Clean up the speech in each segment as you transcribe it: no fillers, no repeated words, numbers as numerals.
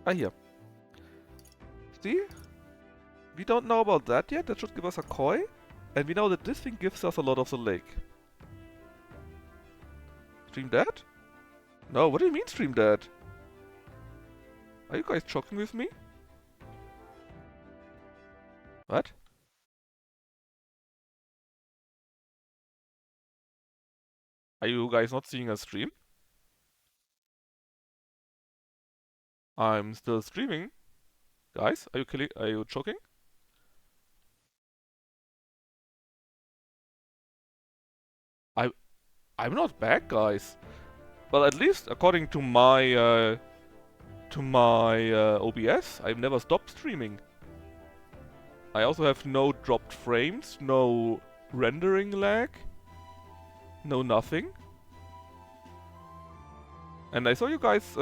Ah, here. See? We don't know about that yet. That should give us a koi. And we know that this thing gives us a lot of the lake. Stream that? No, what do you mean stream that? Are you guys joking with me? What? Are you guys not seeing a stream? I'm still streaming. Guys, are you joking? I'm not back, guys. Well, at least according to my OBS, I've never stopped streaming. I also have no dropped frames, no rendering lag, no nothing. And I saw you guys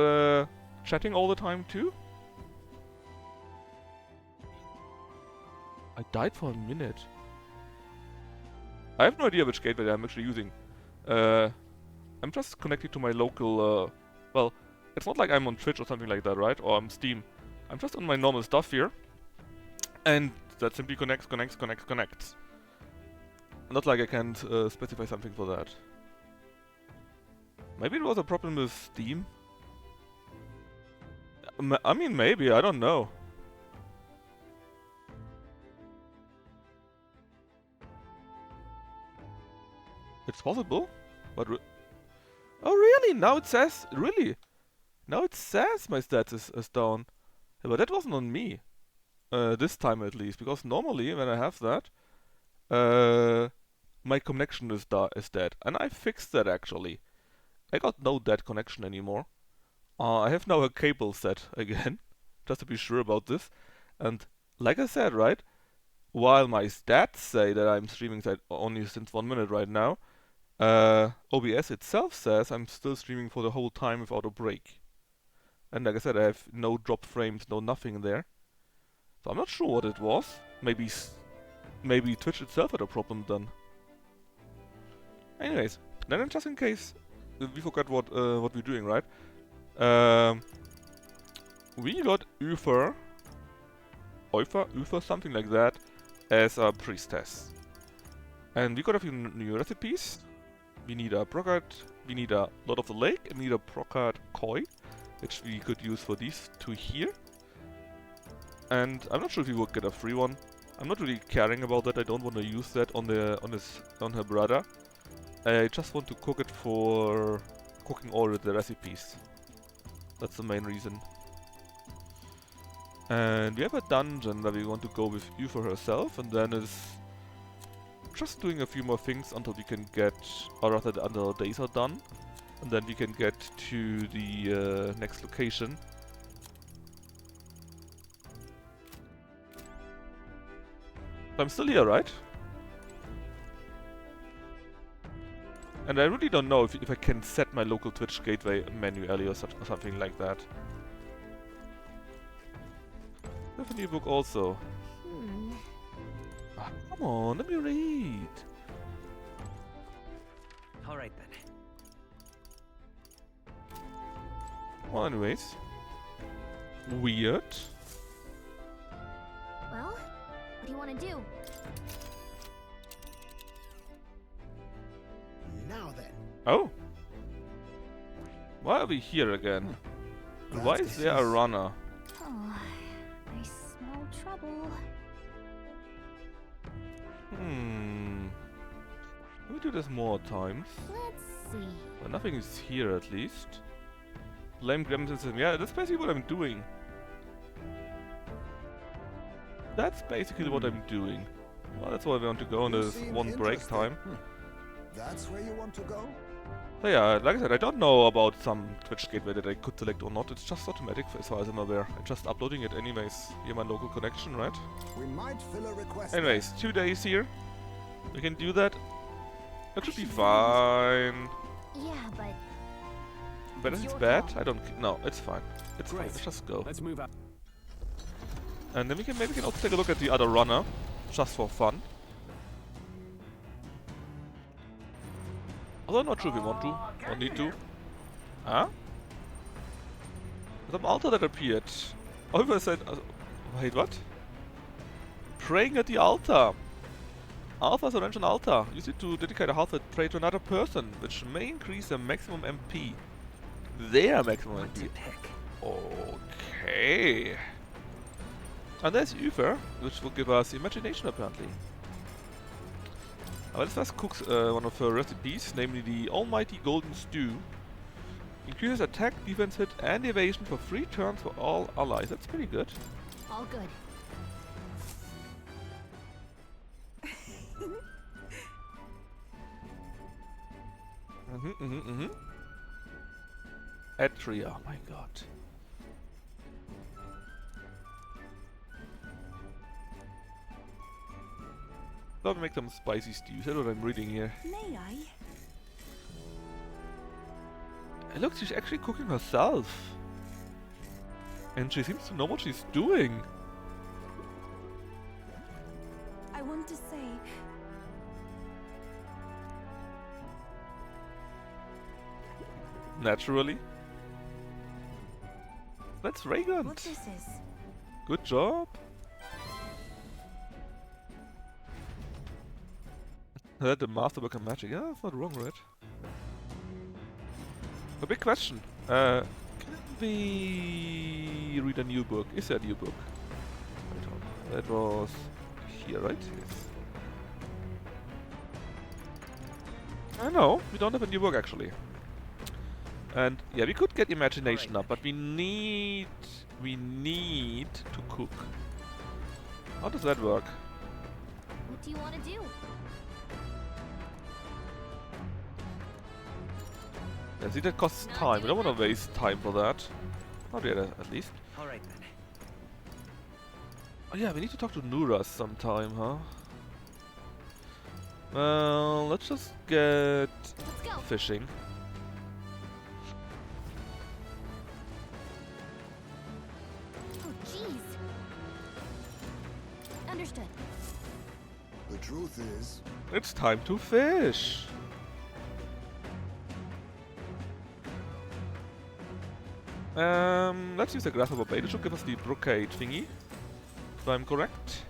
chatting all the time too. I died for a minute. I have no idea which gateway I'm actually using. I'm just connected to my local, well, it's not like I'm on Twitch or something like that, right? Or I'm Steam. I'm just on my normal stuff here. And that simply connects. Not like I can specify something for that. Maybe it was a problem with Steam? I mean, maybe, I don't know. It's possible, but oh really? Now it says, really? Now it says my stats is down. Yeah, but that wasn't on me. This time at least, because normally when I have that, my connection is dead. And I fixed that actually. I got no dead connection anymore. I have now a cable set again, just to be sure about this. And like I said, right, while my stats say that I'm streaming only since 1 minute right now, OBS itself says I'm still streaming for the whole time without a break. And like I said, I have no drop frames, no nothing there. So I'm not sure what it was. Maybe Twitch itself had a problem then. Anyways, then just in case we forgot what we're doing, right? We got Uther, something like that, as a priestess. And we got a few new recipes. We need a Brocard, we need a lot of the lake, and we need a Brocard koi, which we could use for these two here. And I'm not sure if we would get a free one. I'm not really caring about that. I don't want to use that on her brother. I just want to cook it for cooking all of the recipes. That's the main reason. And we have a dungeon where we want to go with Uther herself, and then is just doing a few more things until we can get, or rather until the days are done, and then we can get to the next location. I'm still here, right? And I really don't know if I can set my local Twitch gateway manually or something like that. I have a new book also. Ah, come on, let me read. Alright then. Well, anyways. Weird. Well, what do you want to do? Now then. Oh. Why are we here again? And why is there a runner? Oh, I smell trouble. Let me do this more times. Let's see. But nothing is here at least. Blame Gremlin system. Yeah, that's basically what I'm doing. That's basically what I'm doing. Well, that's why we want to go on this one break time. That's where you want to go? So yeah, like I said, I don't know about some Twitch gateway that I could select or not. It's just automatic as far as I'm aware. I'm just uploading it anyways via my local connection, right? We might fill a request. Anyways, 2 days here. We can do that. That should be fine. Yeah, but But if it's bad, I don't. No, it's fine. It's fine. Great. Let's just go. Let's move up. And then maybe we can also take a look at the other runner, just for fun. Although I'm not sure if we want to or need to. Huh? Some altar that appeared. Oliver said... wait, what? Praying at the altar. Alphas arrange an altar. Use it to dedicate a heart that pray to another person, which may increase their maximum MP. Their maximum MP. Okay. And there's Ufer, which will give us imagination apparently. Let's first cook one of her recipes, namely the Almighty Golden Stew. Increases attack, defense hit, and evasion for 3 turns for all allies. That's pretty good. All good. Atria, oh my god. Let me make some spicy stews. That's what I'm reading here. May I? And look, she's actually cooking herself. And she seems to know what she's doing. I want to say... Naturally. That's Radiant. what this is. Good job. That the masterwork of magic. Yeah, that's not wrong, right? A big question. Can we read a new book? Is there a new book? Wait on. That was here, right? Yes. I know, we don't have a new book actually. And yeah, we could get imagination up, but we need to cook. How does that work? What do you want to do? Yeah, see, that costs time. We don't want to waste time for that. Not yet, at least. Alright then. Oh yeah, we need to talk to Nuras sometime, huh? Well, let's just get Let's go. fishing. Oh, jeez. Understood. The truth is, It's time to fish. Let's use the grasshopper bait. It should give us the brocade thingy, if I'm correct.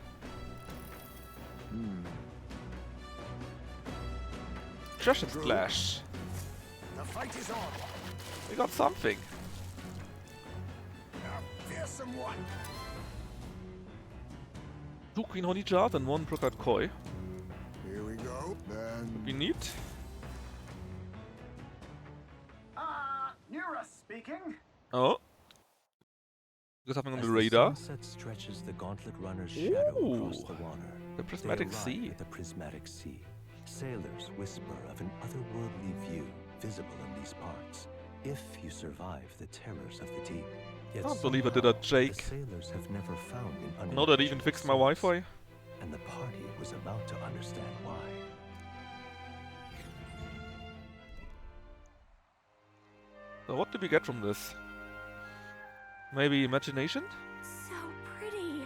Crush and splash. the fight is on. We got something. A fearsome one. 2 queen honey jars and 1 brocade koi. Here we go. Then We need. Nura speaking. Oh. Got something on As the radar. sunset stretches the gauntlet runner's shadow across the Ooh, water. the They prismatic arrive sea. at the prismatic sea. Sailors whisper of an otherworldly view visible in these parts, if you survive the terrors of the deep. Yet Can't believe I did somehow, that, Jake. The sailors have never found an Now that I even fixed my Wi-Fi. and the party was about to understand why. So what did we get from this? Maybe imagination? So pretty.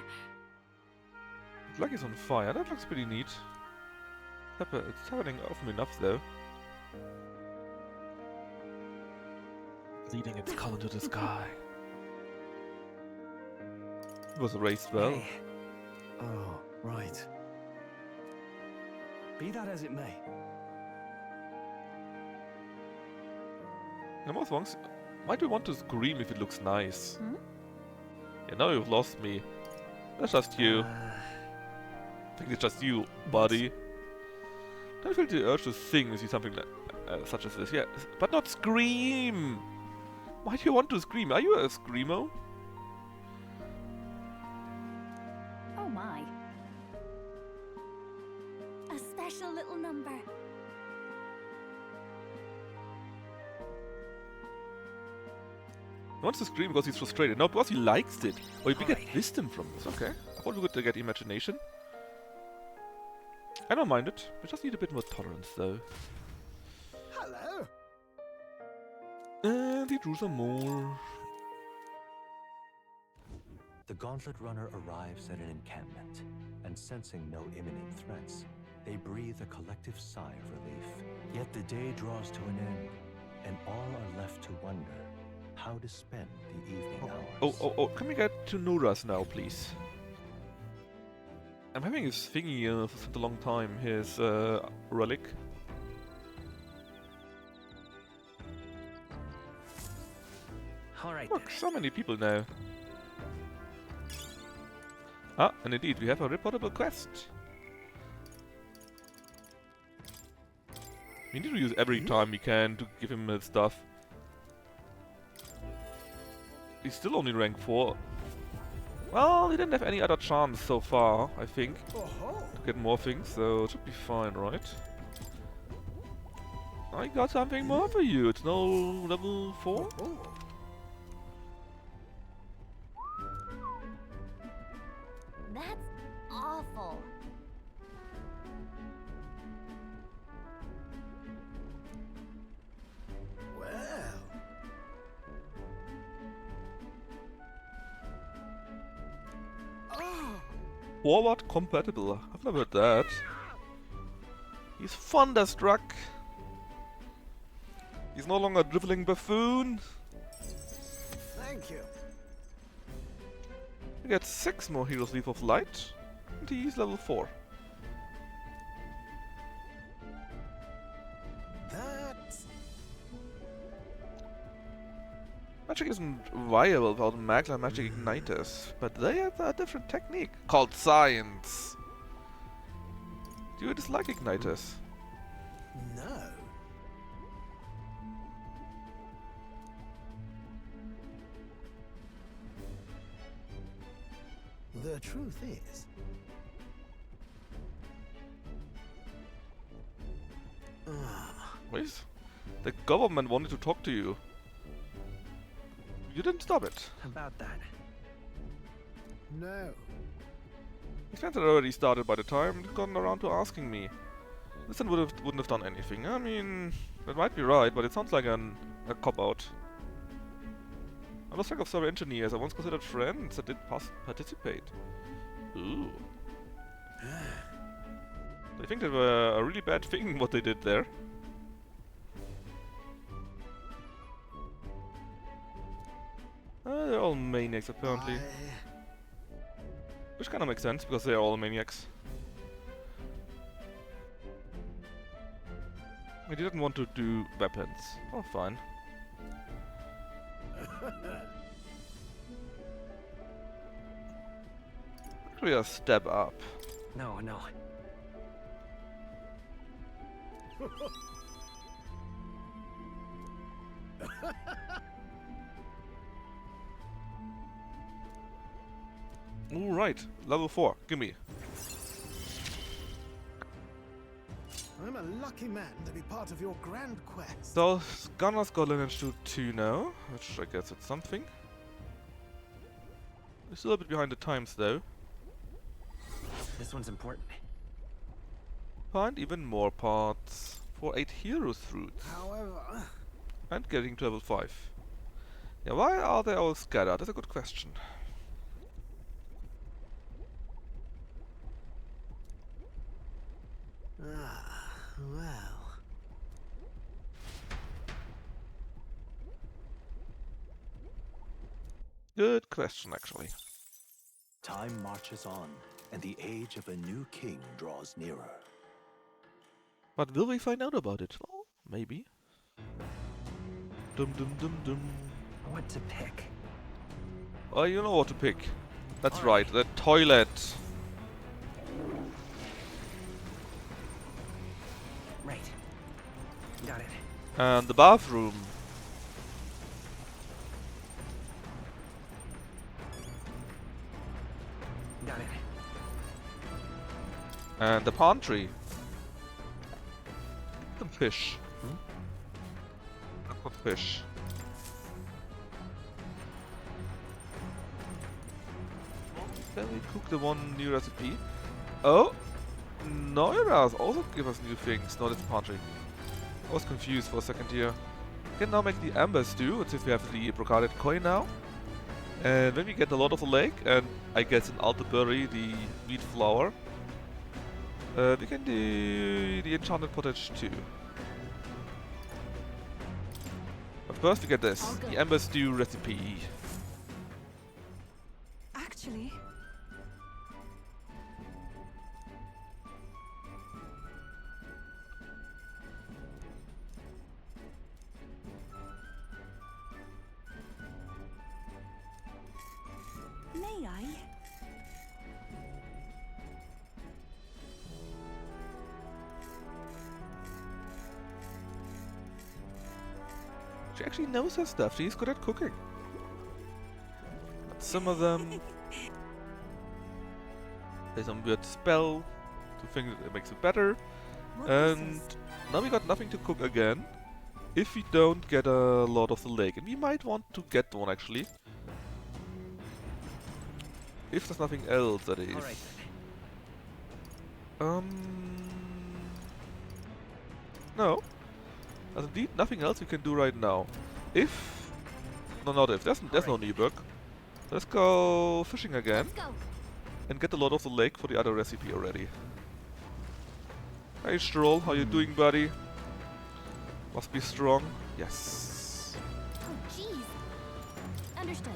It's like it's on fire. That looks pretty neat. It's happening often enough though. Leading its color to the sky. It was erased well. Hey. Oh, right. Be that as it may. I'm also wondering, why do you want to scream if it looks nice? Hmm? Yeah, now you've lost me. That's just you. I think it's just you, buddy. Don't feel the urge to sing when you see something such as this. Yeah, but not scream! Why do you want to scream? Are you a screamo? Oh my. A special little number. He wants to scream because he's frustrated. No, because he likes it. Or you get Alright. wisdom from this. Okay. I thought we could get imagination. I don't mind it. We just need a bit more tolerance, though. hello. And he drew some more. The gauntlet runner arrives at an encampment, and sensing no imminent threats, they breathe a collective sigh of relief. Yet the day draws to an end, and all are left to wonder, how to spend the evening Oh, hours. oh, oh, can we get to Nuras now, please? I'm having his thingy for such a long time, his relic. All right Look, then. so many people now. Ah, and indeed, we have a reportable quest. We need to use every time we can to give him stuff. He's still only rank 4. Well, he didn't have any other chance so far, I think, Oh-ho. to get more things, so it should be fine, right? I got something more for you. It's no level 4? Oh. That's awful. Well. Oh. Forward compatible. I've never heard that. He's thunderstruck. He's no longer a dribbling buffoon. Thank you. We get 6 more Heroes Leaf of Light. And he's level 4. That's Magic isn't viable without Magla Magic Igniters, but they have a different technique called Science. Do you dislike Igniters? no. The truth is, Please? The government wanted to talk to you. You didn't stop it. About that. no. Expense had already started by the time he'd gotten around to asking me. Listen wouldn't have done anything. I mean, that might be right, but it sounds like a cop-out. I lost track of server engineers I once considered friends that did participate. Ooh. I think they were a really bad thing what they did there. They're all maniacs apparently. Which kind of makes sense because they're all maniacs. I didn't want to do weapons. Oh, fine. Actually, a step up. No, no. Alright, level 4, gimme. I'm a lucky man to be part of your grand quest. So, Gunner's got lineage to 2 now, which I guess it's something. We're still a bit behind the times though. This one's important. Find even more parts for 8 heroes fruits. However, And getting to level 5. Yeah, why are they all scattered? That's a good question. well. Good question, actually. Time marches on, and the age of a new king draws nearer. But will we find out about it? Well, maybe. Dum dum dum dum. What to pick? Oh, you know what to pick. That's Alright. right, the toilet. Right. Got it. And the bathroom. Got it. And the pantry. The fish. That's not fish. Can we cook the one new recipe? Oh! Neura's also give us new things. No, that's the pantry. I was confused for a second here. We can now make the amber stew, since we have the brocaded coin now. And when we get the Lord of the Lake, and I guess in Altaberry the wheat flour, we can do the enchanted pottage too. But First we get this, the Amber Stew recipe. Actually, may I? She actually knows her stuff, she's good at cooking. But some of them... There's some weird spell to think it makes it better. What And is this? now we got nothing to cook again. If we don't get a Lord of the Lake. And we might want to get one actually. If there's nothing else, that is. All right. No. There's indeed nothing else we can do right now. If... No, not if. There's no new book. Let's go fishing again. Let's go. And get the Lord of the Lake for the other recipe already. Hey Stroll, how you doing, buddy? Must be strong. Yes. Oh, jeez. Understood.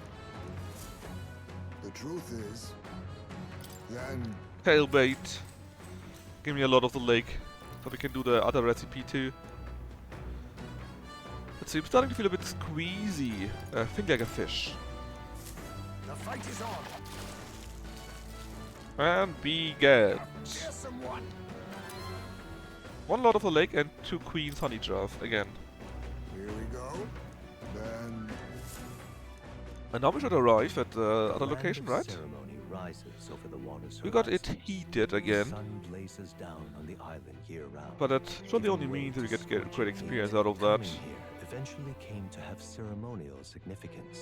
The truth is, then Tail bait. Give me a Lord of the Lake. So we can do the other recipe too. Let's see, I'm starting to feel a bit squeezy. Think like a fish. The fight is on. And be good. Fearsome one. One Lord of the Lake and 2 Queens honey jars again. here we go. Then And now we should arrive at the other Land location, of right? Ceremony rises over the water's We got it horizon. heated The again. sun blazes down on the island year-round. But that surely Giving only way means that we to get great scorching experience heat. out of that. Coming here eventually came to have ceremonial significance,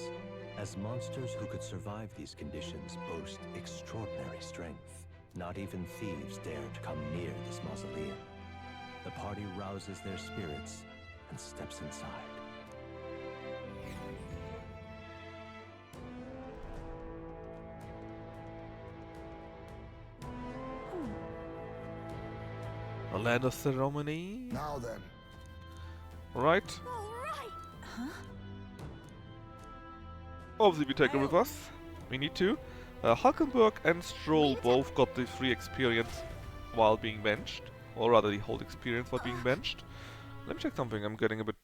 as monsters who could survive these conditions boast extraordinary strength. Not even thieves dare to come near this mausoleum. The party rouses their spirits and steps inside. A land of ceremony. now then, Right. All right. Huh? Obviously we take her with us. We need to. Hulkenberg and Stroll both got the free experience while being benched. Or rather the whole experience while being benched. Let me check something. I'm getting a bit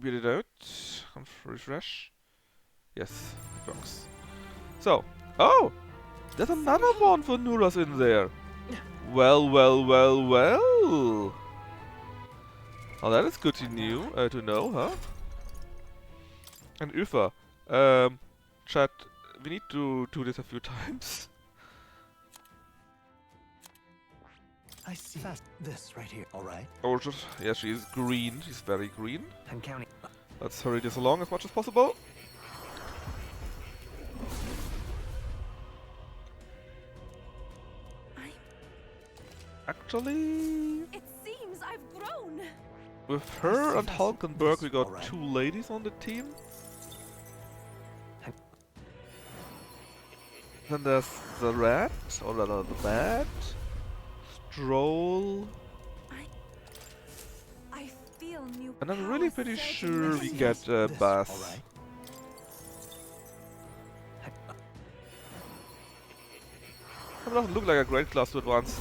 weirded out. Refresh. Yes, it works. So. Oh! There's another one for Nuras in there. Well, well, well, well. Oh, that is good to know, huh? And Ufa. Chat, we need to do this a few times. I see. This right here, all right? Oh, yeah, she is green. She's very green. I'm counting. Let's hurry this along as much as possible. Actually, It seems I've grown. with her and Hulkenberg, we got Alright. 2 ladies on the team. Then there's the rat, or rather the bat, Stroll, I feel new and I'm really power pretty surging sure we within me. get This, Bass. all right? It doesn't look like a great class to advance.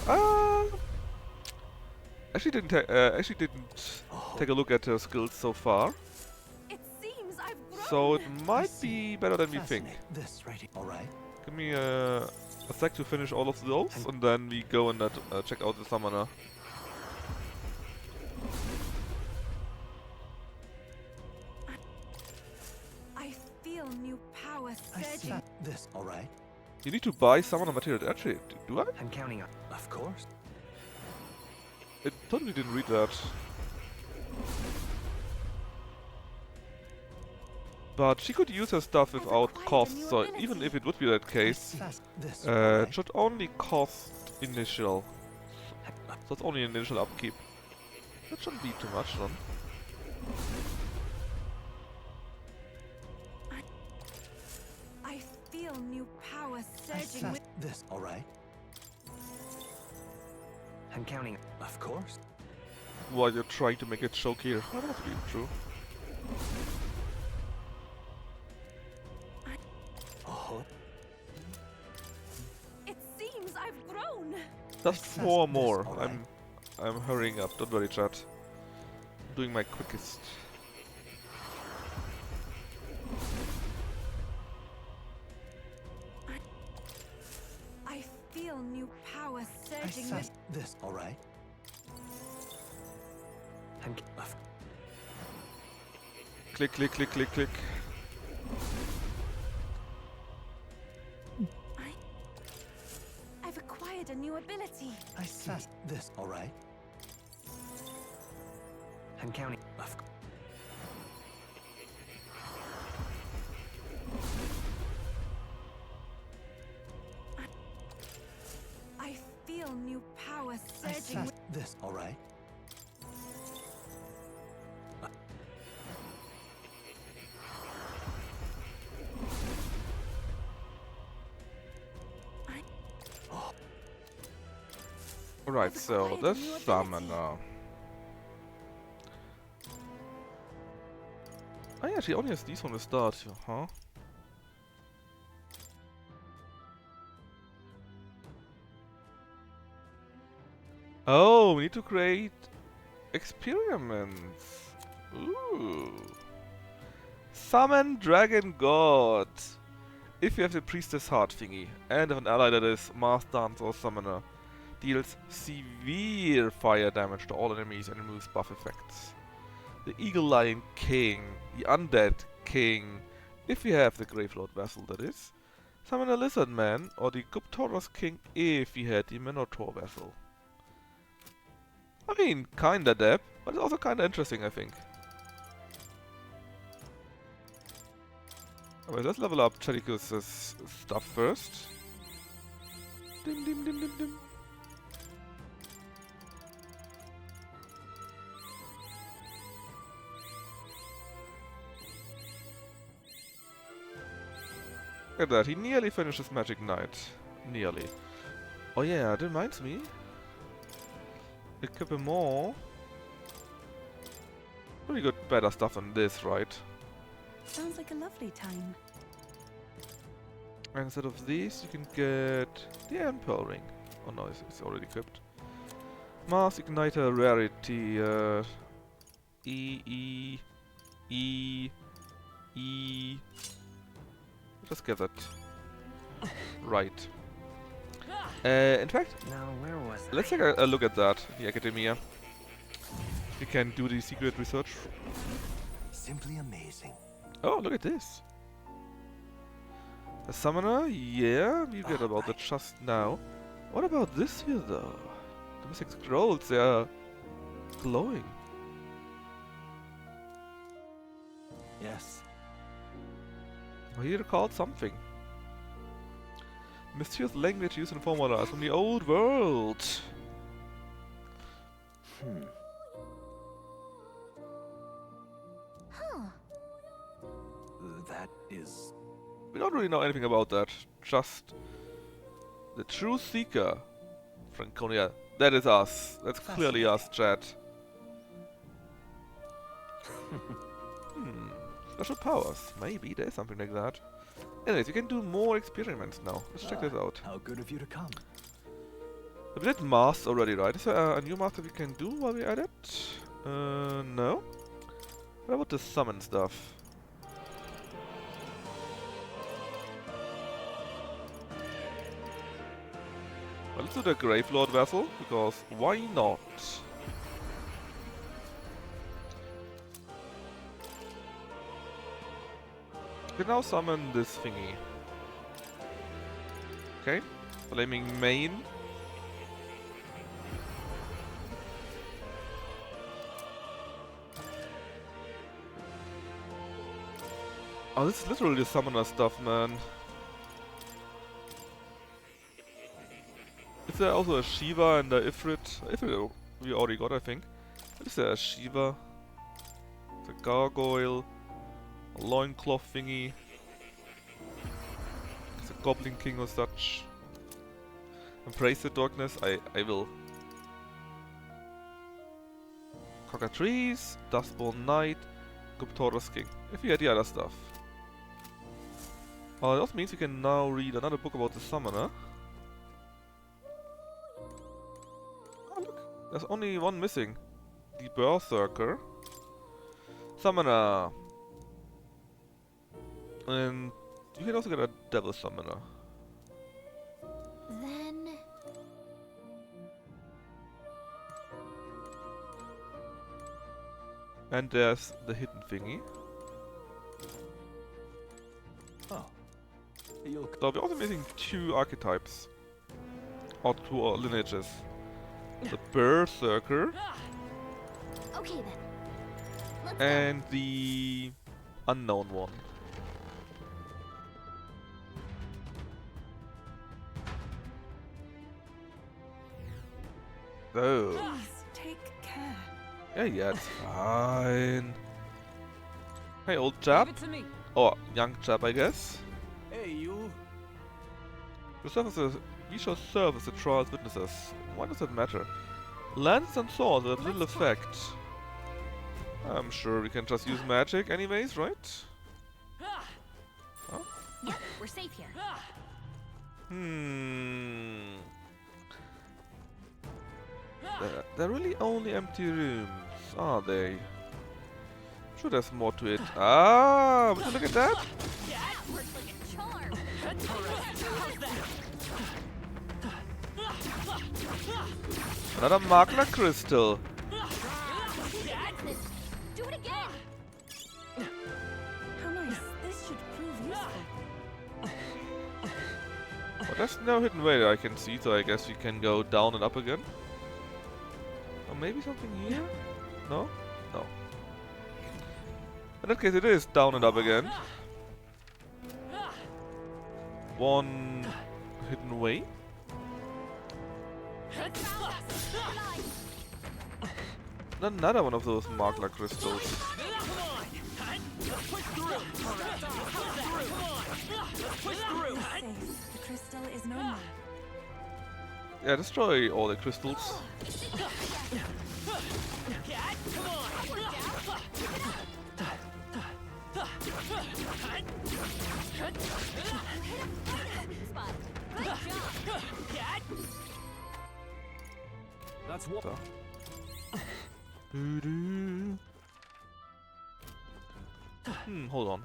Actually didn't take a look at her skills so far, It seems I've grown. so it might be better than we think. Fascinating. This right here, all right? Give me a sec to finish all of those, and then we go and check out the summoner. I feel new power I see. surging. This, all right? You need to buy summoner material. Actually, do I? I'm counting on. Of course. I totally didn't read that. But she could use her stuff without acquired a cost, new so ability. even if it would be that case, This, it should only cost initial. So it's only initial upkeep. That shouldn't be too much then. I feel new power surging with. This, all right? I'm counting. Of course. While you're trying to make it choke here. That must be true. I've grown. Just Assess 4 this, more. alright? I'm hurrying up. Don't worry, chat. Doing my quickest. I feel new power surging Assess this, alright? I'm... Click, click, click, click, click. I've acquired a new ability. Assess this, alright? I'm counting. I feel new power surging Assess this, alright? Alright, I've so acquired the a new ability. summoner. Oh yeah, she only has these from the start, huh? Oh, we need to create experiments. Ooh. Summon Dragon God. If you have the Priestess Heart thingy, and have an ally that is Mass Dance or Summoner, deals severe fire damage to all enemies and removes buff effects. The Eagle Lion King, the Undead King, if you have the Gravelord Vessel that is. Summon a Lizard Man, or the Guptoros King if you had the Minotaur Vessel. I mean, kinda deb, but it's also kinda interesting, I think. Alright, let's level up Cherikus' stuff first. Dim dim dim dim dim. Look at that, he nearly finishes Magic Knight. Nearly. Oh yeah, that reminds me. Equip him more. Pretty good, better stuff than this, right? Sounds like a lovely time. And instead of these, you can get the Empire Ring. Oh no, it's already equipped. Mass Igniter Rarity. E. Just get that. Right. In fact, Now, where was let's take a look at that, the Academia. We can do the secret research. Simply amazing. Oh, look at this. A summoner? Yeah, we read about that just now. What about this here, though? The missing scrolls, they are glowing. Yes. Oh, he recalled something. Mysterious language used in formulas from the old world. Huh. That is... We don't really know anything about that. Just the true seeker. Franconia. That is us. That's clearly us, chat. Special powers. Maybe there's something like that. Anyways, we can do more experiments now. Let's check this out. How good of you to come. We did masks already, right? Is there a new mask that we can do while we're at it? No. What about the summon stuff? Well, let's do the Gravelord Vessel, because why not? We can now summon this thingy. Okay, Flaming Mane. Oh, this is literally summoner stuff, man. Is there also a Shiva and a Ifrit? Ifrit we already got, I think. Is there a Shiva? The Gargoyle. A Loincloth thingy. It's a Goblin King or such. Embrace the darkness, I will. Cockatrice, Dustborn Knight, Guptoros King. If you had the other stuff. That also means we can now read another book about the summoner. There's only one missing. The Berserker. Summoner. And you can also get a Devil Summoner. Then... And there's the hidden thingy. Oh. You'll So we're also missing 2 archetypes. Or 2 lineages. The Berserker Okay then. Let's go. and the unknown one. Oh. Please take care. Yeah, it's fine. Hey, old chap. Or young chap, I guess. Hey, you. We shall serve as the trial's witnesses. Why does that matter? Lances and swords have little effect. I'm sure we can just use magic anyways, right? Yeah, we're safe here. They're really only empty rooms, are they? Sure, there's more to it. Ah, would you look at that? That works like a charm. Another Magna Crystal. Do it again. How nice. This should prove useful. Well, there's no hidden way that I can see, so I guess we can go down and up again. Or maybe something here? No? No. In that case, it is down and up again. One hidden way. Another one of those Magna Crystals. Safe. The crystal is no more. Yeah, destroy all the crystals. Spot. Good job. That's what. So. Hold on.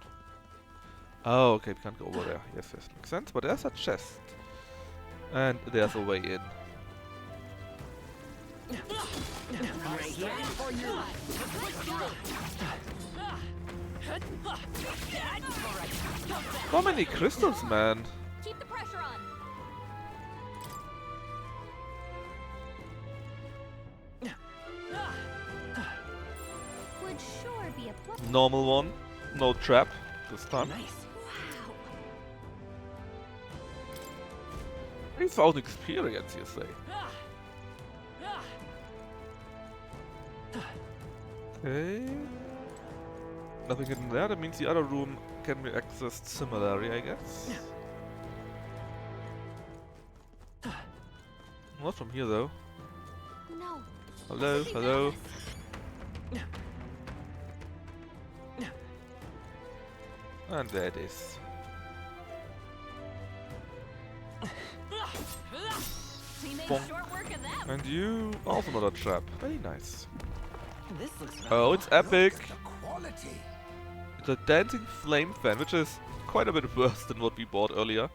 Oh, okay, we can't go over there. Yes, yes, makes sense. But there's a chest. And there's a way in. So many crystals, man. Keep the pressure on. Would sure be a plus. Normal one. No trap this time. Nice. Wow. 3,000 experience, you say. Okay. Nothing hidden there. That means the other room can be accessed similarly, I guess. Not from here, though. No. Hello, This would be hello. madness. And there it is. We made Bonk. short work of them. And you also not a trap. Very nice. This looks nice. Oh, it's epic. The quality. It's a dancing flame fan, which is quite a bit worse than what we bought earlier.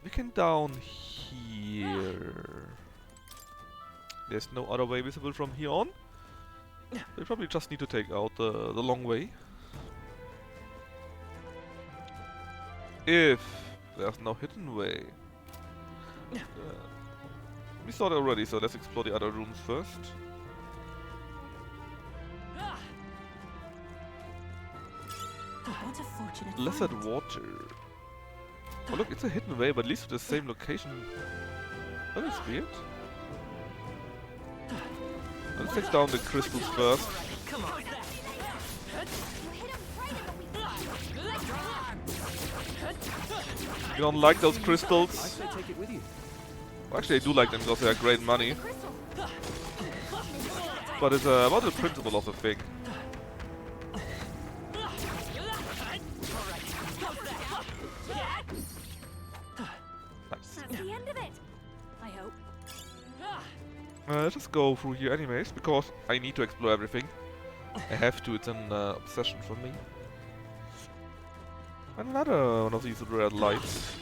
We can down here. There's no other way visible from here on. We probably just need to take out the long way. If there's no hidden way. We saw it already, so let's explore the other rooms first. What a fortunate Blessed find. water. Oh look, it's a hidden way, but at least to the same location. That is weird. Let's take down the crystals first. Come on. You hit him right in the weak. You don't like those I crystals? say take it with you. Well, actually, I do like them because they are great money. Crystal. But it's about the principle of the thing. Nice. That's the end of it. I hope. Let's just go through here anyways, because I need to explore everything. I have to, it's an obsession for me. Another one of these red lights.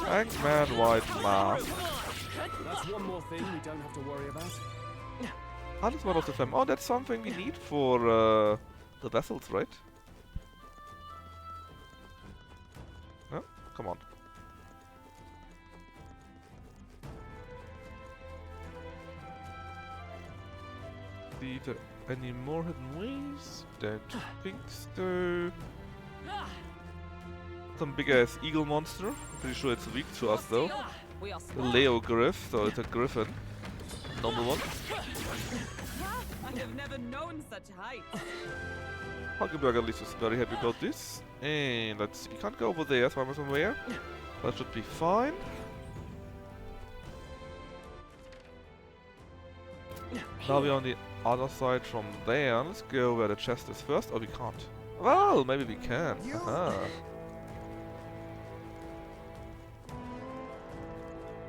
Hangman White Mask. That's one more thing we don't have to worry about. How does one of the fam? Oh, that's something we need for the vessels, right? No? Come on. See there any more hidden ways? Don't think so. Some big ass eagle monster. I'm pretty sure it's weak to us though. The Leo Griff, so it's a griffin. Normal one. I have never known such height. Hagenberg at least is very happy about this. And let's see, we can't go over there, so I'm somewhere. That should be fine. Now we're on the other side from there. Let's go where the chest is first. Oh, we can't. Well, maybe we can. Aha.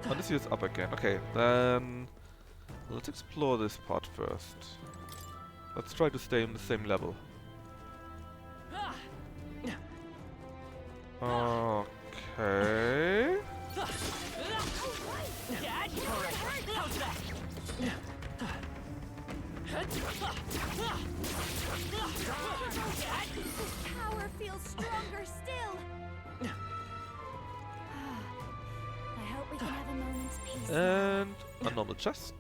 Oh, this is up again. Okay, then let's explore this part first. Let's try to stay on the same level. Okay. This power feels stronger still. I hope we can have a moment's peace. And a normal chest.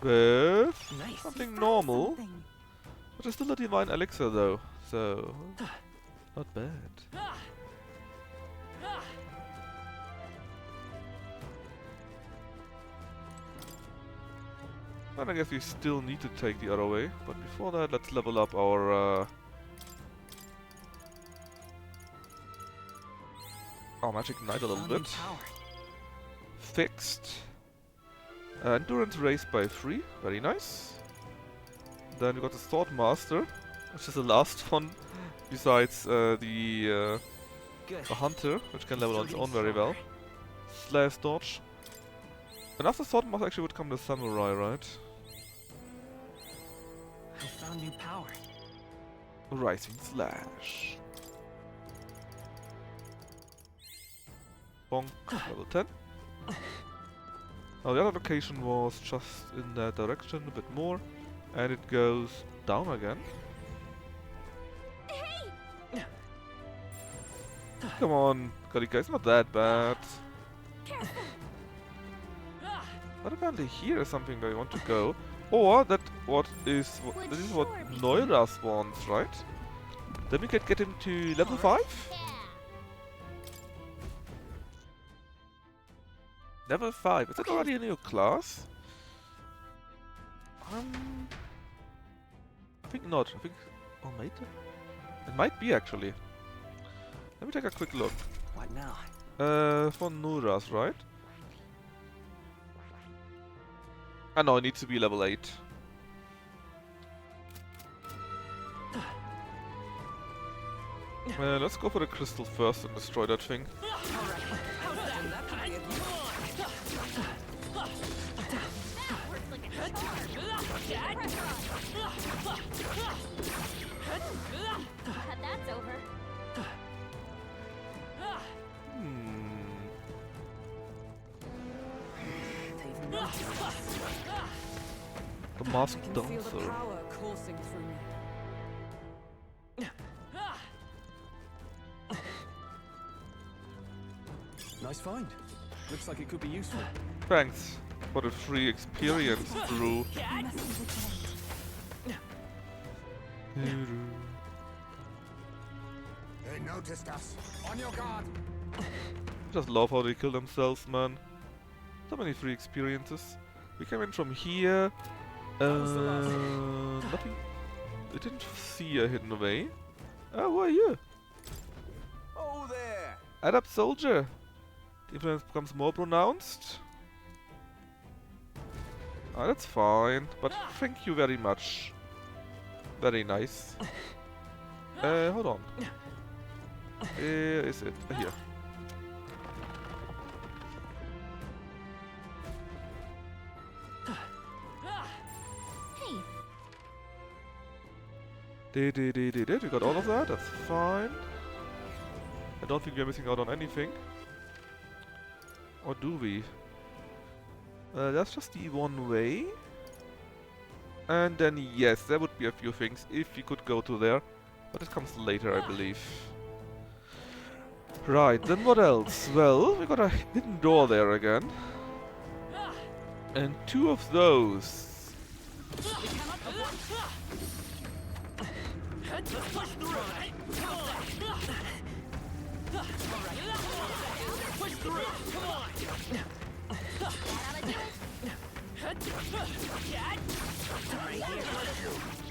With something normal. But it's still a divine elixir though, so not bad. And I guess we still need to take the other way, but before that let's level up our magic knight a little bit. Fixed. Endurance raised by 3, very nice. Then we got the Sword Master, which is the last one, besides the Hunter, which can level on its own very well. Slash Dodge. And after Sword Master actually would come the Samurai, right? I found new power. Rising Slash. Bonk, level 10. Now the other location was just in that direction, a bit more. And it goes down again. Hey! Come on, Karika, it's not that bad. But apparently here is something where I want to go. Or this is what Neurath wants, right? Then we can get him to level 5? Level 5, is that already a new class? I think not. I think... Oh, maybe? It might be, actually. Let me take a quick look. What now? For Nuras, right? Ah, no, it needs to be level 8. Let's go for the crystal first and destroy that thing. That's over. The masked I can feel the dancer. power coursing through me. Nice find. Looks like it could be useful. Thanks for the free experience, Drew. You must be vigilant. They noticed us. On your guard. Just love how they kill themselves, man. So many free experiences. We came in from here. Nothing. I didn't see a hidden way. Oh, who are you? Oh there! Adept soldier. The influence becomes more pronounced. Ah, that's fine. But thank you very much. Very nice. Hold on. Where is it? Here. We got all of that, that's fine. I don't think we're missing out on anything. Or do we? That's just the one way. And then yes, there would be a few things if we could go to there. But it comes later, I believe. Right, then what else? Well, we got a hidden door there again. And two of those.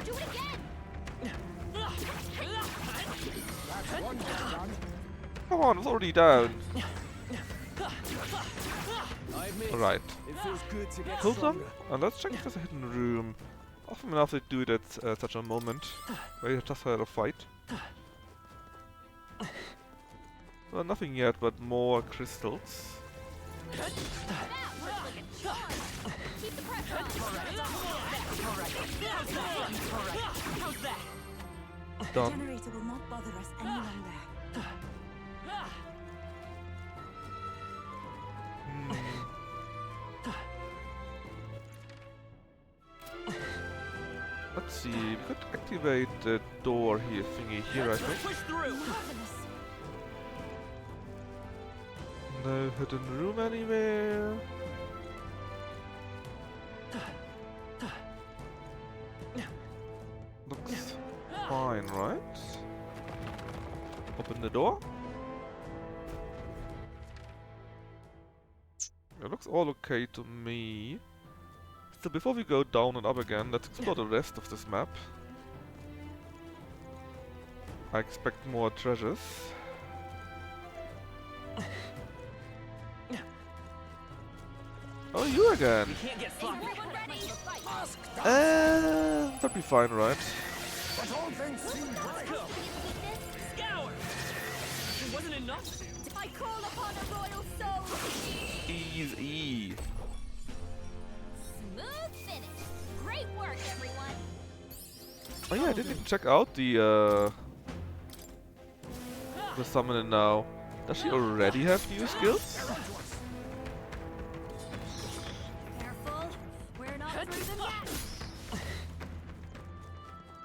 Do it again! That's one done. Come on, it's already down. I admit, Alright. it feels good to get Kill them, stronger. and let's check if there's a hidden room. Often enough they do it at such a moment, where you just had a fight. Well, nothing yet, but more crystals. That worked like a charm. Keep the pressure on. The Done. generator will not bother us any longer. Let's see, we could activate the door here, thingy here, I think. Marvelous. No hidden room anywhere. Looks fine, right? Open the door. It looks all okay to me. So before we go down and up again, let's explore the rest of this map. I expect more treasures. Oh, you again! That'd be fine, right? But all things seem right. Scour! It wasn't enough? I call upon a royal soul. Easy. Smooth finish. Great work, everyone. Oh yeah, I didn't even check out the summoner now. Does she already have new skills? Careful. We're not through them yet.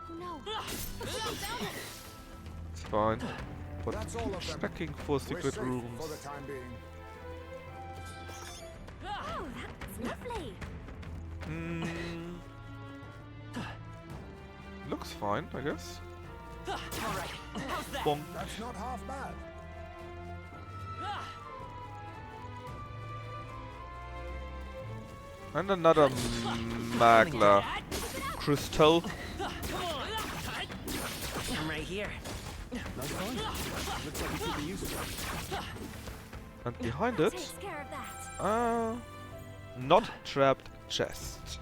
Oh no. It's fine. But That's all of them. checking for We're secret safe rooms. for the time being. Oh, that's lovely. Looks fine, I guess. Alright, how's that? Bonk. That's not half bad. And another magla crystal. I'm right here. Nice find. Looks like it could be useful. And behind it, Takes care of that. not trapped chest.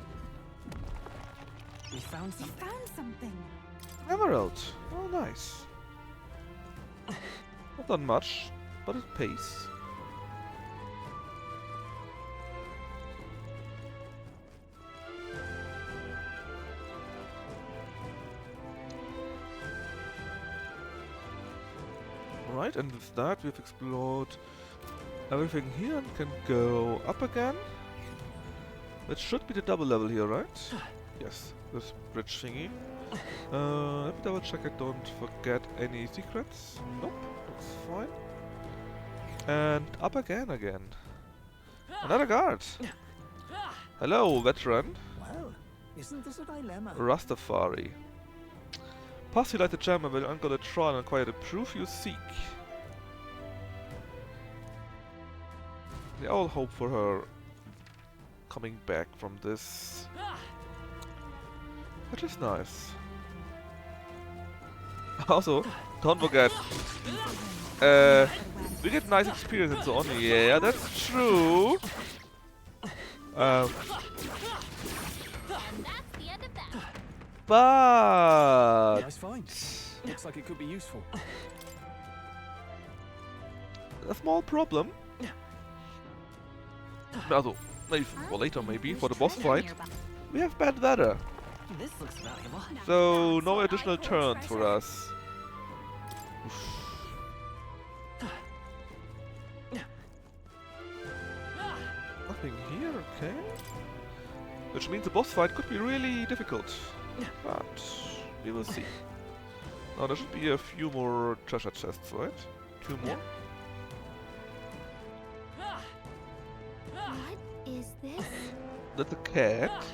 We found something. Found something. Emerald. Oh, nice. Not done much, but it pays. Right, and with that we've explored everything here and can go up again. That should be the double level here, right? Yes, this bridge thingy. Let me double check I don't forget any secrets. Nope, looks fine. And up again. Another guard! Hello, veteran. Well, isn't this a dilemma? Rastafari. Pass you like the gem and will undergo the trial and acquire the proof you seek. They all hope for her coming back from this. Which is nice. Also, don't forget, we get nice experience and so on. Yeah, that's true. And that's the end of that. But Nice find. Looks like it could be useful. a small problem. Also, maybe for later, maybe for the boss fight. We have bad weather. This looks valuable. So no additional turns for us. Nothing here, okay. Which means the boss fight could be really difficult. But we will see. Now there should be a few more treasure chests, right? 2 more? What is this? That's a cat.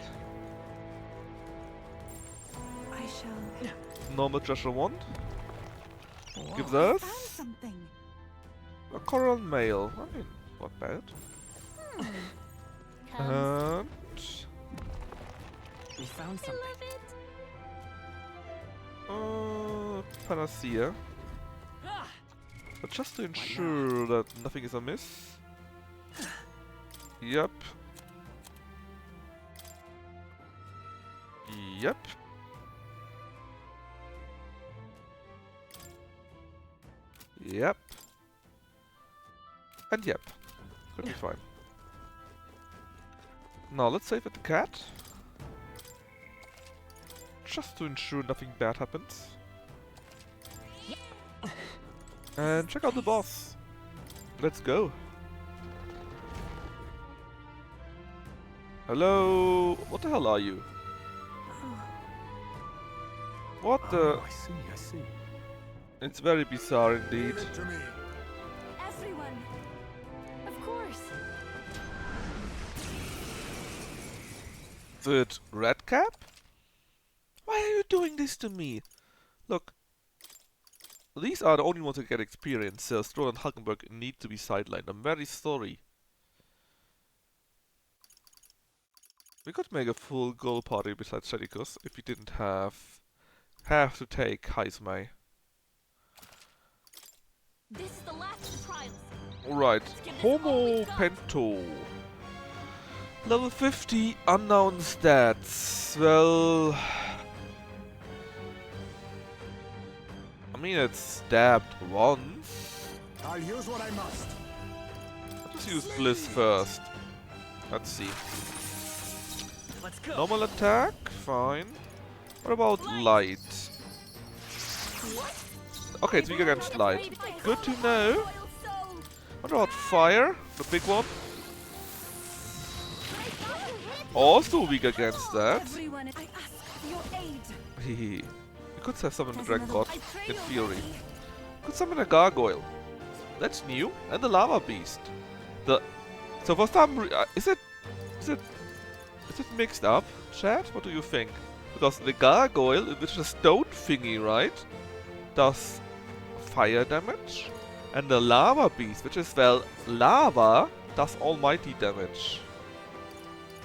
I shall. Normal treasure wand. Gives I us found something. a coral mail. I mean, not bad. And We found something. panacea. But just to ensure that nothing is amiss. Yep. Yep. Yep. And yep. Could be fine. Now let's save at the cat. Just to ensure nothing bad happens. And check out the boss. Let's go. Hello? What the hell are you? What the? Oh, I see, I see. It's very bizarre indeed. Give it to me. Everyone. Of course. Is it Redcap? Why are you doing this to me? Look. These are the only ones that get experience, so Stroll and Hagenberg need to be sidelined. I'm very sorry. We could make a full goal party besides Shadikus if we didn't have to take Heismay. This is the last of the trials. Alright, Homo Pento. Level 50, unknown stats. Well, I mean it's stabbed once. I'll use what I must. Let's use Bliss first. Let's see. Let's go. Normal attack, fine. What about light? Okay, it's weak against light. Good to know. What about fire? The big one? Also weak against that. Everyone. I ask for your aid. Hehe. You could have summoned the Dragon God, in theory. Could summon a gargoyle. That's new. And the lava beast. So for some is it mixed up, chat? What do you think? Because the gargoyle, which is a stone thingy, right, does fire damage, and the lava beast, which is, well, lava, does almighty damage.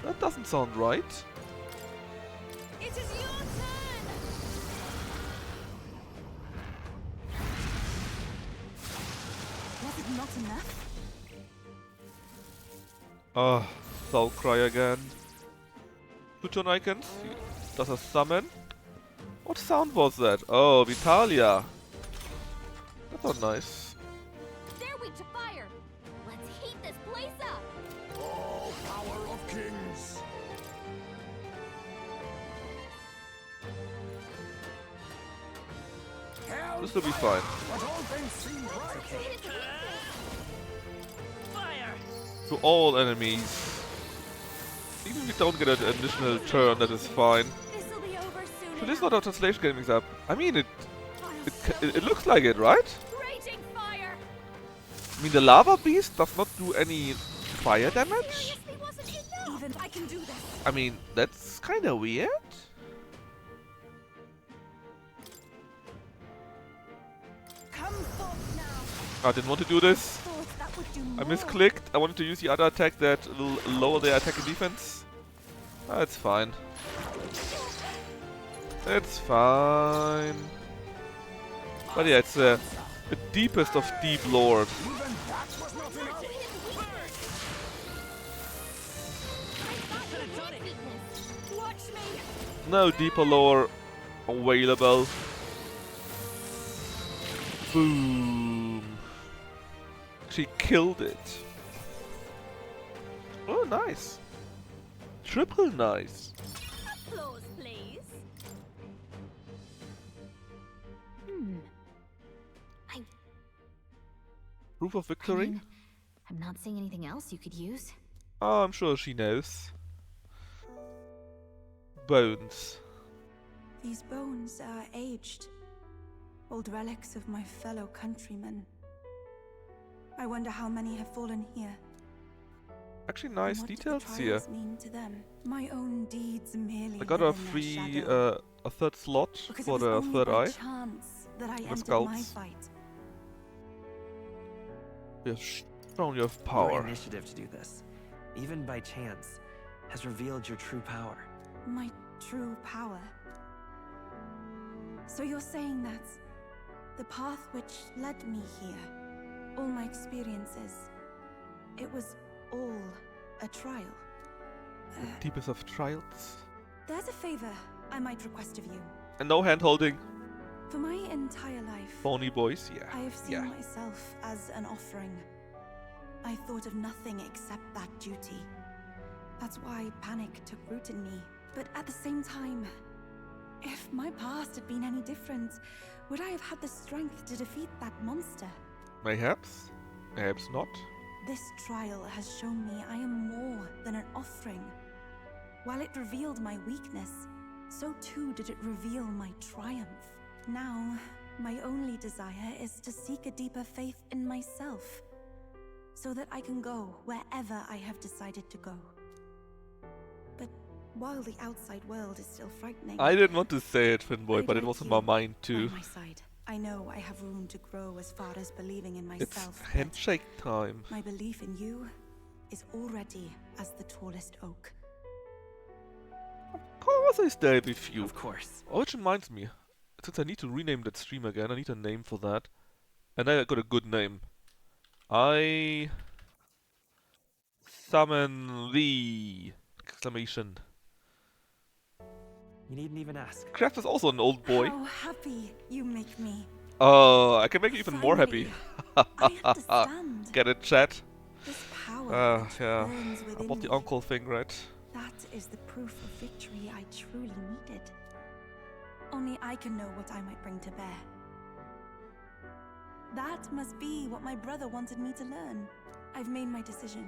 That doesn't sound right. It is your turn. Was it not enough? Ah, Soul Cry again. 2 turn icons. Does a summon. What sound was that? Oh, Vitalia. That's not nice. They're weak to fire. Let's heat this place up. Oh, power of kings. This will be fine. But all things seem right. Fire! To all enemies. Even if we don't get an additional turn, that is fine. This'll be over soon. So this is not a translation getting mixed up. I mean, it looks like it, right? Raging fire. I mean, the lava beast does not do any fire damage? Seriously, wasn't enough. Even I can do this. I mean, that's kind of weird. Come forth now. I didn't want to do this. Thought that would do I more. misclicked. I wanted to use the other attack that will lower their attack and defense. That's fine. It's fine. But yeah, it's the deepest of deep lore. Even that was not enough. Watch me. No deeper lore available. Boom. She killed it. Oh, nice. Triple nice. Applause, please. Proof of I victory? mean, I'm not seeing anything else you could use. Oh, I'm sure she knows. Bones. These bones are aged. Old relics of my fellow countrymen. I wonder how many have fallen here. Actually, And nice what do the details here. trials mean to them? My own deeds merely I got live a in their free, shadow. a third slot Because for it was the only third by eye. chance that I The entered my scouts. fight. You have shown your Your power. initiative to do this, even by chance, has revealed your true power. My true power. So you're saying that the path which led me here, all my experiences, it was all a trial. Deepest of trials. There's a favor I might request of you. And no hand holding. For my entire life, Phony boys, yeah. I have seen Yeah. myself as an offering. I thought of nothing except that duty. That's why panic took root in me. But at the same time, if my past had been any different, would I have had the strength to defeat that monster? Mayhaps. Mayhaps not. This trial has shown me I am more than an offering. While it revealed my weakness, so too did it reveal my triumph. Now, my only desire is to seek a deeper faith in myself, so that I can go wherever I have decided to go. But while the outside world is still frightening, I didn't want to say it, Finboy, I'd but it like was on you my mind by too. my side. I know I have room to grow as far as believing in It's myself. but handshake time. my belief in you is already as the tallest oak. Of course I stay with you. Of course. Oh, which reminds me, since I need to rename that stream again, I need a name for that. And I got a good name. I summon thee! Exclamation. You needn't even ask. Kraft is also an old boy. How happy you make me. Oh, I can make you even more happy. Finally, I understand. Get it, chat? This power which Yeah. burns within About the me. uncle thing, right? That is the proof of victory I truly needed. Only I can know what I might bring to bear. That must be what my brother wanted me to learn. I've made my decision.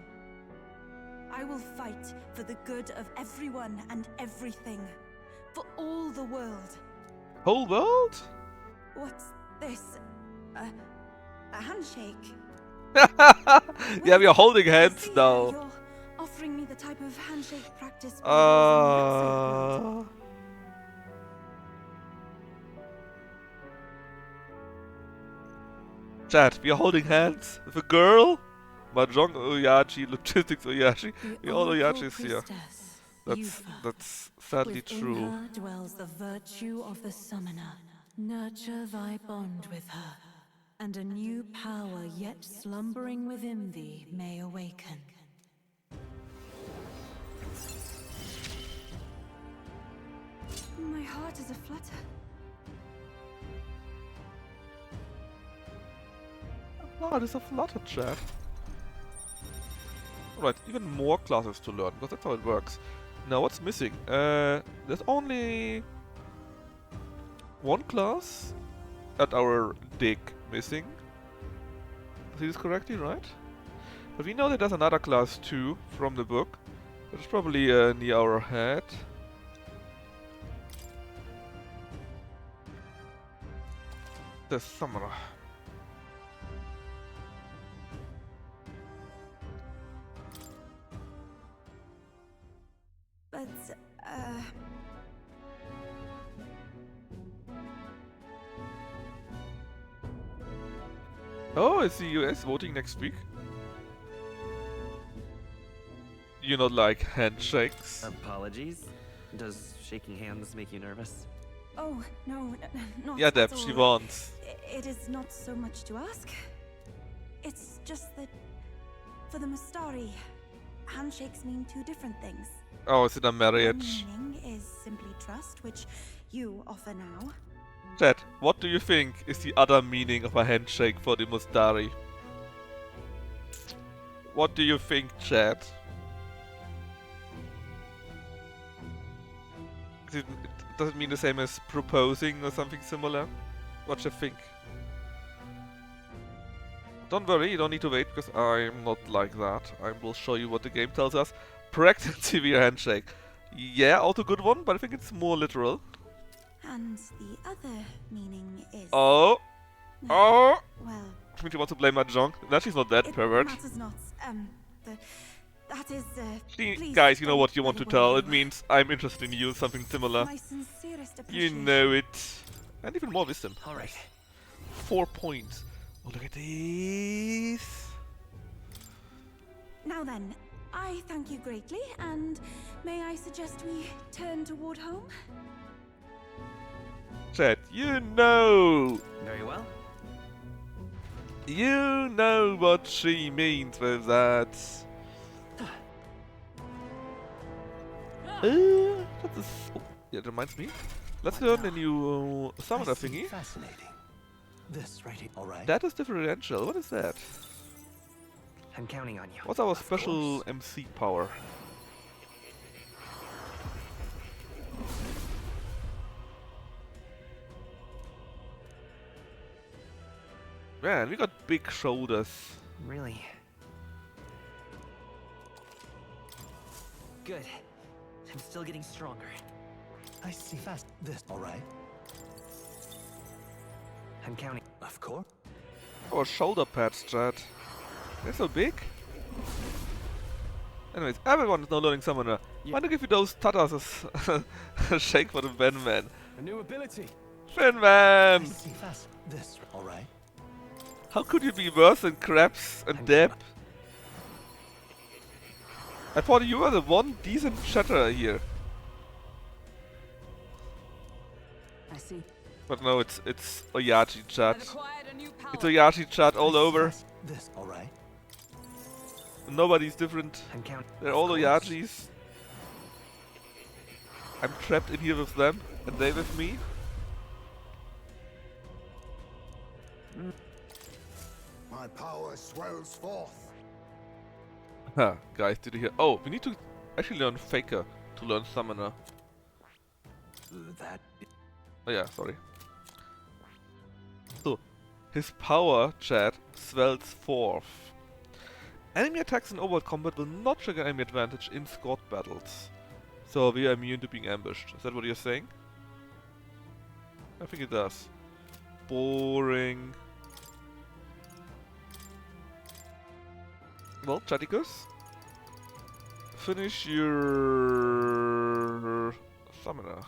I will fight for the good of everyone and everything. For all the world. Whole world? What's this? A handshake? Yeah, we are holding I hands see, now. You're offering me the type of handshake practice by those in the outside world. Chat, we are holding hands with a girl? Mahjong Oyachi, logistics Oyachi. We all Oyachis here. That's sadly Within true. her dwells the virtue of the summoner. Nurture thy bond with her, and a new power yet slumbering within thee may awaken. My heart is aflutter. Ah, there's a flutter chat. Alright, even more classes to learn, because that's how it works. Now, what's missing? There's only one class at our dig missing. I see this correctly, right? But we know that there's another class too from the book, which is probably near our head. The summoner. But, Oh, I see US voting next week. You not like handshakes? Apologies. Does shaking hands make you nervous? oh, no, not Yeah, at Deb, she all. wants. It is not so much to ask. It's just that, for the Mustari, handshakes mean two different things. Oh, is it a One marriage? meaning is simply trust, which you offer now. Chat, what do you think is the other meaning of a handshake for the Mustari? What do you think, chat? Does it mean the same as proposing or something similar? What you think? Don't worry, you don't need to wait because I'm not like that. I will show you what the game tells us. Practice severe handshake. Yeah, also good one, but I think it's more literal. And the other meaning is... Oh! Oh! Well... I think she wants to blame Mahjong. No, she's not that it pervert. matters not. That is, please Guys, you know what you don't want to worry. tell. It means I'm interested in you, something similar. My sincerest You appreciation. know it. And even more wisdom. Alright. 4 points. Oh, look at this. Now then, I thank you greatly, and may I suggest we turn toward home? Chat, you know. Very well. You know what she means with that. That is... Oh, yeah, that reminds me. Let's learn a new summoner thingy. Fascinating. This right here, alright? That is differential. What is that? I'm counting on you. What's our special MC power? Man, we got big shoulders. Really? Good. I'm still getting stronger. I see. Fast. This, alright? I'm counting. Of course. Our shoulder pads, chat. They're so big. Anyways, everyone is now learning Summoner. Yeah. Why don't give you those tatas as a shake for the Ben Man? A new ability. Ben Man! I see. Fast. This, alright? How could you be worse than Krebs and Deb? I thought you were the one decent chatterer here. I see. But no, it's Oyachi I've chat. acquired a new power. It's Oyachi chat all over. This, alright? Nobody's different. I'm counting. They're all Oyachis. I'm trapped in here with them, and they with me. My power swells forth. Huh, guys, did you hear? Oh, we need to actually learn Faker to learn Summoner. That... Oh yeah, sorry. So, his power, chat, swells forth. Enemy attacks in overworld combat will not trigger enemy advantage in squad battles. So we are immune to being ambushed. Is that what you're saying? I think it does. Boring. Well, Chaticus, finish your summoner.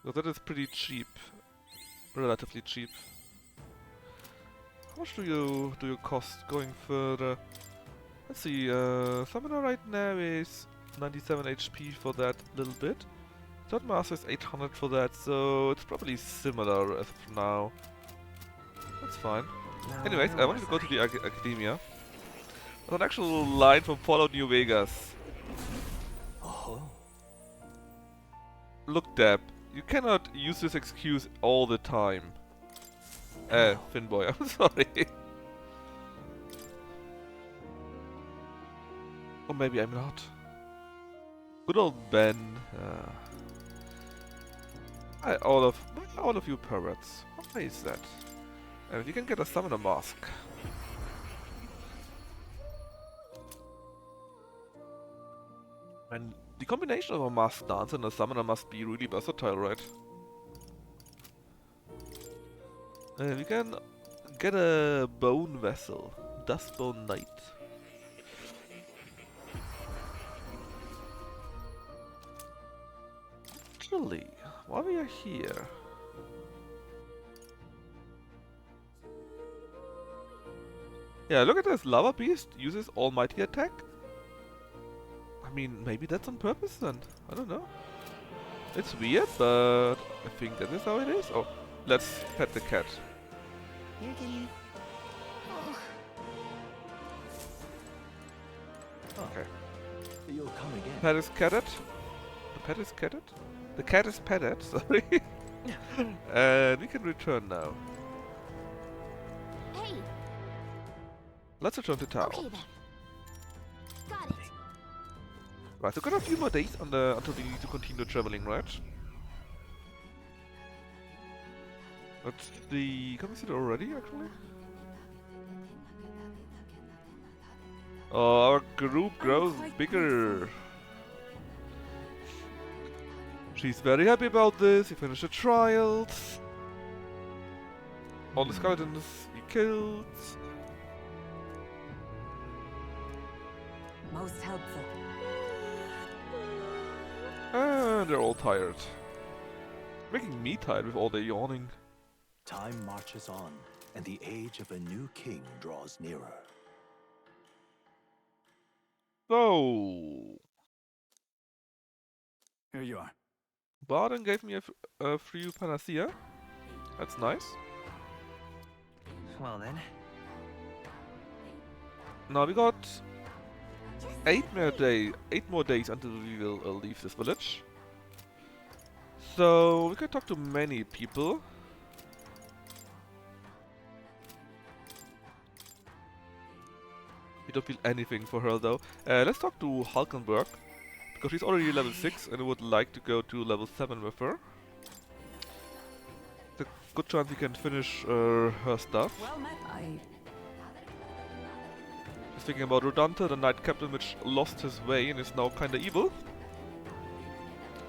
So that is pretty cheap, relatively cheap. How much do you cost going further? Let's see. Summoner right now is 97 HP for that little bit. Third Master is 800 for that, so it's probably similar as of now. That's fine. No, Anyways, no I wanted to more go to the Academia. There's an actual line from Fallout New Vegas. Oh. Look, Deb, you cannot use this excuse all the time. Finboy, I'm sorry. Or maybe I'm not. Good old Ben. All of you perverts. Why is that? And you can get a summoner mask. And the combination of a mask dance and a summoner must be really versatile, right? We can get a bone vessel. Dustbone Knight. Actually, while we are here... Yeah, look at this. Lava Beast uses Almighty Attack. I mean, maybe that's on purpose then. I don't know. It's weird, but I think that is how it is. Oh, let's pet the cat. Here, kitty. Okay. You'll come again. Pet is catted. The pet is catted? The cat is petted, sorry. And we can return now. Hey, Let's return to town. okay then. Got it. Right, so got a few more days on the until we need to continue traveling, right? Let's see. Can we see it already, actually? Oh, our group grows quite bigger. She's very happy about this. We finished the trials. All the skeletons we killed. Most helpful. And they're all tired. Making me tired with all the yawning. Time marches on, and the age of a new king draws nearer. So, Here you are. Barden gave me a free panacea. That's nice. Well then, Now we got 8 more days until we will leave this village. So we can talk to many people. We don't feel anything for her though. Let's talk to Hulkenberg, because she's already level 6 and I would like to go to level 7 with her. It's a good chance we can finish her stuff. Well met. Just thinking about Rodante, the Knight Captain which lost his way and is now kinda evil.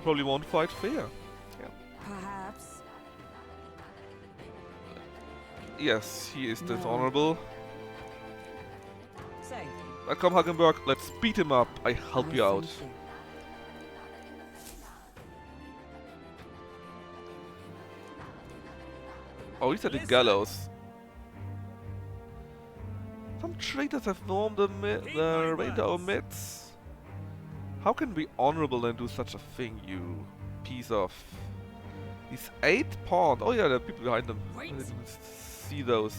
Probably won't fight fair. Perhaps. Yes, he is No. dishonorable. Say. Come Hagenberg, let's beat him up. I help you out. Oh, he's at the gallows. Some traitors have formed the raid our midst. How can we be honorable and do such a thing, you piece of... These 8 pawns. Oh yeah, there are people behind them. I didn't see those.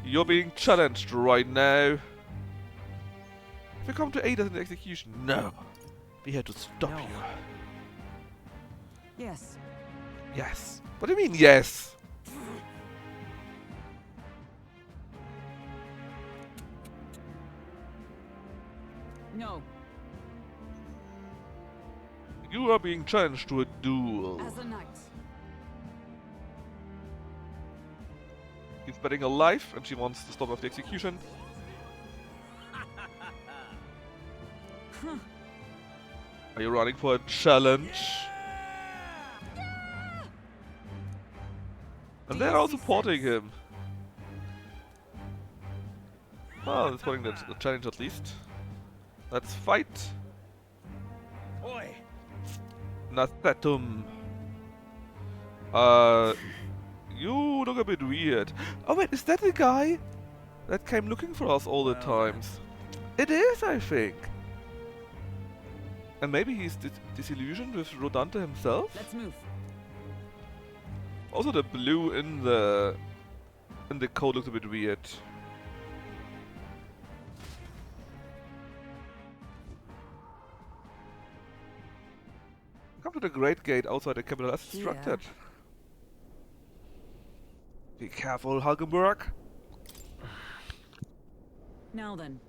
You're being challenged right now. If you come to aid us in the execution, no. We had to stop No. you. Yes. Yes. What do you mean, yes? No. You are being challenged to a duel. As a knight. He's betting her life and she wants to stop off the execution. Are you running for a challenge? And they're all supporting him. Well, they're supporting the challenge at least. Let's fight. Oi! Nathetum. You look a bit weird. Oh wait, is that the guy that came looking for us all the times? It is, I think. And maybe he's disillusioned with Rodante himself? Let's move. Also the blue in the code looks a bit weird. Come to the Great Gate outside the capital as instructed. Be careful, Hulkenberg. Now then.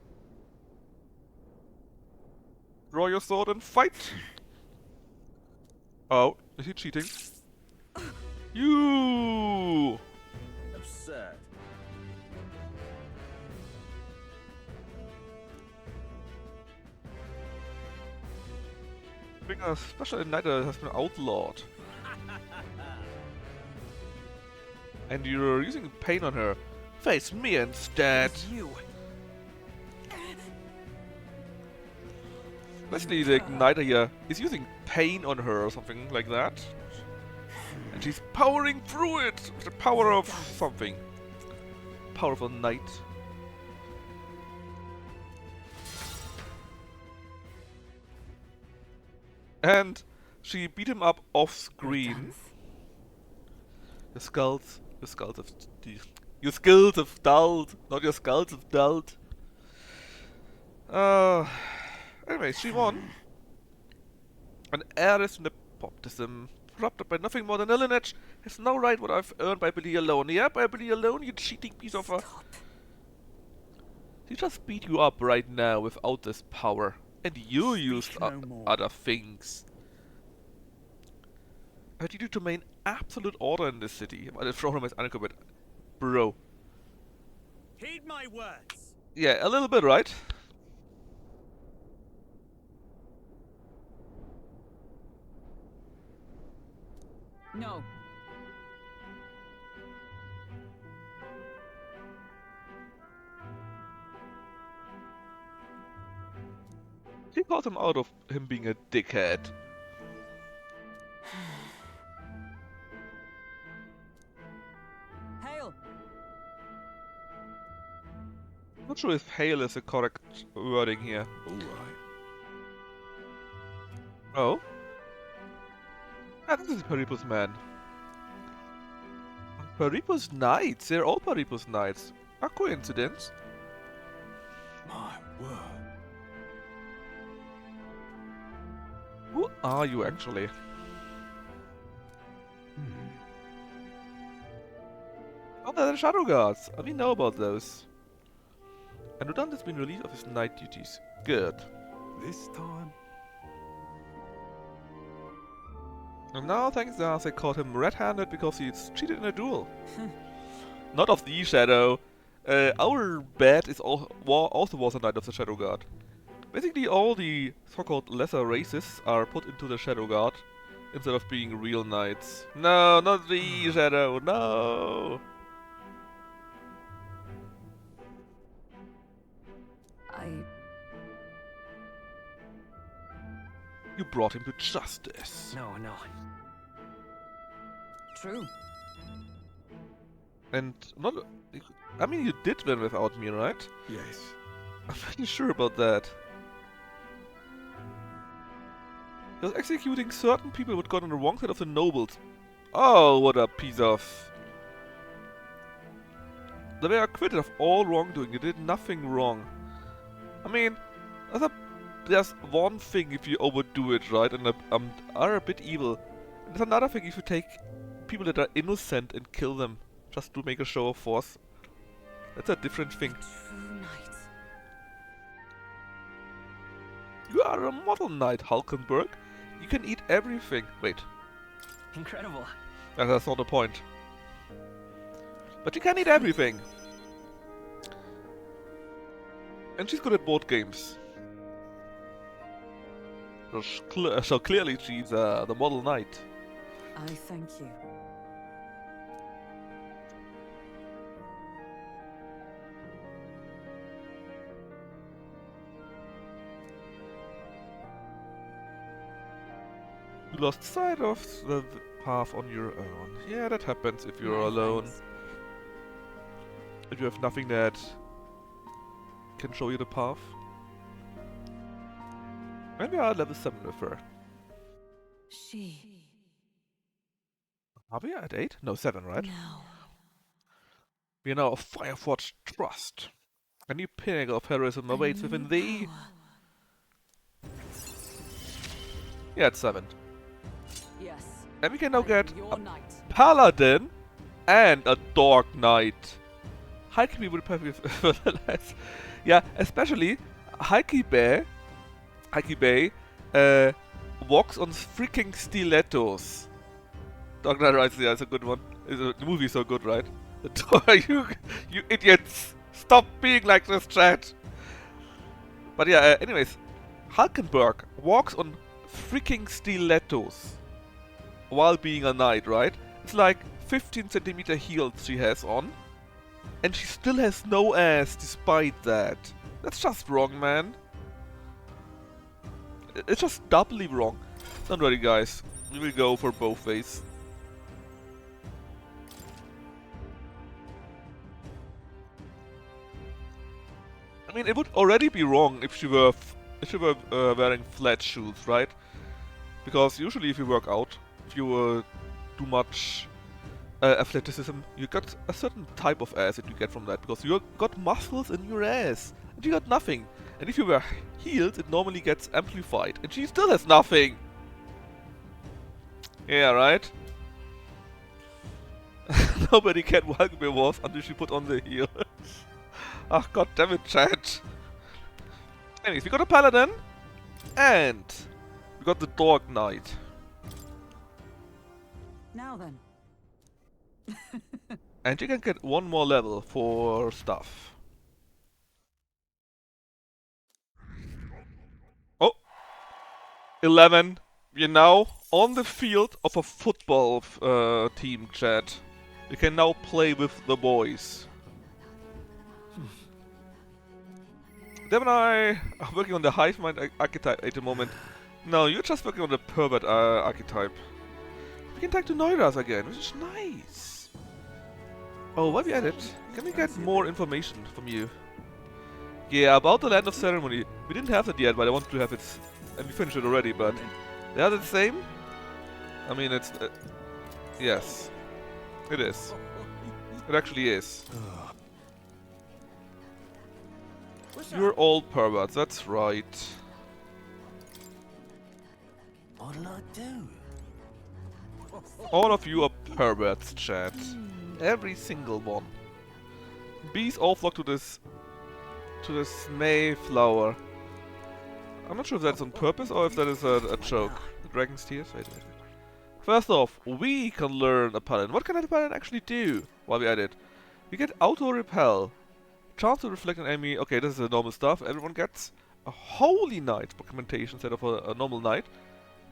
Draw your sword and fight! Oh, is he cheating? You! Absurd. Being a special igniter has been outlawed. And you're using pain on her. Face me instead! you. Especially the igniter here is using pain on her or something like that. And she's powering through it with the power of something. Powerful knight. And she beat him up off screen. Your skulls have your skills have dulled, not your skulls have dulled. Anyway, she won. An heiress in nepotism, corrupted by nothing more than a lineage, has no right what I've earned by ability alone. Yeah, by ability alone, you cheating piece of a... She just beat you up right now without this power. And you used no more. other things. I need you to maintain absolute order in this city. Weil the throne room is unoccupied. Bro. Heed my words. Yeah, a little bit, right? No. He got him out of him being a dickhead. Hail. Not sure if hail is the correct wording here. Oh? Ah, this is Peripus man. Peripus Knights, they're all Peripus Knights. A coincidence. My word. Who are you actually? Oh, they're the Shadow Guards. We know about those. And Rudan has been relieved of his night duties. Good. This time? And now, thanks to us, they caught him red-handed because he's cheated in a duel. Not of the Shadow. Our bad is also was a Knight of the Shadow Guard. Basically, all the so-called lesser races are put into the Shadow Guard instead of being real knights. No, not the Shadow, no! You brought him to justice. No. True. And not... I mean, you did win without me, right? Yes. I'm pretty sure about that. He was executing certain people who had gotten on the wrong side of the nobles. Oh, what a piece of... They were acquitted of all wrongdoing. They did nothing wrong. I mean, there's one thing if you overdo it, right, and are a bit evil. There's another thing if you take people that are innocent and kill them just to make a show of force. That's a different thing. True knight. You are a model knight, Hulkenberg. You can eat everything. Wait, Incredible. that's not the point. But you can eat everything. And she's good at board games. So clearly she's the model knight. I thank you. You lost sight of the path on your own. Yeah, that happens if you're My alone. thanks. If you have nothing that can show you the path. And we are at level 7 with her. She. Are we at 8? No, 7, right? Now. We are now a Fireforged Trust. A new pinnacle of heroism a awaits new within thee. power. Yeah, it's 7. Yes. And we can now I am get your a knight. Paladin and a Dark Knight. Heike would probably for the less. Yeah, especially Heike Bay walks on freaking stilettos. Dark Knight Rises, yeah, it's a good one. The movie is so good, right? You idiots! Stop being like this, chat! But yeah, anyways, Hulkenberg walks on freaking stilettos while being a knight, right? It's like 15 centimeter heels she has on, and she still has no ass despite that. That's just wrong, man. It's just doubly wrong. Don't worry, guys. We will go for both ways. I mean, it would already be wrong if she were wearing flat shoes, right? Because usually, if you work out, if you do much athleticism, you got a certain type of ass that you get from that, because you got muscles in your ass, and you got nothing. And if you wear heels, it normally gets amplified, and she still has nothing. Yeah, right? Nobody can welcome her was until she put on the heel. Ah, god damn it, chat. Anyways, we got a Paladin, and we got the Dark Knight. Now then. And you can get one more level for stuff. Oh! 11. We're now on the field of a football team, chat. We can now play with the boys. Deb and I are working on the hive mind archetype at the moment. No, you're just working on the pervert archetype. We can talk to Noiras again, which is nice. Oh, while we at it, can we get more information from you? Yeah, about the Land of Ceremony. We didn't have that yet, but I wanted to have it. And we finished it already, but they are the same? I mean, it's... yes. It is. It actually is. You're all perverts, that's right. What'll I do? All of you are perverts, chat. Every single one. Bees all flock to this Mayflower. I'm not sure if that's on purpose or if that is a joke. Dragon's Tears? Wait. First off, we can learn a paladin. What can a paladin actually do while we're at it? We get auto repel. Chance to reflect an enemy. Okay, this is the normal stuff. Everyone gets a holy knight documentation instead of a normal knight.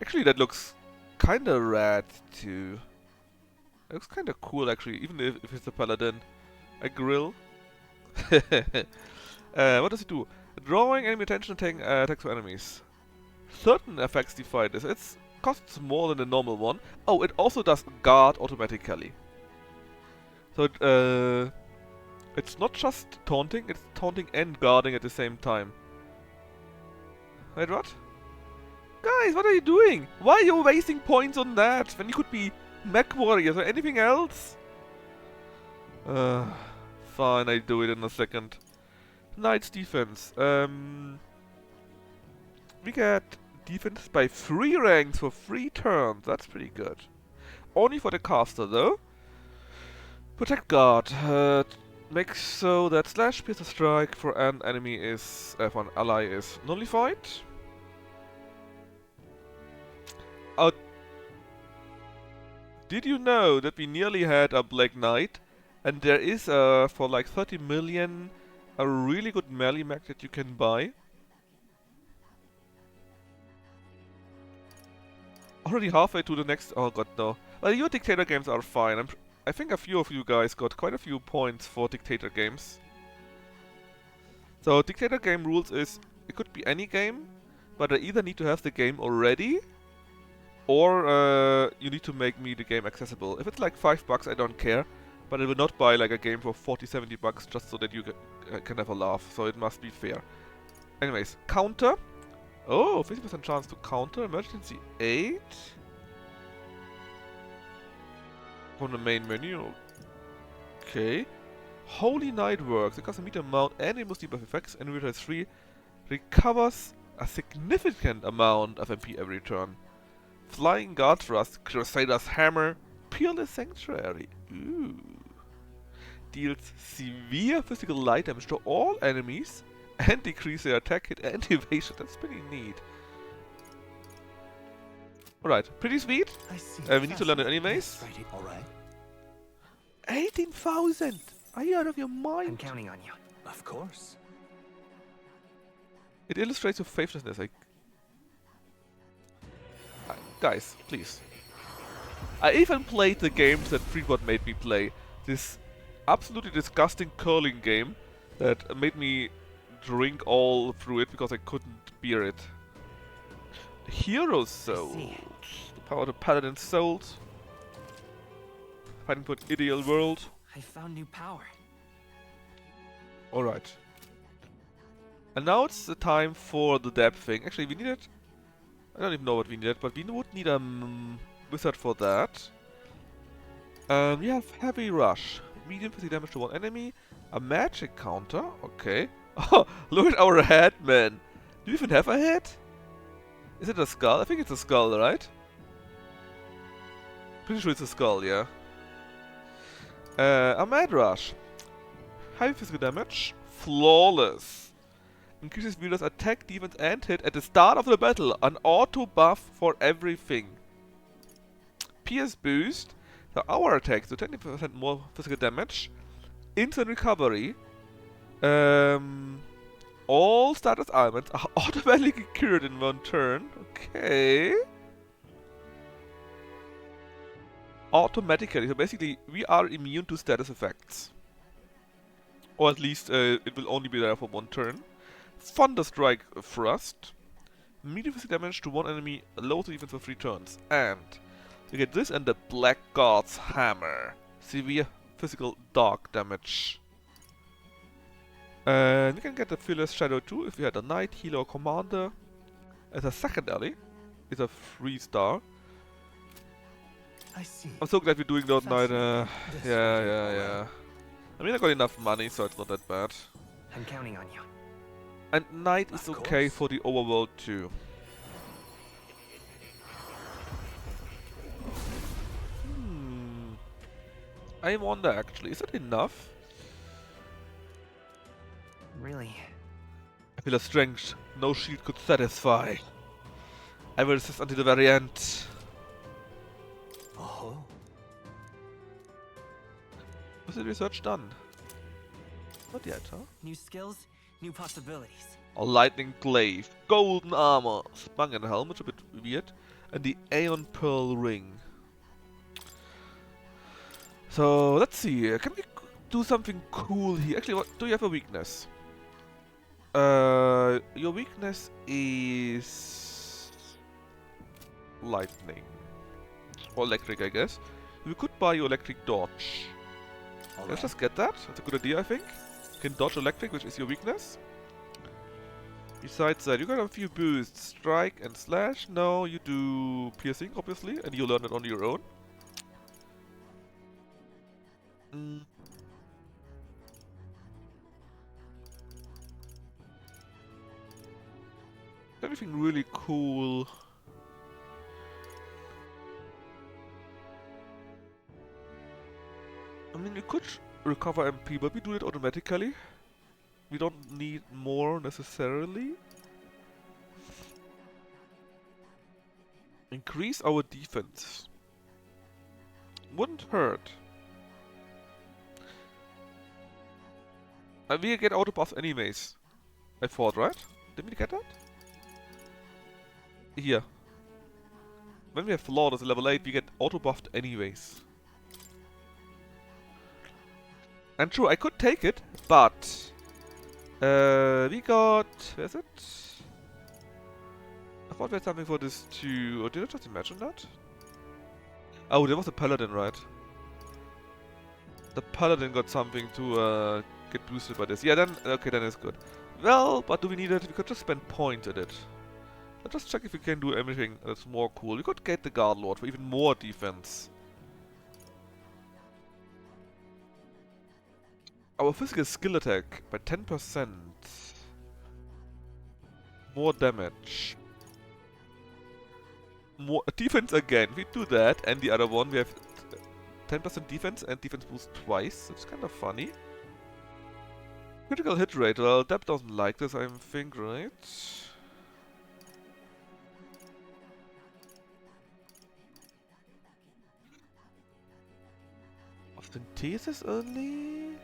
Actually, that looks kinda rad too. It looks kinda cool actually, even if it's a paladin. A grill. What does it do? Drawing enemy attention, taking attacks for enemies. Certain effects defy this. It costs more than the normal one. Oh, it also does guard automatically. So it's not just taunting, it's taunting and guarding at the same time. Wait, what? Guys, what are you doing? Why are you wasting points on that when you could be mech warriors or anything else? Fine, I do it in a second. Knight's defense. We get defense by 3 ranks for 3 turns. That's pretty good. Only for the caster though. Protect guard. Makes so that slash pierce or strike for an enemy is for an ally is nullified. Did you know that we nearly had a Black Knight? And there is for like 30 million a really good melee mech that you can buy. Already halfway to the next. Oh god, no. Well, your dictator games are fine. I think a few of you guys got quite a few points for dictator games. So dictator game rules is it could be any game, but I either need to have the game already, or you need to make me the game accessible. If it's like $5, I don't care, but I will not buy like a game for 40-70 bucks just so that you can have a laugh. So it must be fair. Anyways, counter. Oh, 50% chance to counter. Emergency 8. From the main menu. Okay. Holy Knight works. It costs a meter amount and it must debuff effects. And Reader 3 recovers a significant amount of MP every turn. Flying Guard Thrust, Crusader's Hammer, Peerless Sanctuary. Ooh. Deals severe physical light damage to all enemies and decrease their attack hit and evasion. That's pretty neat. Alright, pretty sweet. We need to learn it anyways. Alright. 18,000! Are you out of your mind? I'm counting on you. Of course. It illustrates your faithlessness. Like, guys, please. I even played the games that Freebot made me play. This absolutely disgusting curling game that made me drink all through it because I couldn't bear it. Hero Souls. The power of the Paladin Souls. Fighting for an ideal world. I found new power. Alright. And now it's the time for the depth thing. Actually, we needed... I don't even know what we needed, but we would need a wizard for that. We have Heavy Rush. Medium physical damage to one enemy. A magic counter. Okay. Oh, look at our head, man. Do you even have a head? Is it a skull? I think it's a skull, right? Pretty sure it's a skull, yeah. A Mad Rush. High physical damage. Flawless. Increases wielders attack, defense and hit at the start of the battle. An auto buff for everything. Pierce boost. So our attacks do 20% more physical damage. Instant recovery. All status elements are automatically cured in 1 turn. Okay. Automatically. So basically, we are immune to status effects. Or at least it will only be there for 1 turn. Thunderstrike Thrust. Medium physical damage to 1 enemy, low to defense for 3 turns. And you get this and the Black God's Hammer. Severe physical dark damage. And you can get the Fearless Shadow too if you had a Knight, Healer or Commander. As a second ally, it's a 3-star. I see. I'm so glad we're doing that Knight. This Yeah. I mean, I got enough money, so it's not that bad. I'm counting on you. And Knight is okay for the overworld too. I wonder actually, is that enough? Really? I feel a strength no shield could satisfy. I will resist until the very end. Oh. Was the research done? Not yet, huh? New skills, new possibilities. A lightning glaive, golden armor, Spangen helm, which is a bit weird, and the Aeon Pearl ring. So let's see. Can we do something cool here? Actually, what do you have a weakness? Your weakness is lightning or electric, I guess. We could buy you electric dodge. Let's just get that. That's a good idea, I think. You can dodge electric, which is your weakness. Besides that, you got a few boosts. Strike and slash. No, you do piercing, obviously, and you learn it on your own. Anything really cool? I mean, we could recover MP, but we do it automatically. We don't need more necessarily. Increase our defense. Wouldn't hurt. And we get auto buff anyways. I thought, right? Did we get that? Here. When we have Flawless at level 8, we get auto buffed anyways. And true, I could take it, but we got... where's it? I thought we had something for this too. Or did I just imagine that? Oh, there was a Paladin, right? The Paladin got something to get boosted by this. Yeah, then, okay, then it's good. Well, but do we need it? We could just spend points at it. Let's just check if we can do anything that's more cool. We could get the Guard Lord for even more defense. Our physical skill attack by 10%. More damage. More defense again. We do that, and the other one we have 10% defense and defense boost twice. It's kind of funny. Critical hit rate. Well, Deb doesn't like this, I think, right? Synthesis only?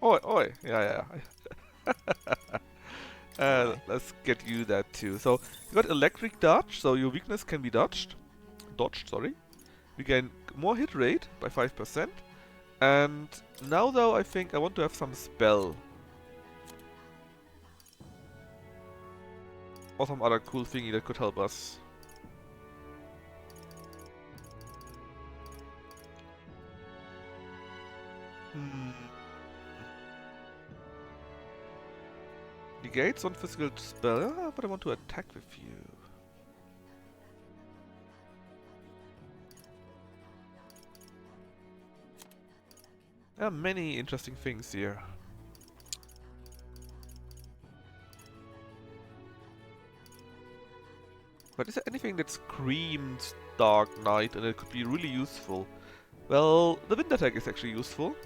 Oi, oi, yeah. Let's get you that too. So, you got electric dodge, so your weakness can be dodged. Sorry. We gain more hit rate by 5%. And now though, I think I want to have some spell. Or some other cool thingy that could help us. Negates on physical spell, but I want to attack with you. There are many interesting things here. But is there anything that screams Dark Knight and it could be really useful? Well, the wind attack is actually useful.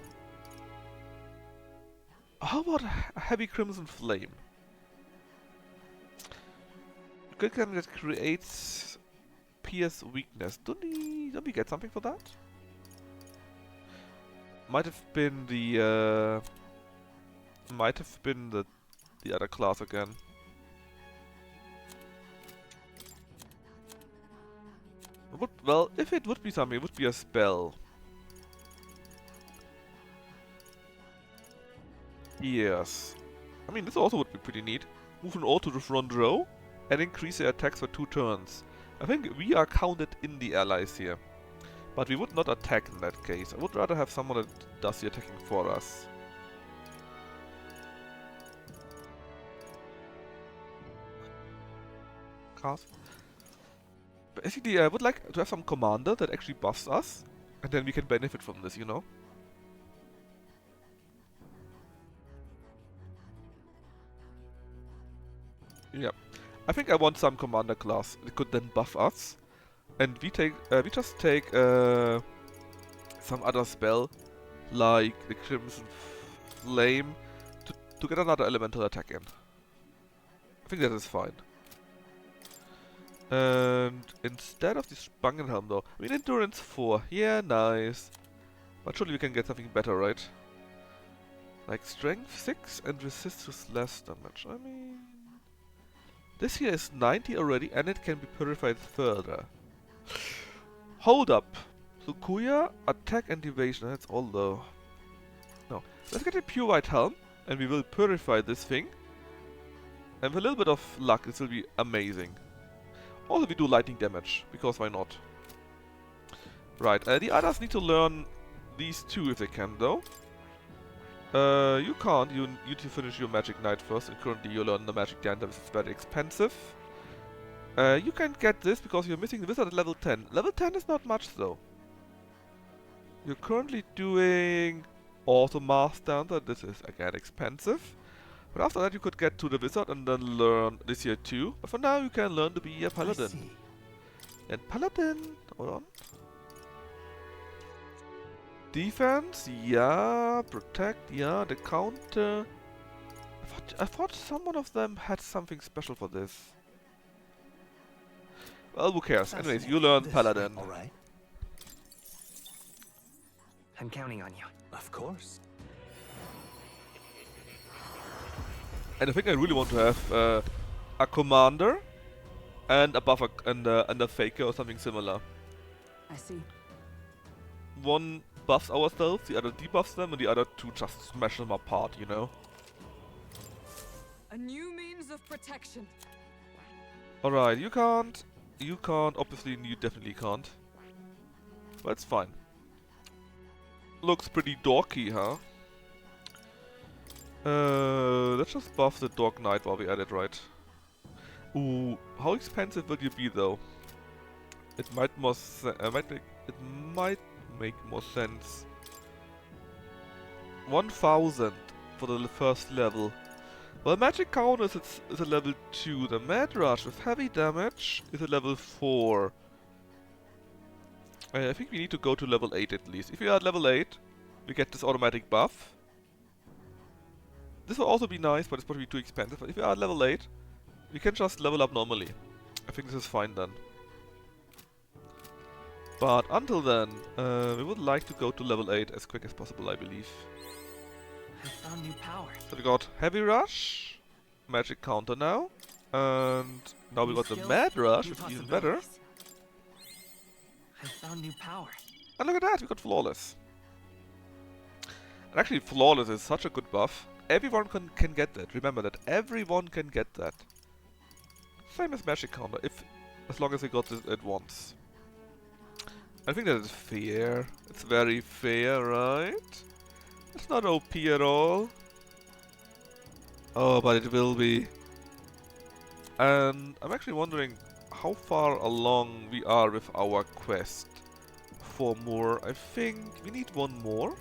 How about a heavy crimson flame? A good gun that creates pierce weakness. Don't we get something for that? Might have been the the other class again. Well, if it would be something, it would be a spell. Yes. I mean, this also would be pretty neat. Move an all to the front row and increase their attacks for 2 turns. I think we are counted in the allies here. But we would not attack in that case. I would rather have someone that does the attacking for us. Cast. Basically, I would like to have some commander that actually buffs us. And then we can benefit from this, you know? Yeah. I think I want some commander class that could then buff us. And we just take some other spell, like the Crimson Flame, to get another elemental attack in. I think that is fine. And instead of the Spangenhelm though, I mean Endurance 4, yeah, nice. But surely we can get something better, right? Like Strength 6 and Resist with less damage. I mean... This here is 90 already and it can be purified further. Hold up. So Kuya, attack and evasion, that's all low. No. Let's get a pure white helm and we will purify this thing. And with a little bit of luck this will be amazing. Also we do lightning damage, because why not? Right, the others need to learn these two if they can though. You can't, you need to finish your Magic Knight first, and currently you learn the Magic Danta, which is very expensive. You can get this because you're missing the Wizard at level 10. Level 10 is not much though. You're currently doing Auto Mass Danta, this is again expensive. But after that you could get to the Wizard and then learn this here too. But for now you can learn to be a Paladin. And Paladin, hold on. Defense, yeah. Protect, yeah. The counter. I thought someone of them had something special for this. Well, who cares? Anyways, you learn Paladin. Alright. I'm counting on you. Of course. And I think I really want to have a commander and a buffer and a faker or something similar. I see. One buffs ourselves, the other debuffs them, and the other two just smash them apart, you know? A new means of protection. Alright, you can't, obviously you definitely can't. But it's fine. Looks pretty dorky, huh? Let's just buff the Dog Knight while we're at it, right? Ooh, how expensive will you be though? It might make more sense. 1000 for the first level. Well, Magic Counters is a level 2. The Mad Rush with heavy damage is a level 4. I think we need to go to level 8 at least. If we are at level 8, we get this automatic buff. This will also be nice, but it's probably too expensive. But if we are at level 8, we can just level up normally. I think this is fine then. But until then, we would like to go to level 8 as quick as possible, I believe. I found new power. So we got Heavy Rush, Magic Counter now, and now we got the Mad Rush, which is even better. I found new power. And look at that, we got Flawless. And actually, Flawless is such a good buff. Everyone can get that. Remember that everyone can get that. Same as Magic Counter, as long as they got it at once. I think that is fair. It's very fair, right? It's not OP at all. Oh, but it will be. And I'm actually wondering how far along we are with our quest. 4 more. I think we need 1 more.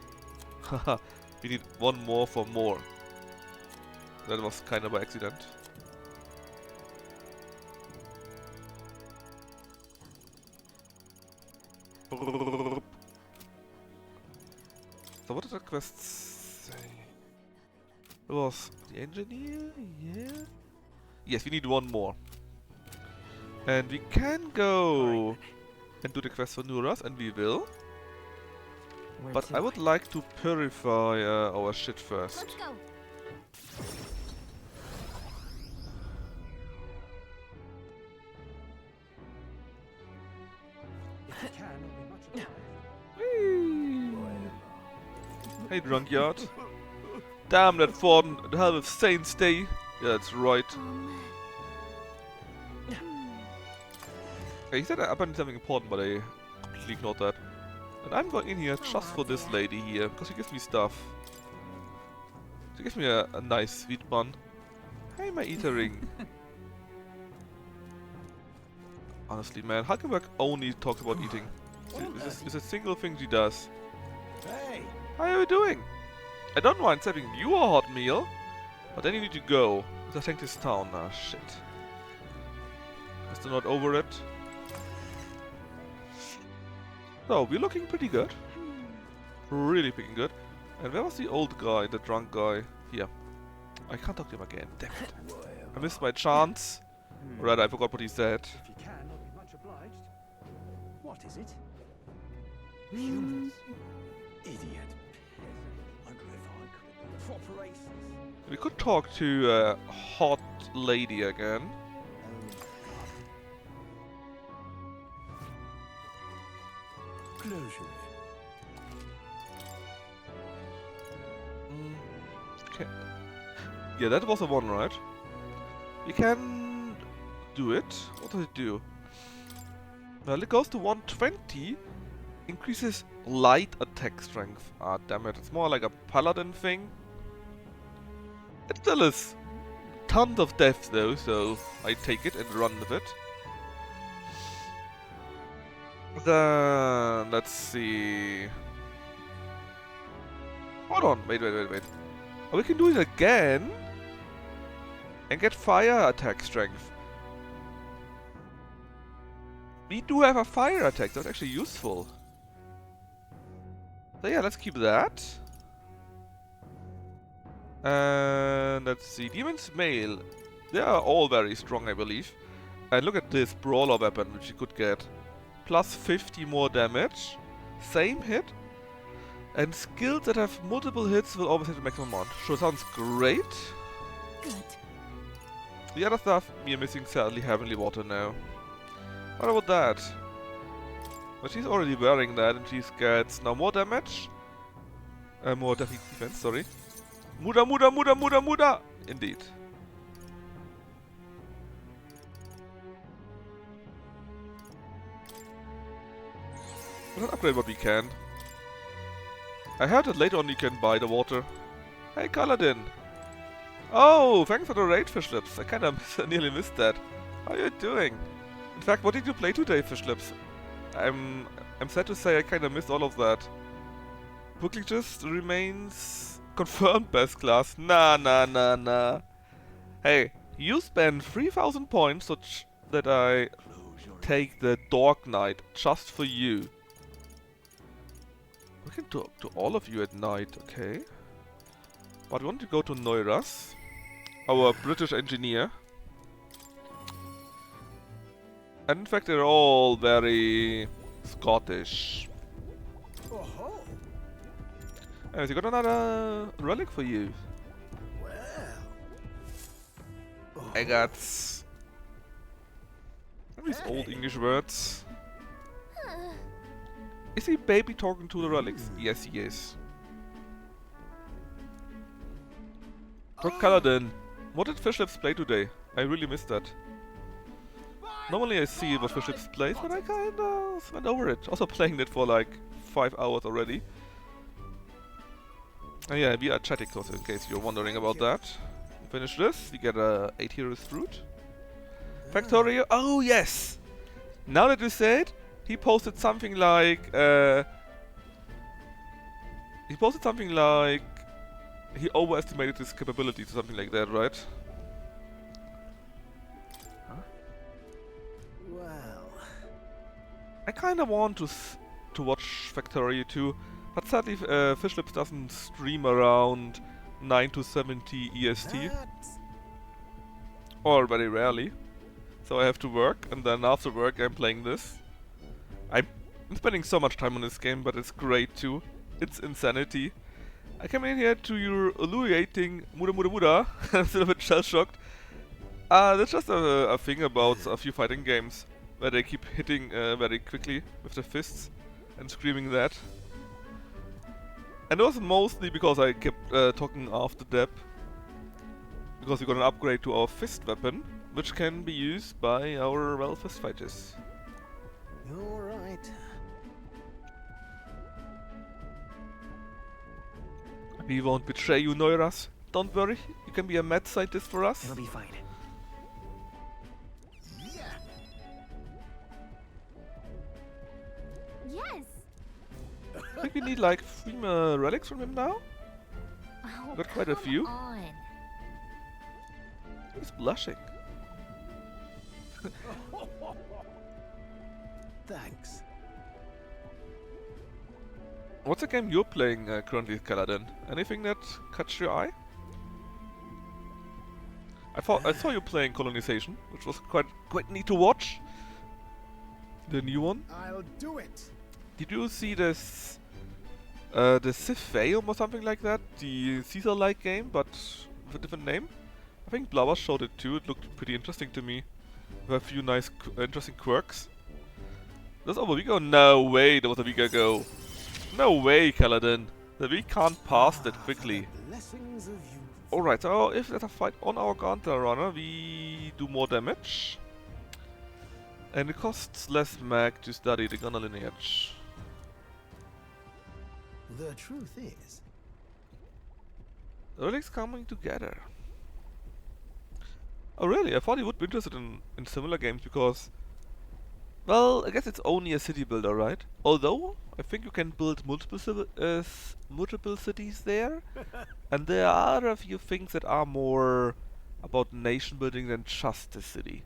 Haha, we need 1 more for more. That was kind of by accident. So what did the quest say? It was the engineer, yeah? Yes, we need 1 more. And we can go and do the quest for Nuras, and we will. Where But to? I would like to purify our shit first. Let's go. If you can, I'll be much obliged. Whee! Hey, drunkyard. Damn that Forden, the hell with Saints Day. Yeah, that's right. He said apparently something important, but I completely ignored that. And I'm going in here just for this lady here, because she gives me stuff. She gives me a nice sweet bun. Hey, my eater ring. Honestly, man, Hulkenberg only talks about eating. It's a single thing she does. Hey! How are you doing? I don't mind serving you a hot meal, but then you need to go. Because I think this town. Ah, shit. Still not over it. So, we're looking pretty good. Really picking good. And where was the old guy, the drunk guy? Here. I can't talk to him again. Damn it. I missed my chance. Or rather, I forgot what he said. If you can, I'll be much obliged. What is it? Humans. Idiot. Wonder if I could. Proper aces. We could talk to a hot lady again. Closure. Okay. Yeah, that was the one, right? We can do it. What does it do? Well, it goes to 120. Increases light attack strength. Ah, damn it. It's more like a paladin thing. It still is tons of deaths though, so I take it and run with it. Then, let's see. Hold on, wait. Oh, we can do it again and get fire attack strength. We do have a fire attack, that's actually useful. So yeah, let's keep that. And let's see, Demon's Mail. They are all very strong, I believe. And look at this brawler weapon, which you could get. Plus 50 more damage. Same hit. And skills that have multiple hits will always hit the maximum amount. Sure, sounds great. Good. The other stuff, we are missing sadly Heavenly Water now. What about that? But she's already wearing that and she gets now more damage. More defense, sorry. Muda! Indeed. Let's upgrade what we can. I heard that later on you can buy the water. Hey Kaladin! Oh, thanks for the raid, Fishlips. I kinda nearly missed that. How are you doing? In fact, what did you play today, Fishlips? I'm sad to say I kinda missed all of that. Bookly just remains confirmed best class. Nah. Hey, you spend 3,000 points so that I take the Dark Knight just for you. We can talk to all of you at night, okay? But we want to go to Neuras, our British engineer. And in fact, they're all very Scottish. Oh-ho. Anyways, I got another relic for you. Well. I got these old English words. Is he baby talking to the relics? Yes, he is. Dr. Kaladin, what did Fishlips play today? I really missed that. Normally I see what Fishlips plays, but I kinda went over it. Also playing it for like 5 hours already. And yeah, we are chatting, in case you're wondering about that. Finish this, we get a 8 heroes fruit. Factorio, oh yes! Now that you say it, he posted something like he overestimated his capabilities or something like that, right? Huh? Well. I kinda want to watch Factorio too, but sadly Fishlips doesn't stream around 9 to 70 EST. Or very rarely. so I have to work, and then after work I'm playing this. I'm spending so much time on this game, but it's great too. It's insanity. I came in here to your illuminating Muda Muda Muda. I'm still a bit shell-shocked. That's just a thing about a few fighting games, where they keep hitting very quickly with the fists and screaming that. And it was mostly because I kept talking after Deb, because we got an upgrade to our fist weapon, which can be used by our, well, fist fighters. You're right. We won't betray you, Noiras. Don't worry, you can be a mad scientist for us. It'll be fine. Yes. I think we need like 3 more relics from him now. Oh, Got quite a come few. on. He's blushing. Thanks. What's the game you're playing currently, Kaladin? Anything that catch your eye? I saw you playing Colonization, which was quite neat to watch. The new one. I'll do it. Did you see this the Sith Veum or something like that? The Caesar-like game, but with a different name? I think Blauer showed it too. It looked pretty interesting to me. With a few nice, interesting quirks. That's over a week ago? No way, that was a week ago. No way, Kaladin. The week can't pass that quickly. Blessings of you. Alright, so if there's a fight on our Ganta runner, we do more damage. And it costs less mag to study the gunner lineage. The truth is, The relics coming together. Oh really? I thought you would be interested in similar games because... Well, I guess it's only a city builder, right? Although, I think you can build multiple cities there. And there are a few things that are more about nation building than just the city.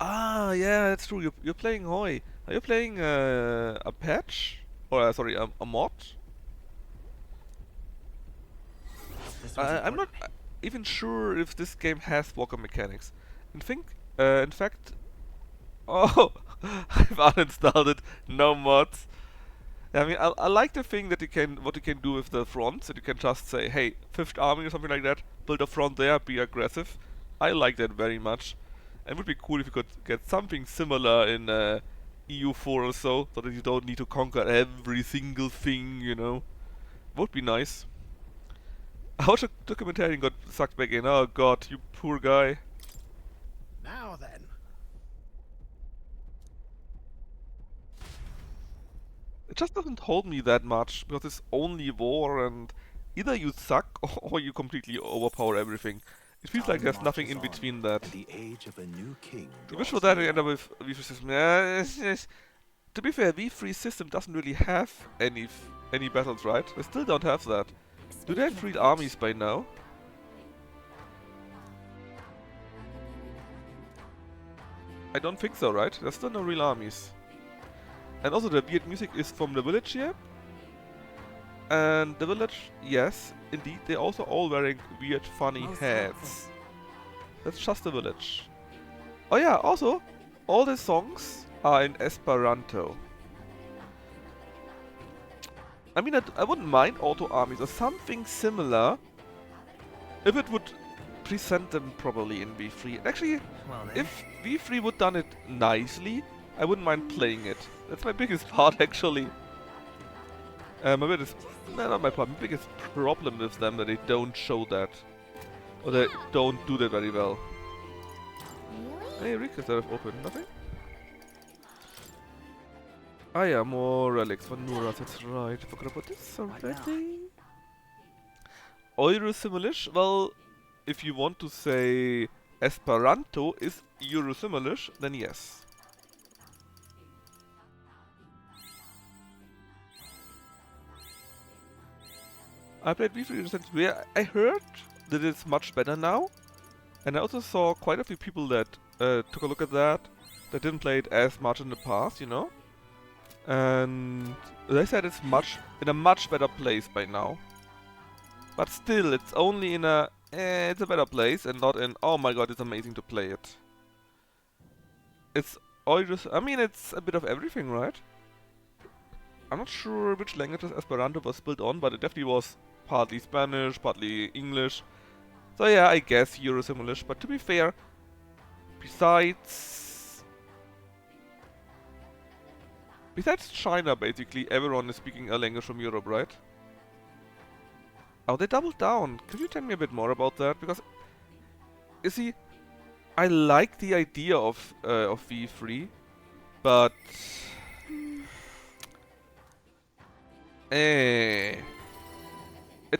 Ah, yeah, that's true. You're playing Hoi. Are you playing a patch? Or, sorry, a mod? I'm not even sure if this game has walker mechanics. In fact... Oh, I've uninstalled it. No mods. I mean, I like the thing that what you can do with the fronts. That you can just say, hey, 5th Army or something like that, build a front there, be aggressive. I like that very much. And it would be cool if you could get something similar in EU4 or so that you don't need to conquer every single thing, you know. Would be nice. I watched a documentary and got sucked back in. Oh god, you poor guy. now then. It just doesn't hold me that much, because it's only war and either you suck or you completely overpower everything. It feels like there's nothing in between that. The age of a new king You wish for that you end up with V3 system. Yeah, to be fair, V3 system doesn't really have any battles, right? They still don't have that. Do they have real armies by now? I don't think so, right? There's still no real armies. And also the weird music is from the village here. And the village, yes, indeed, they're also all wearing weird funny hats. That's just the village. Oh yeah, also, all the songs are in Esperanto. I mean, I wouldn't mind auto armies or something similar if it would present them properly in V3. Actually, if V3 would done it nicely, I wouldn't mind playing it. That's my biggest part, actually. My biggest, no, not my problem. My biggest problem with them that they don't show that, or they don't do that very well. Really? Hey, requests that I've opened. Nothing. Ah yeah, more relics for Nuras. That's right. Forgot about this already. Eurosimilish. Well, if you want to say Esperanto is Eurosimilish, then yes. I played V3 recently. I heard that it's much better now, and I also saw quite a few people that took a look at that didn't play it as much in the past, you know. And they said it's in a much better place by now. But still, it's only in it's a better place and not in, oh my god, it's amazing to play it. It's all just, I mean, it's a bit of everything, right? I'm not sure which languages Esperanto was built on, but it definitely was partly Spanish, partly English. So yeah, I guess Euro-Simulish, but to be fair, besides China, basically, everyone is speaking a language from Europe, right? Oh, they doubled down. Could you tell me a bit more about that? Because, you see, I like the idea of V3, but it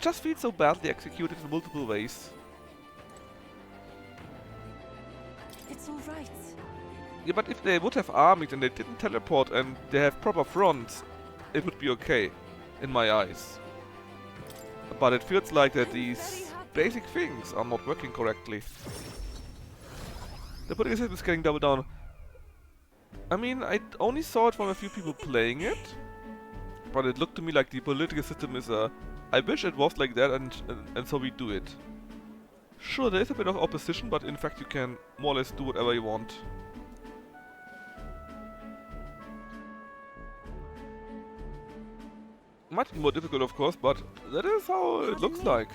just feels so badly executed in multiple ways. It's all right. Yeah, but if they would have armies and they didn't teleport and they have proper fronts, it would be okay, in my eyes. But it feels like that these basic things are not working correctly. The political system is getting doubled down. I mean, I only saw it from a few people playing it, but it looked to me like the political system is a... I wish it was like that and so we do it. Sure, there is a bit of opposition, but in fact you can more or less do whatever you want. Might be more difficult, of course, but that is how it looks like.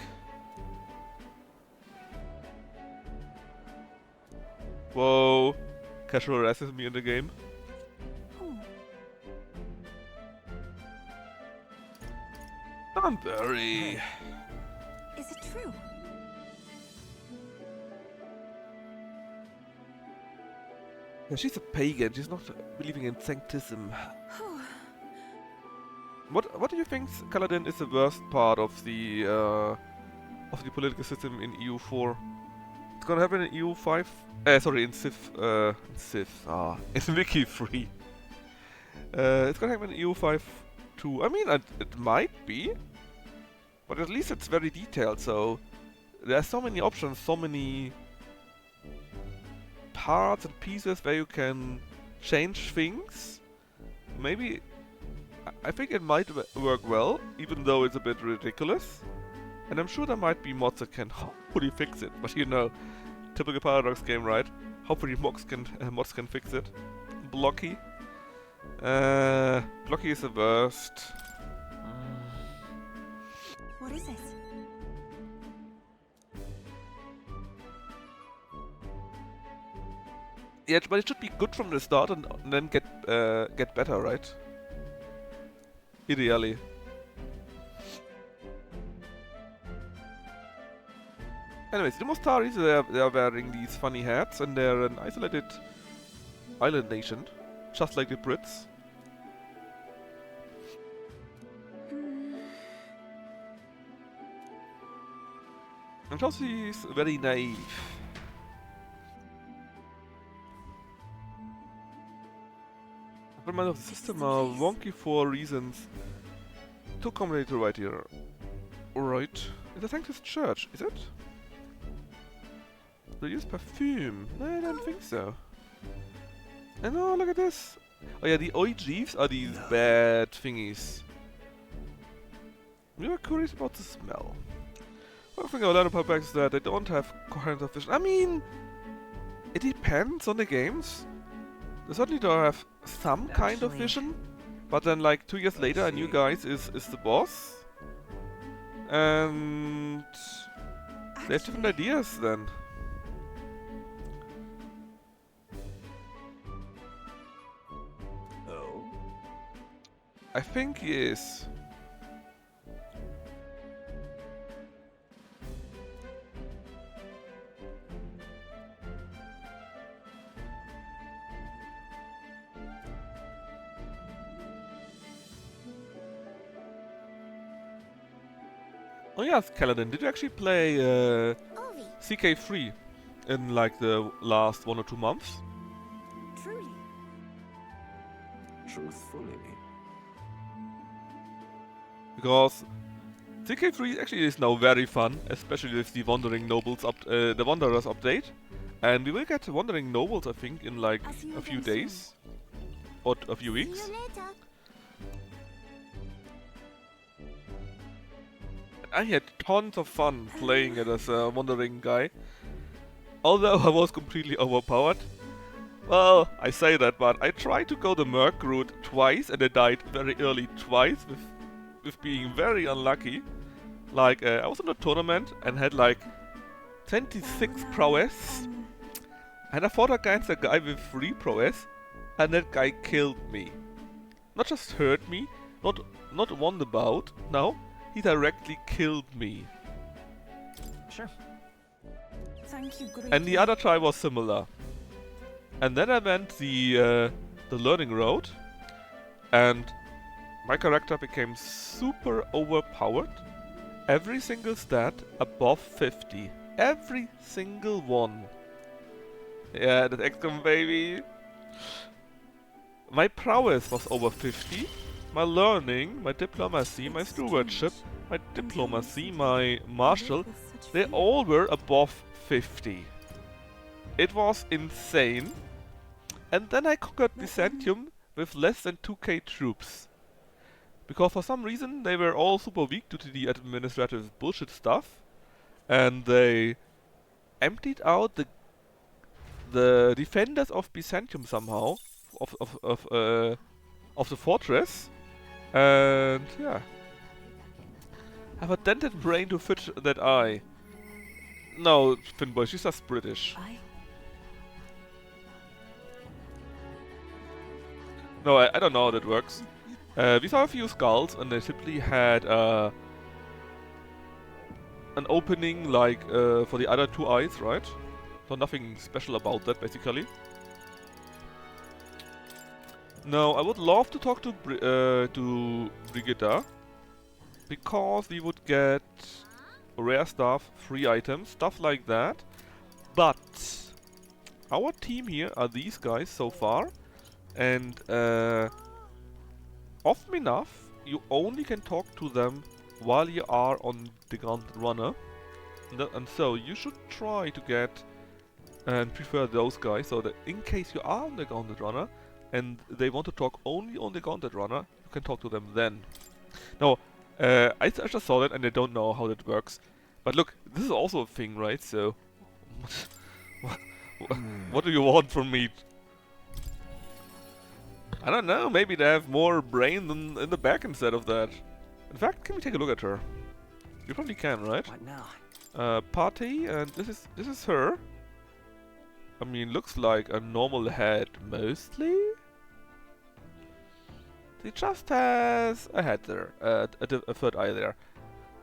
Whoa, casual racism in the game. I'm very... Is it true? Yeah, she's a pagan, she's not believing in sanctism. What do you think, Kaladin, is the worst part of the political system in EU4? It's gonna happen in EU5. Sorry, in in Wiki 3. It's gonna happen in EU5 too. I mean, it might be, but at least it's very detailed. So there are so many options, so many parts and pieces where you can change things. Maybe. I think it might work well, even though it's a bit ridiculous. And I'm sure there might be mods that can hopefully fix it. But you know, typical Paradox game, right? Hopefully mods can fix it. Blocky. Blocky is the worst. What is it? Yeah, but it should be good from the start and then get better, right? Ideally. Anyways, the Mostaris, they are wearing these funny hats and they're an isolated island nation, just like the Brits. And Chelsea is very naive. Elements of the system are wonky for reasons. Too complicated to write here. Alright. It's a Sanctus Church, is it? They use perfume. No, I don't think so. And oh, look at this! Oh yeah, the OGs are these bad thingies. We were curious about the smell. One thing I learned about packs is that they don't have coherence of vision. I mean, it depends on the games. They certainly don't have some kind of vision, but then like 2 years later a new guy is the boss. And they have different ideas then. Oh? I think he is. Oh yes, Kaladin, did you actually play CK3 in like the last 1 or 2 months? Truly. Truthfully. Because CK3 actually is now very fun, especially with the Wandering Nobles the Wanderers update. And we will get Wandering Nobles, I think, in like a few days. Or a few weeks. See you later. I had tons of fun playing it as a wandering guy. Although I was completely overpowered. Well, I say that, but I tried to go the Merc route twice and I died very early twice with being very unlucky. Like, I was in a tournament and had like 26 prowess. And I fought against a guy with 3 prowess. And that guy killed me. Not just hurt me, not won the bout. No, he directly killed me. Sure. Thank you, greatly. And the other try was similar. And then I went the learning road, and my character became super overpowered. Every single stat above 50. Every single one. Yeah, that XCOM baby. My prowess was over 50. My learning, my diplomacy, my stewardship, my diplomacy, my martial, they all were above 50. It was insane. And then I conquered Byzantium with less than 2k troops. Because for some reason they were all super weak due to the administrative bullshit stuff. And they emptied out the defenders of Byzantium somehow. Of the fortress. And yeah. I have a dented brain to fit that eye. No, Finboy, she's just British. No, I don't know how that works. We saw a few skulls and they simply had an opening like for the other 2 eyes, right? So nothing special about that, basically. No, I would love to talk to Brigitta, because we would get rare stuff, free items, stuff like that. But our team here are these guys so far, and often enough you only can talk to them while you are on the Gauntlet Runner, and so you should try to get and prefer those guys, so that in case you are on the Gauntlet Runner and they want to talk only on the Gauntlet Runner, you can talk to them then. No, I just saw that and I don't know how that works. But look, this is also a thing, right? So, what do you want from me? I don't know, maybe they have more brain than in the back instead of that. In fact, can we take a look at her? You probably can, right? What now? Party, and this is her. I mean, looks like a normal head, mostly. She just has a head there, a third eye there.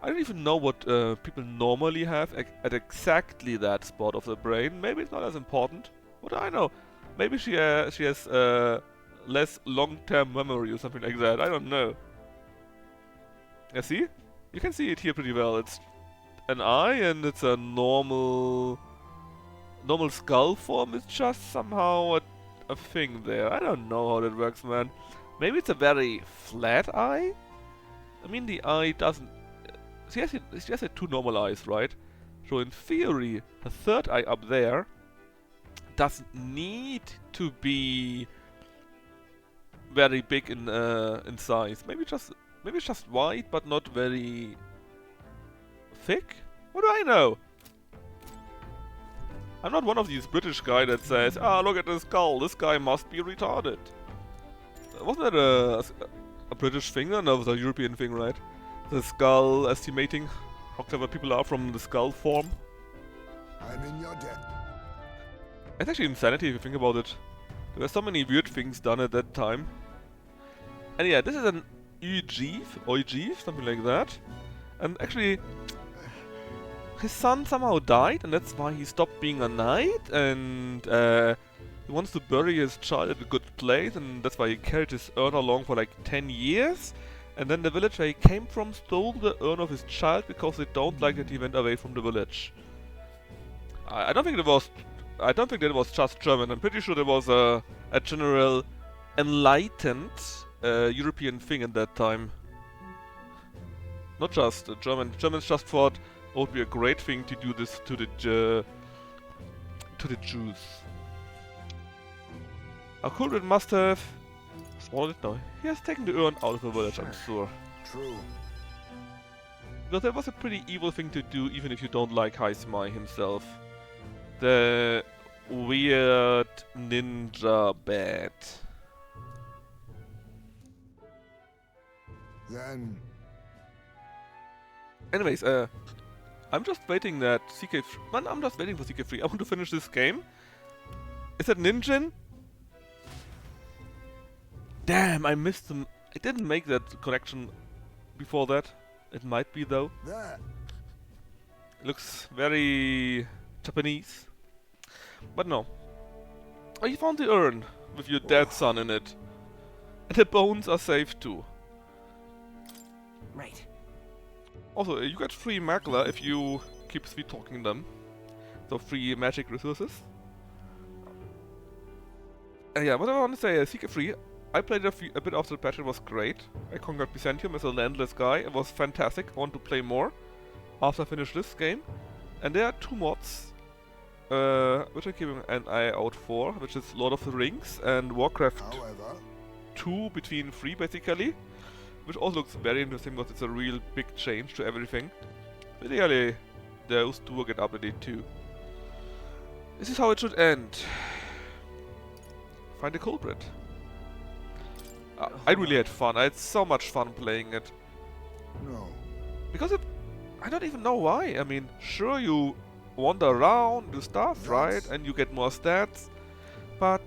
I don't even know what people normally have at exactly that spot of the brain. Maybe it's not as important. What do I know? Maybe she has less long-term memory or something like that. I don't know. Yeah, see? You can see it here pretty well. It's an eye and it's a normal skull form. It's just somehow a thing there. I don't know how that works, man. Maybe it's a very flat eye? I mean, the eye doesn't... She has 2 normal eyes, right? So in theory, the third eye up there doesn't need to be very big in size. Maybe it's just wide, but not very thick. What do I know? I'm not one of these British guys that says, "Ah, look at this skull. This guy must be retarded." Wasn't that a British thing? No, it was a European thing, right? The skull estimating how clever people are from the skull form. I'm in your debt. It's actually insanity if you think about it. There were so many weird things done at that time. And yeah, this is an Ogive, something like that. And actually, his son somehow died, and that's why he stopped being a knight, and he wants to bury his child at a good place, and that's why he carried his urn along for like 10 years. And then the village where he came from stole the urn of his child because they don't like that he went away from the village. I don't think that was just German. I'm pretty sure there was a general enlightened European thing at that time. Not just German. Germans just thought it would be a great thing to do this to the Jews. Akulrid must have swallowed it now. He has taken the urn out of the village, I'm sure. True. Because that was a pretty evil thing to do, even if you don't like Heismai himself. The weird ninja bed. Then Anyways, I'm just waiting that CK. Man, I'm just waiting for CK3. I want to finish this game. Is that Ninjin? Damn, I missed them. I didn't make that connection before that. It might be though. there. It looks very Japanese. But no. Oh, you found the urn with your dead son in it. And the bones are safe too. Right. Also, you get free magla if you keep sweet talking them. So free magic resources. Yeah, what I want to say is Secret Free. I played a bit after the patch, it was great. I conquered Byzantium as a landless guy, it was fantastic. I want to play more after I finish this game. And there are 2 mods, which I'm keeping an eye out for, which is Lord of the Rings and Warcraft However, 2 between 3 basically. Which also looks very interesting because it's a real big change to everything. Ideally, those 2 will get updated too. This is how it should end. Find a culprit. I really had fun. I had so much fun playing it. no. Because I don't even know why. I mean, sure you wander around, do stuff, right? Yes. And you get more stats. But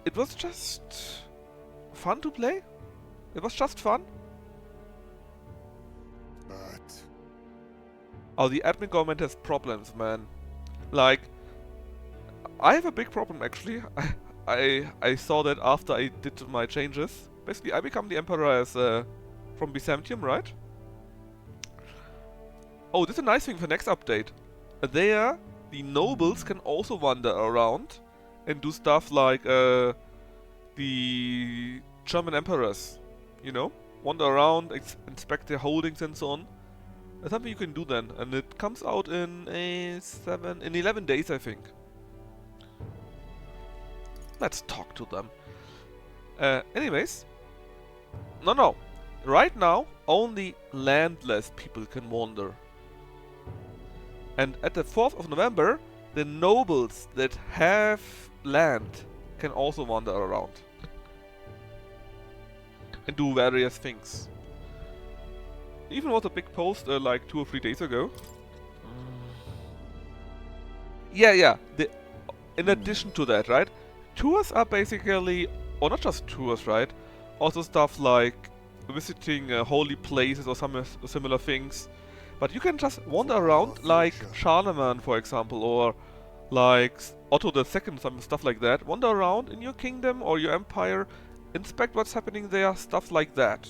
it was just fun to play. It was just fun. But Oh, the admin government has problems, man. Like, I have a big problem actually. I saw that after I did my changes. Basically, I become the emperor as from Byzantium, right? Oh, this is a nice thing for next update. There, the nobles can also wander around and do stuff like the German emperors. You know, wander around, inspect their holdings and so on. That's something you can do then, and it comes out in 11 days, I think. Let's talk to them. Anyways, no. Right now, only landless people can wander. And at the 4th of November, the nobles that have land can also wander around. And do various things. Even was a big post like 2 or 3 days ago. Yeah. In addition to that, right? Tours are basically, or not just tours, right? Also stuff like visiting holy places or some similar things. But you can just wander around like Charlemagne, for example, or like Otto II, some stuff like that. Wander around in your kingdom or your empire. Inspect what's happening there, stuff like that.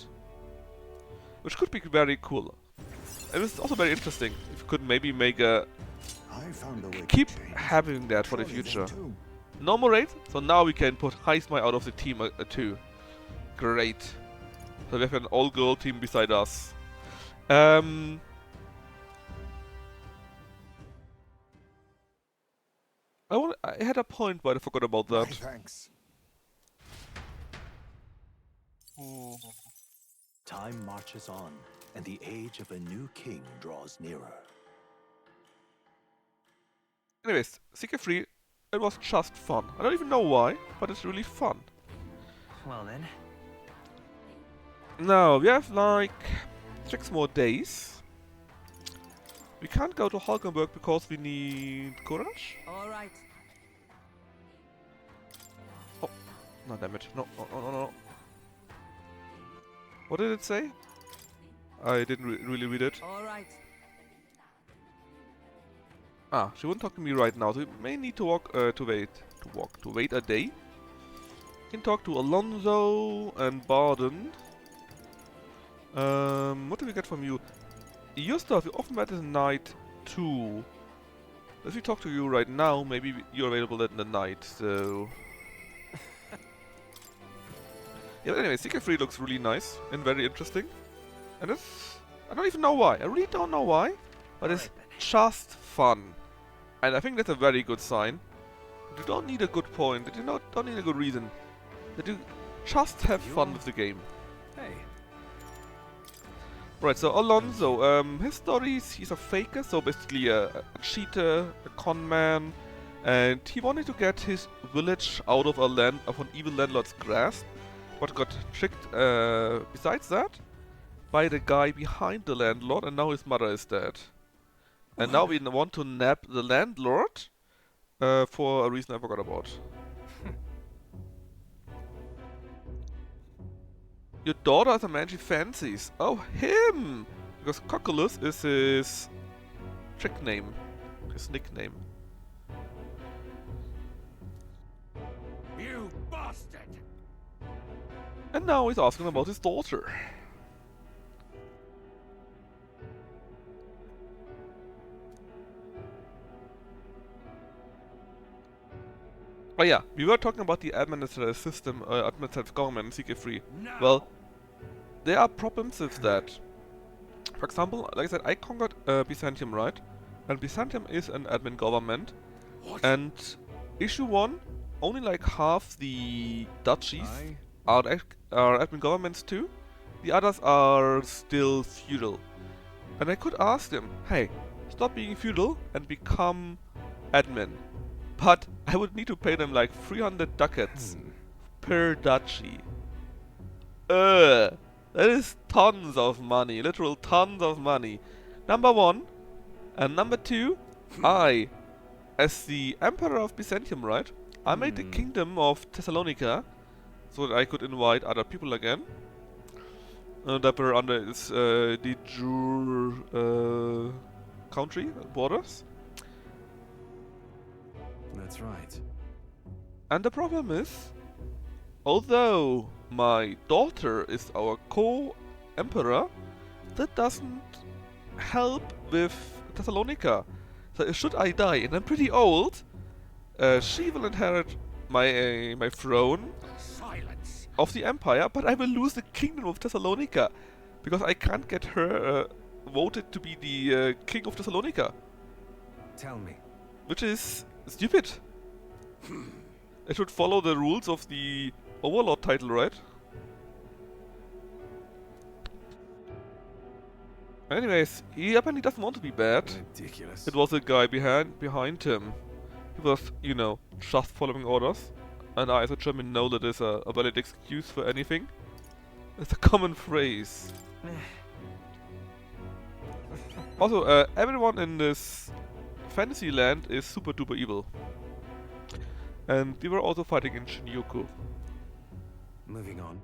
Which could be very cool. And it's also very interesting if you could maybe make a... I found a way to keep change. having that for the Surely future. then too. Normal rate, so now we can put Heismai out of the team too. Great. So we have an all-girl team beside us. I had a point, but I forgot about My that. thanks. Time marches on, and the age of a new king draws nearer. Anyways, CK3, it was just fun. I don't even know why, but it's really fun. Well then. Now, we have like 6 more days. We can't go to Hulkenberg because we need courage. All right. Oh, no, damn it. No. What did it say? I didn't really read it. All right. Ah, she wouldn't talk to me right now, so we may need to wait a day. Can talk to Alonso and Barden. What do we get from you? Your stuff, you often met in night 2. If we talk to you right now, maybe you're available in the night, so... Yeah, but anyway, Secret 3 looks really nice and very interesting. And it's... I don't even know why. I really don't know why. But it's just fun. And I think that's a very good sign. You don't need a good point. You don't need a good reason. That you just have fun with the game. Hey. Right, so Alonso, his stories, he's a faker, so basically a cheater, a con man, and he wanted to get his village out of an evil landlord's grasp, but got tricked, besides that, by the guy behind the landlord, and now his mother is dead. And now we want to nab the landlord, for a reason I forgot about. Your daughter has a man she fancies. Oh, him! Because Cocculus is his trick name, his nickname. You bastard! And now he's asking about his daughter. Oh yeah, we were talking about the administrative system, administrative government in CK3. No. Well, there are problems with that. For example, like I said, I conquered Byzantium, right? And Byzantium is an admin government. What? And issue 1, only like half the duchies are admin governments too. The others are still feudal. And I could ask them, hey, stop being feudal and become admin. But I would need to pay them like 300 ducats per duchy. That is tons of money, literal tons of money. Number 1. And number 2, I, as the Emperor of Byzantium, right? I made the Kingdom of Thessalonica so that I could invite other people again. That were under its de jure country borders. That's right. And the problem is, although my daughter is our co-emperor, that doesn't help with Thessalonica. So should I die, and I'm pretty old, she will inherit my throne Silence. of the empire, but I will lose the kingdom of Thessalonica because I can't get her voted to be the king of Thessalonica, Tell me. which is stupid. It should follow the rules of the overlord title, right? Anyways, he apparently doesn't want to be bad. Ridiculous. It was a guy behind him. He was, you know, just following orders. And I, as a German, know that is a valid excuse for anything. It's a common phrase. Also, everyone in this fantasy land is super duper evil. And we were also fighting in Shinjuku. Moving on.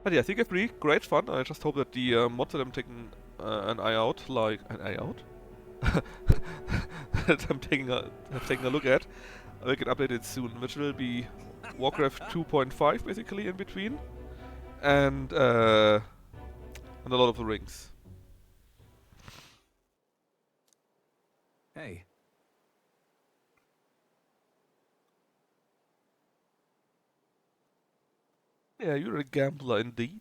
But yeah, CK3, great fun. I just hope that the mods that I'm taking an eye out, like an eye out, that I'm taking a look at, we can update it soon, which will be Warcraft 2.5 basically in between, and a lot of the rings. Hey. Yeah, you're a gambler indeed.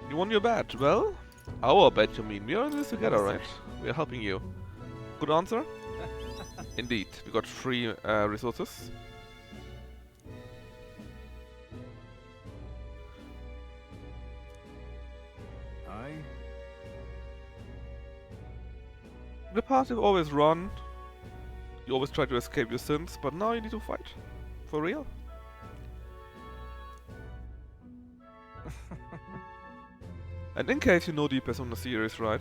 You won your bet. Well, our bet, you mean. We are in this together, right? We are helping you. Good answer? Indeed. We got 3 resources. In the past, you've always run. You always try to escape your sins, but now you need to fight. For real. And in case you know the Persona series, right?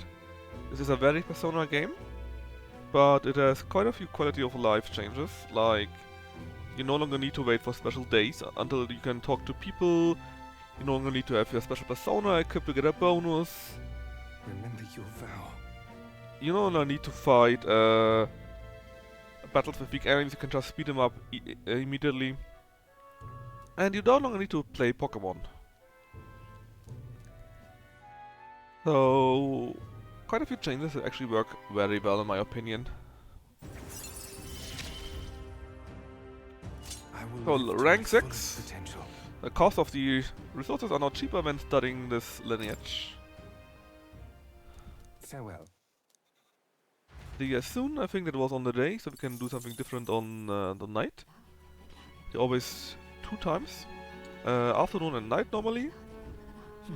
This is a very Persona game, but it has quite a few quality of life changes, like you no longer need to wait for special days until you can talk to people, you no longer need to have your special persona equipped to get a bonus. Remember your vow. You no longer need to fight battles with weak enemies, you can just speed them up immediately. And you no longer need to play Pokemon. So, quite a few changes that actually work very well in my opinion. So, rank 6. The cost of the resources are now cheaper when studying this lineage. Farewell. See you soon. I think that was on the day, so we can do something different on the night. Always 2 times. Afternoon and night normally.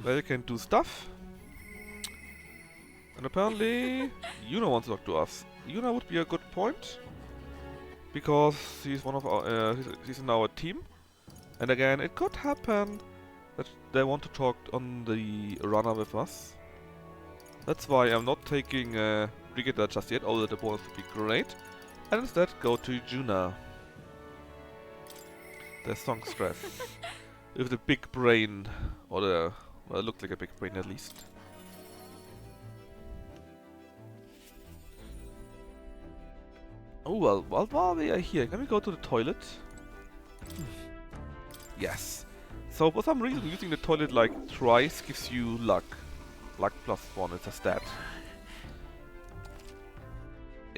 Where you can do stuff. And apparently, Yuna wants to talk to us. Yuna would be a good point. Because she's one of our, she's in our team. And again, it could happen that they want to talk on the runner with us. That's why I'm not taking Brigitte just yet, although the bonus would be great. And instead go to Juna. The songstress. With the big brain. Or the... well, it looked like a big brain at least. Oh well, while we are here, can we go to the toilet? Yes. So for some reason using the toilet like thrice gives you luck. Luck +1, it's a stat.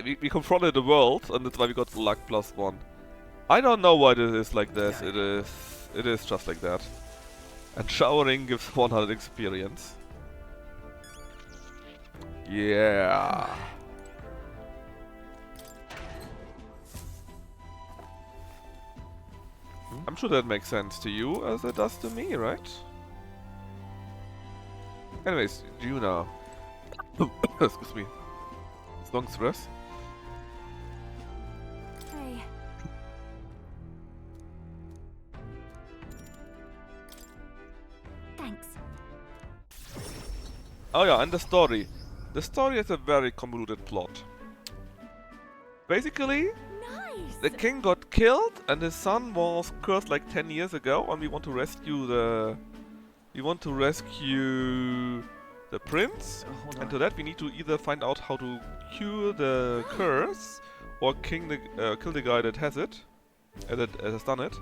We confronted the world and that's why we got luck +1. I don't know why this is like this, it is just like that. And showering gives 100 experience. Yeah. I'm sure that makes sense to you as it does to me, right? Anyways, Juna. Excuse me. Songstress. Hey. Thanks. Oh yeah, and the story. The story has a very convoluted plot. Basically, the king got killed and his son was cursed like 10 years ago and we want to rescue the... we want to rescue the prince. And to that we need to either find out how to cure the curse or kill the guy that has it. That has done it.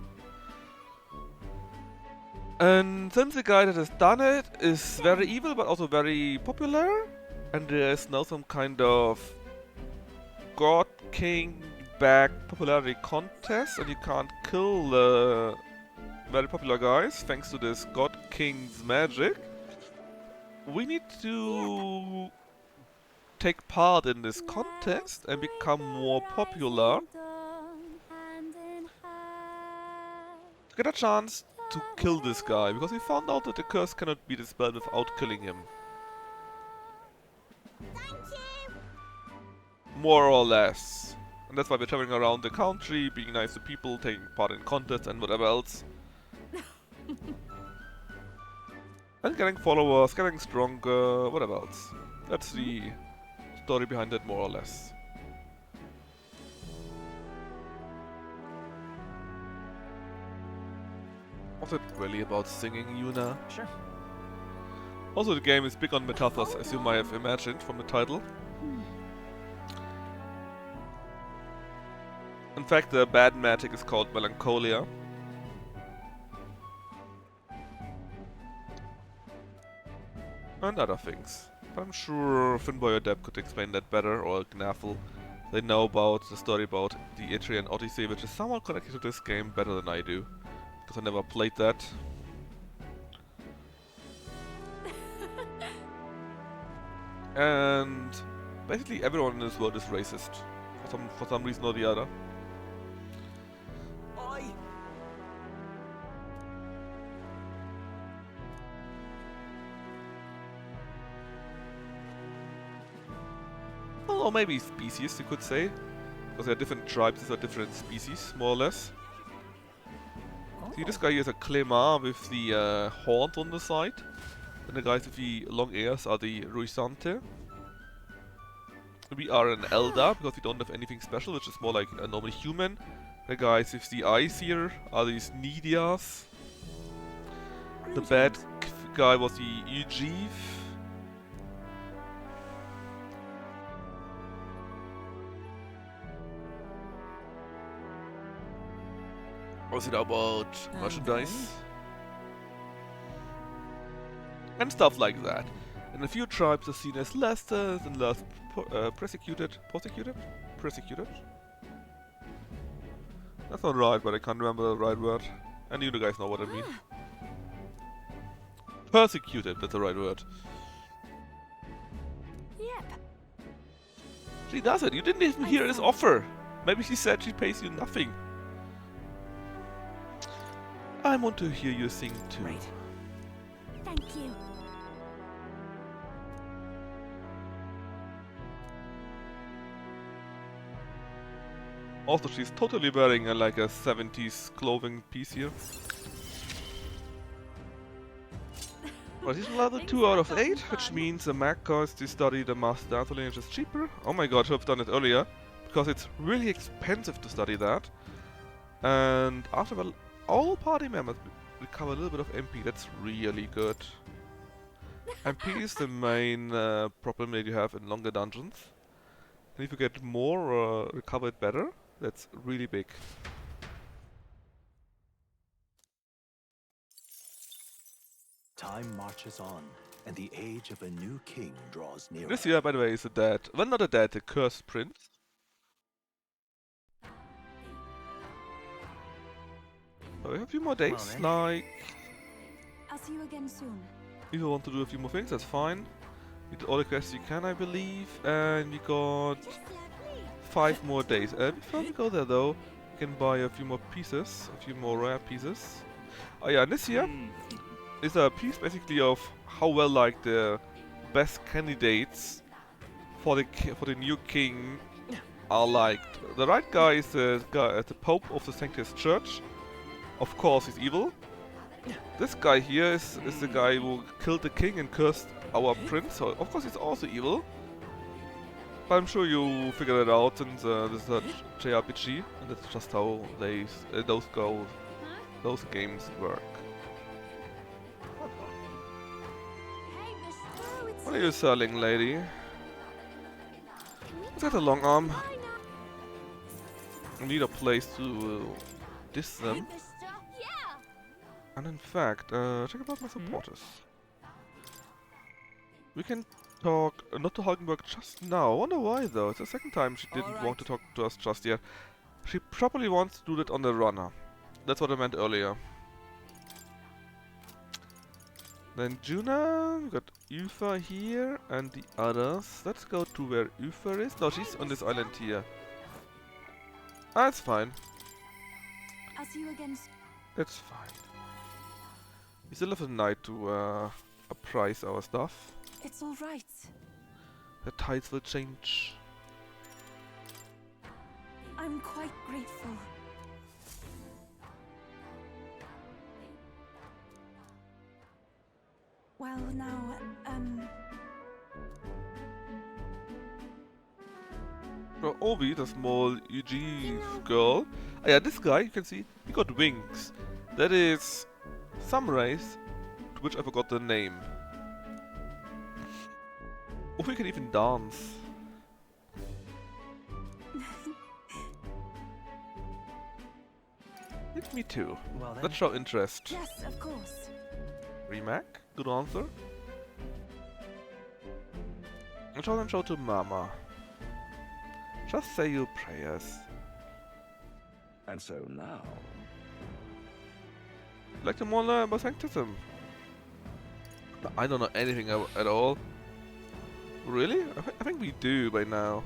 And since the guy that has done it is very evil but also very popular, and there is now some kind of god king back popularity contest, and you can't kill the very popular guys thanks to this god king's magic, we need to take part in this contest and become more popular to get a chance to kill this guy, because we found out that the curse cannot be dispelled without killing him. More or less. And that's why we're traveling around the country, being nice to people, taking part in contests and whatever else. And getting followers, getting stronger, whatever else. That's the story behind it, more or less. Was it really about singing, Yuna? Sure. Also, the game is big on metaphors, as you might have imagined from the title. In fact, the bad magic is called Melancholia. And other things. But I'm sure Finboy or Deb could explain that better, or Gnafel. They know about the story about the Etrian Odyssey, which is somewhat connected to this game better than I do. Because I never played that. And basically everyone in this world is racist. For some reason or the other. Or maybe species, you could say. Because there are different tribes, these are different species, more or less. See, this guy here is a Clemar with the horns on the side. And the guys with the long ears are the Ruisante. We are an Elder, because we don't have anything special, which is more like a normal human. The guys with the eyes here are these Nidias. The bad guy was the Ujiv. Was it about merchandise? And stuff like that. And a few tribes are seen as lasters and last persecuted. Persecuted? Persecuted? That's not right, but I can't remember the right word. And you guys know what I mean. Persecuted, that's the right word. Yep. She doesn't. You didn't even hear his offer. Maybe she said she pays you nothing. I want to hear you sing too. Right. Thank you. Also, she's totally wearing like a 70s clothing piece here. Well, he's level 2 out of 8, which means the mag cost to study the Master Dance lineage is cheaper. Oh my god, I should have done it earlier, because it's really expensive to study that. And after all party members recover a little bit of MP, that's really good. MP is the main problem that you have in longer dungeons. And if you get more or recover it better, that's really big. Time marches on, and the age of a new king draws nearer. This year, by the way, is a dead, well, not a dead, a cursed prince. So we have a few more days, like... I'll see you again soon. If you want to do a few more things, that's fine. You did all the quests you can, I believe, and we got 5 more days. Before we go there, though, you can buy a few more pieces, a few more rare pieces. Oh yeah, and this here is a piece basically of how well like the best candidates for the new king are liked. The right guy is the Pope of the Sanctus Church. Of course, he's evil. This guy here is the guy who killed the king and cursed our prince, so of course he's also evil. But I'm sure you figured it out since this is a JRPG, and that's just how those games work. What are you selling, lady? Let's get a long arm. I need a place to diss them. And in fact, check about my supporters. We can talk, not to Hulkenberg just now. I wonder why though. It's the second time she didn't want to talk to us just yet. She probably wants to do that on the runner. That's what I meant earlier. Then Juna, we got Ufa here, and the others. Let's go to where Ufa is. No, she's on this island here. Ah, it's fine. I'll see you again. It's fine. We still have a night to appraise our stuff. It's all right. The tides will change. I'm quite grateful. Well, now, Well, Obi, the small UG girl. Ah, yeah, this guy, you can see, he got wings. That is some race, to which I forgot the name. Obi can even dance. Me too. Well, Let's show interest. yes, of course. Remac, good answer. And show to Mama. Just say your prayers. And so now... Like to more learn about Sanctism. I don't know anything at all. Really? I think we do by now.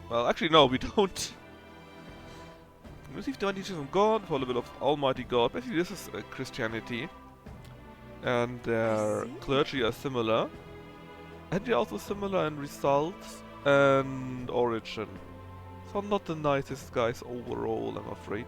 Well, actually no, we don't. Receive divine teachings from God for the will of Almighty God. Basically this is Christianity. And their clergy are similar. And they're also similar in results and origin. So I'm not the nicest guys overall, I'm afraid.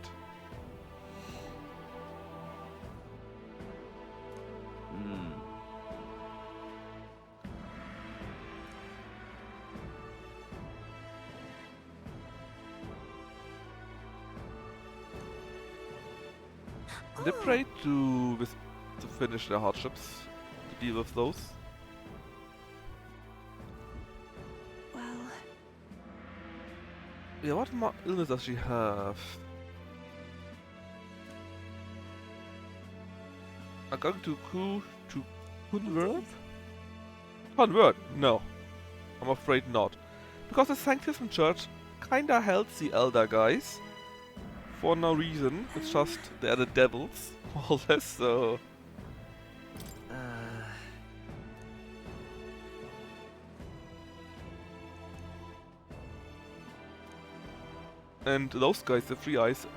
They prayed to finish their hardships, to deal with those. Well... Yeah, what illness does she have? I'm going to convert? Convert? No. I'm afraid not. Because the Sanctism Church kinda helps the elder guys. For no reason, it's just they're the devils, more or less, so... And those guys, the Three Eyes,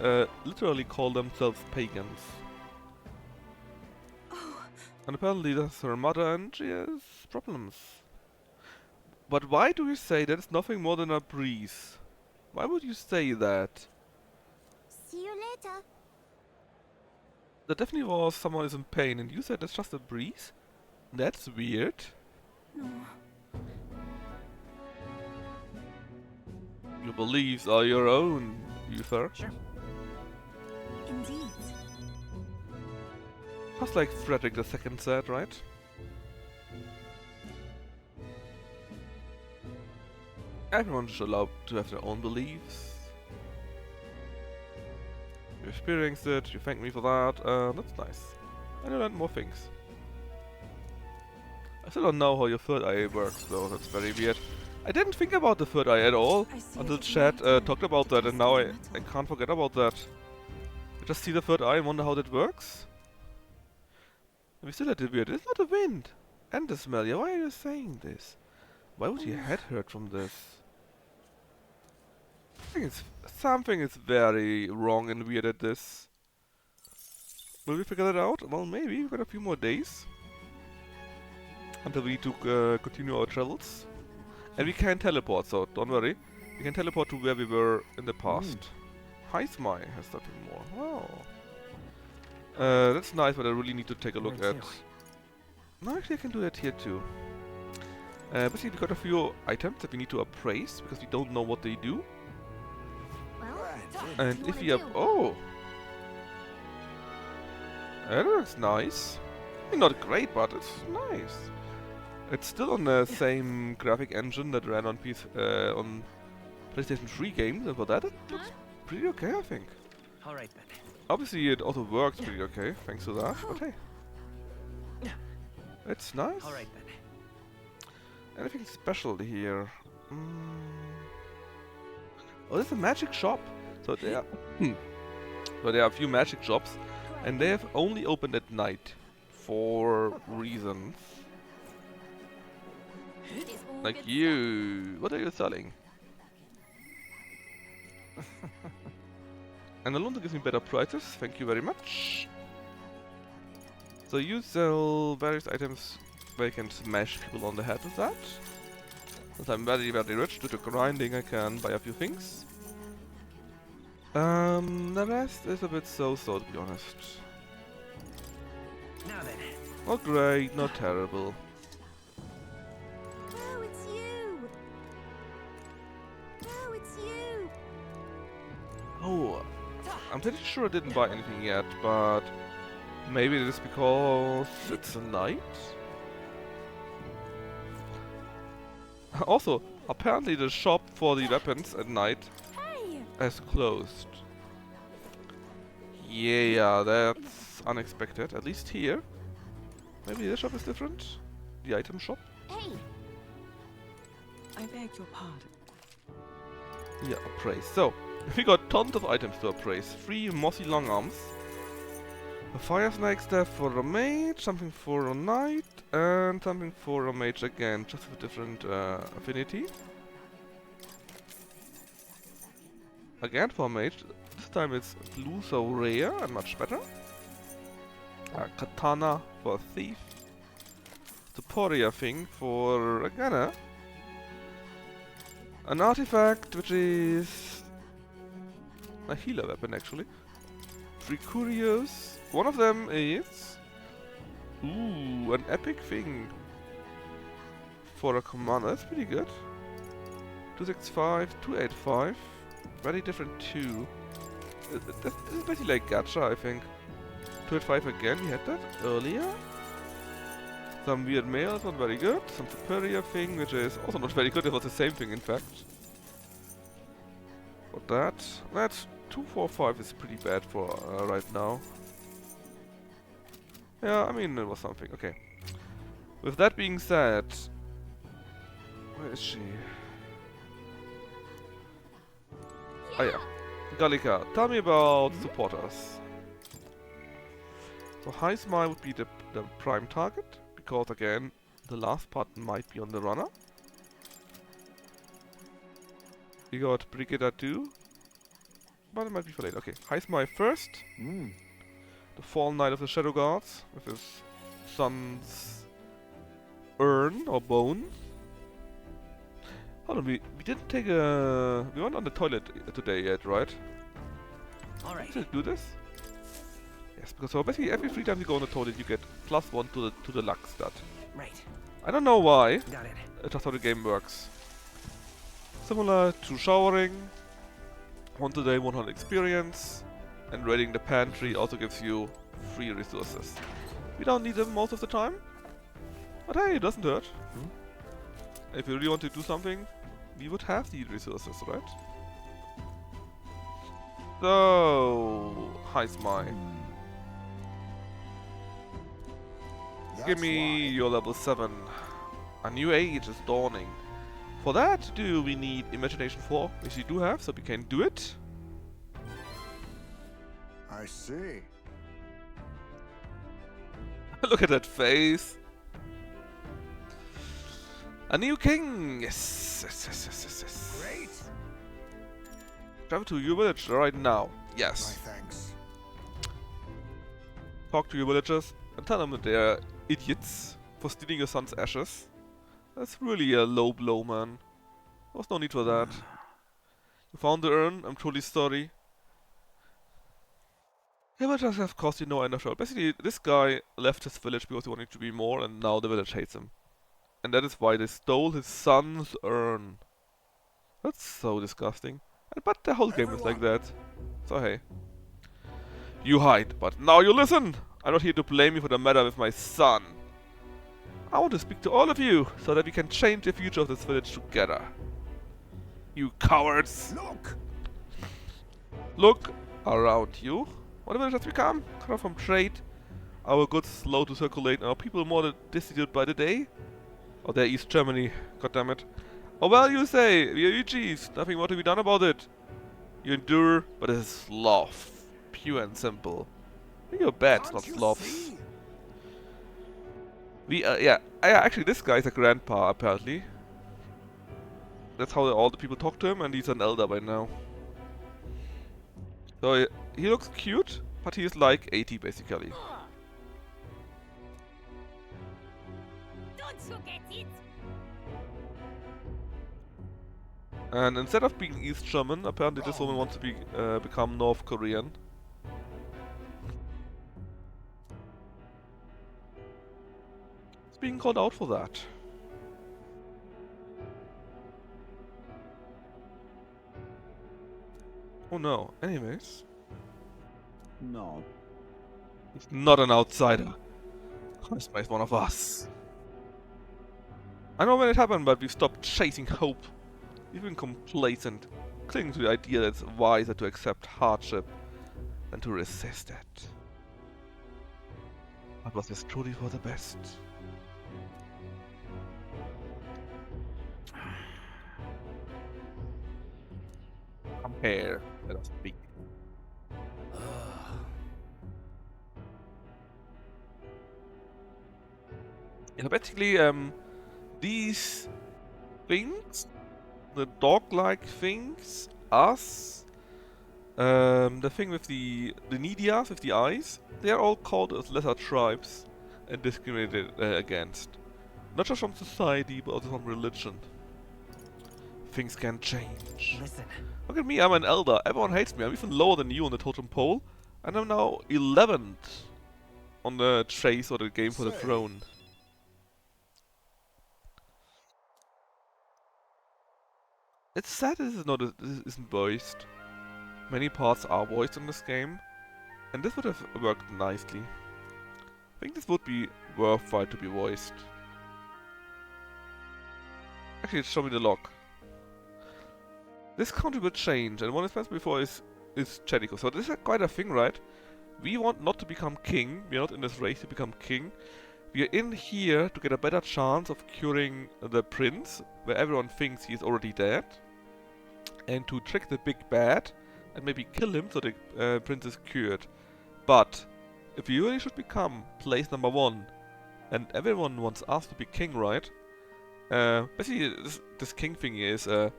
literally call themselves pagans. And apparently that's her mother and she has problems. But why do you say that it's nothing more than a breeze? Why would you say that? See you later. There definitely was someone who's in pain and you said it's just a breeze? That's weird. No. Your beliefs are your own, Uther. Sure. Indeed. Just like Frederick II said, right? Everyone should allowed to have their own beliefs. You experienced it, you thank me for that, that's nice. And you learned more things. I still don't know how your third eye works though, that's very weird. I didn't think about the third eye at all until chat talked about that, and now I can't forget about that. I just see the third eye and wonder how that works. And we still had the weird. It's not the wind and the smell. Yeah, why are you saying this? Why would your head hurt from this? I think something is very wrong and weird at this. Will we figure that out? Well, maybe. We've got a few more days until we need to continue our travels. And we can teleport, so don't worry. We can teleport to where we were in the past. Heismai has something more. Wow. That's nice, but I really need to take a look at... No, actually I can do that here too. Basically we got a few items that we need to appraise, because we don't know what they do. Well, And if we have... Oh! That looks nice. I mean, not great, but it's nice. It's still on the same graphic engine that ran on on PlayStation 3 games, and for that it looks pretty okay, I think. Alright then. Obviously it also works pretty okay, thanks to that, but hey. It's nice. Alright then. Anything special here? Oh, there's a magic shop. So there are a few magic shops, and they have only opened at night for reasons. Like you. What are you selling? And Alonso gives me better prices, thank you very much. So you sell various items where you can smash people on the head with that. Since I'm very, very rich due to grinding, I can buy a few things. The rest is a bit so-so, to be honest. Now then. Not great, not terrible. oh, it's you. Oh, it's you. Oh, I'm pretty sure I didn't buy anything yet, but maybe it is because it's a night? Also, apparently the shop for the weapons at night has closed. Yeah, that's unexpected, at least here. Maybe the shop is different? The item shop? Hey. I beg your pardon. Yeah, appraise. So, we got tons of items to appraise. 3 mossy long arms. A fire snake staff for a mage, something for a knight, and something for a mage again, just with a different affinity. Again for a mage, this time it's blue, so rare and much better. A katana for a thief. The Poria thing for a gunner. An artifact which is a healer weapon actually. 3 curios. One of them is... Ooh, an epic thing. For a commander, that's pretty good. 265, 285. Very different too. This is basically like gacha, I think. 285 again, we had that earlier. Some weird mail, not very good. Some superior thing, which is also not very good. It was the same thing in fact. But that 245 is pretty bad for right now. Yeah, I mean it was something. Okay. With that being said, where is she? Oh yeah, Gallica, tell me about supporters. So Heismai would be the prime target, because again, the last part might be on the runner. We got Brigida too. but it might be for later. Okay, heist my first. The Fallen Knight of the Shadow Guards with his son's urn or bone. Hold on, we didn't take a... We weren't on the toilet today yet, right? Alright. Should we do this? Yes, because so basically every 3 times you go on the toilet you get +1 to the luck stat. Right. I don't know why. Got it. It's just how the game works. Similar to showering. 1 today, 100 experience. And raiding the pantry also gives you free resources. We don't need them most of the time. But hey, it doesn't hurt. If you really want to do something, we would have the resources, right? So, heist my. Give me your level 7. A new age is dawning. For that, do we need imagination 4, which we do have, so we can do it. I see. Look at that face. A new king! Yes, yes, yes, yes, yes, yes. Great. Travel to your village right now. Yes. My thanks. Talk to your villagers and tell them that they're idiots for stealing your son's ashes. That's really a low blow, man. There was no need for that. You found the urn, I'm truly sorry. Yeah, but just have cost you no end of trouble. Basically, this guy left his village because he wanted to be more, and now the village hates him. And that is why they stole his son's urn. That's so disgusting. But the whole game is like that. So hey. You hide, but now you listen! I'm not here to blame you for the matter with my son. I want to speak to all of you, so that we can change the future of this village together. You cowards! Look! Look around you. What a village has become? Cut off from trade. Our goods slow to circulate, and our people more destitute by the day. Oh, they're East Germany, goddammit. Oh well, you say, we are UGs, nothing more to be done about it. You endure, but it is sloth. Pure and simple. You're bats, not sloths. Yeah, actually this guy is a grandpa, apparently. That's how all the people talk to him, and he's an elder by now. So he looks cute, but he is like 80 basically. Don't forget it. And instead of being East German, apparently this woman wants to be become North Korean. It's being called out for that. Oh no. Anyways. No. He's not an outsider. Christ is one of us. I know when it happened, but we've stopped chasing hope. We've been complacent, clinging to the idea that it's wiser to accept hardship than to resist it. But was this truly for the best? Come here, let us speak. Yeah, basically, these things, the dog-like things, us, the thing with the Nidias with the eyes, they are all called as lesser tribes and discriminated against. Not just from society, but also from religion. Things can change. Listen. Look at me, I'm an elder. Everyone hates me. I'm even lower than you on the totem pole. And I'm now 11th on the chase or the game for the throne. It's sad this isn't voiced. Many parts are voiced in this game, and this would have worked nicely. I think this would be worthwhile to be voiced. Actually, show me the log. This country will change, and one is mentioned before is Chedico. So this is quite a thing, right? We want not to become king. We are not in this race to become king. We are in here to get a better chance of curing the prince, where everyone thinks he is already dead. And to trick the big bad and maybe kill him so the prince is cured. But if we really should become place number 1, and everyone wants us to be king, right? Basically, this king thing is the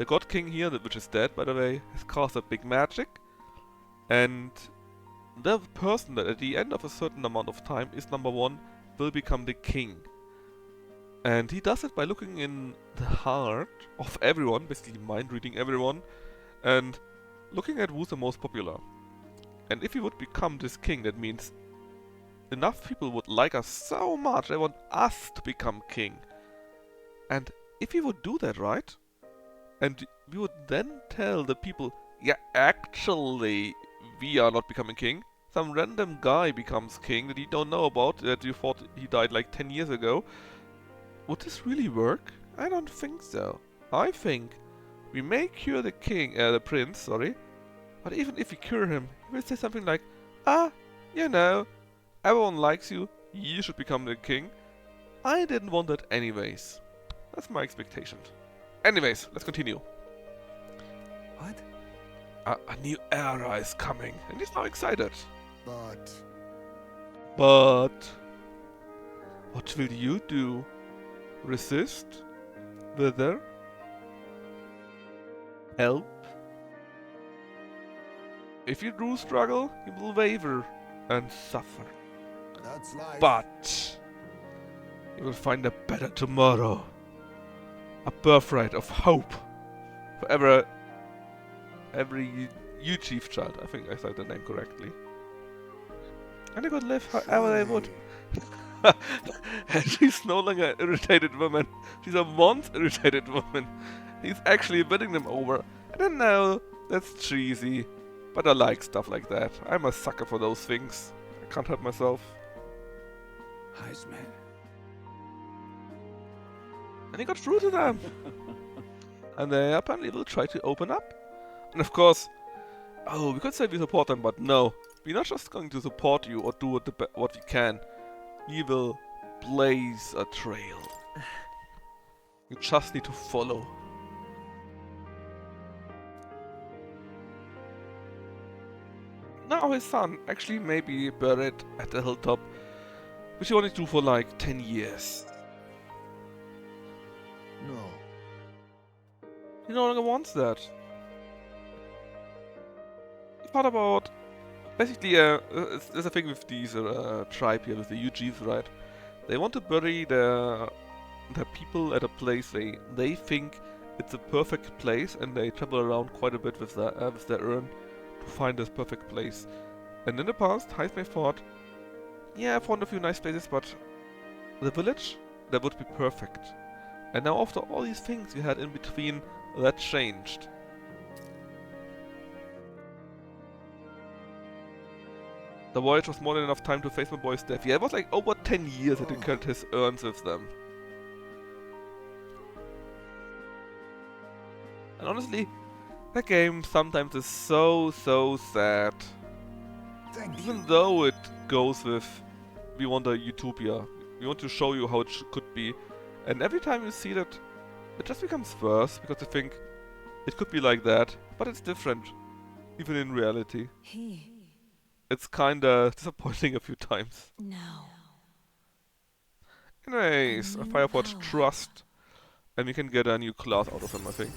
god king here, which is dead by the way, has cast a big magic, And the person that at the end of a certain amount of time is number 1 will become the king. And he does it by looking in the heart of everyone, basically mind reading everyone, and looking at who's the most popular. And if he would become this king, that means enough people would like us so much, they want us to become king. And if he would do that, right? And we would then tell the people, yeah, actually, we are not becoming king. Some random guy becomes king that you don't know about, that you thought he died like 10 years ago. Would this really work? I don't think so. I think we may cure the king, the prince, sorry. But even if we cure him, he will say something like, ah, you know, everyone likes you, you should become the king. I didn't want that anyways. That's my expectation. Anyways, let's continue. What? A new era is coming, and he's now excited. But What will you do? Resist? Wither? Help? If you do struggle, you will waver and suffer. that's life. But you will find a better tomorrow. A birthright of hope for every you chief child. I think I said the name correctly. And they could live however they would. And she's no longer an irritated woman. She's a once irritated woman. He's actually winning them over. I don't know, that's cheesy. But I like stuff like that. I'm a sucker for those things. I can't help myself. Heisman. And he got through to them. And they apparently will try to open up. And of course, oh, we could say we support them, but no. We're not just going to support you or do what we can. We will blaze a trail. You just need to follow. Now his son actually may be buried at the hilltop, which he wanted to do for like 10 years. No. He no longer wants that. He thought about... Basically, there's a thing with these tribe here, with the UGs, right? They want to bury their people at a place they think it's a perfect place, and they travel around quite a bit with their urn to find this perfect place. And in the past, Heisman thought, yeah, I found a few nice places, but the village, that would be perfect. And now after all these things you had in between, that changed. The voyage was more than enough time to face my boy's death. Yeah, it was like over 10 years that he carried his urns with them. And honestly, that game sometimes is so sad. Even though it goes with, we want a utopia. We want to show you how it could be. And every time you see that, it just becomes worse, because you think, it could be like that, but it's different. Even in reality. It's kinda disappointing a few times. No. Anyways, a Fireforge Trust. And we can get a new class out of him, I think.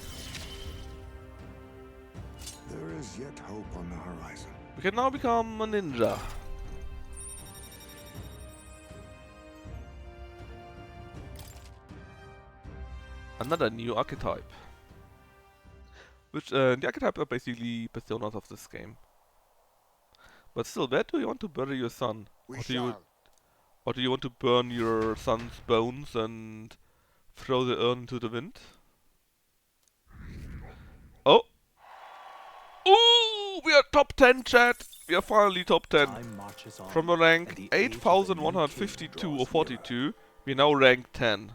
There is yet hope on the horizon. We can now become a ninja. Another new archetype. Which, the archetypes are basically personas of this game. But still, where do you want to bury your son? Or do you want to burn your son's bones and throw the urn into the wind? Oh! Ooh! We are top 10, chat! We are finally top 10. From a rank 8152 or 42, we now rank 10.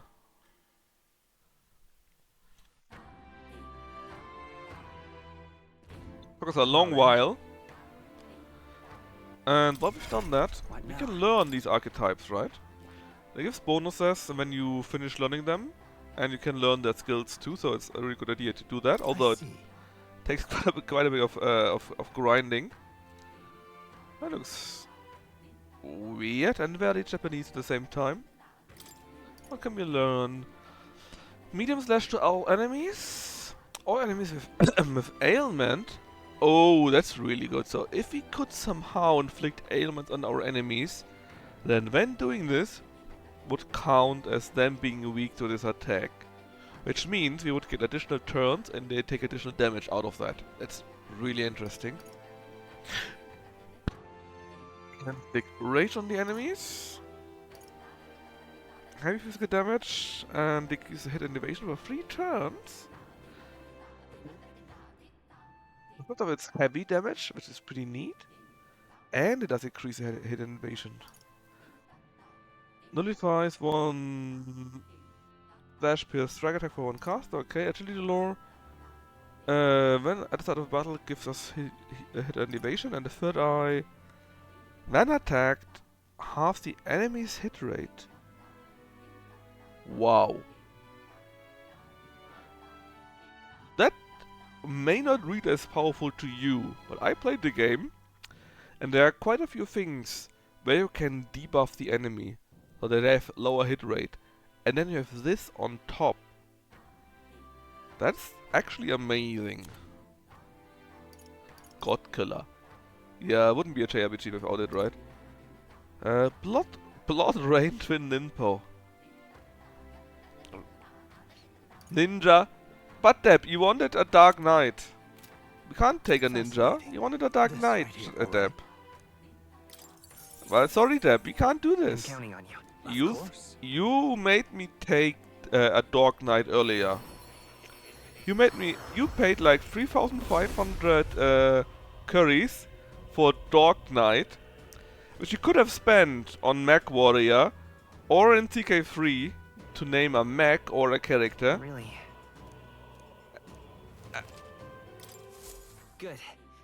Took us a long while. And while we've done that, we can learn these archetypes, right? They give bonuses when you finish learning them, and you can learn their skills too, so it's a really good idea to do that, although it takes quite a bit of grinding. That looks weird and very Japanese at the same time. What can we learn? Medium slash to all enemies? All enemies with, with ailment? Oh, that's really good. So if we could somehow inflict ailments on our enemies, then when doing this would count as them being weak to this attack. Which means we would get additional turns and they take additional damage out of that. That's really interesting. And big rage on the enemies. Heavy physical damage and decrease the hit and evasion for 3 turns. Most of it's heavy damage, which is pretty neat. And it does increase the hit and evasion. Nullifies 1 dash per strike attack for 1 cast. Okay, agility lore. When at the start of battle gives us hit and evasion, and the third eye, when attacked, halves the enemy's hit rate. Wow. That may not read as powerful to you, but I played the game, and there are quite a few things where you can debuff the enemy, so that they have lower hit rate. And then you have this on top. That's actually amazing. God Killer. Yeah, it wouldn't be a JRPG without it, right? Blood Rain Twin Ninpo. Ninja. But Deb, you wanted a Dark Knight. We can't take a ninja. You wanted a Dark Knight, Deb. Well, sorry, Deb, we can't do this. I'm counting on you. You made me take a Dark Knight earlier. You paid like 3,500 curries for Dark Knight, which you could have spent on Mech Warrior or in TK3 to name a mech or a character. Really? Good.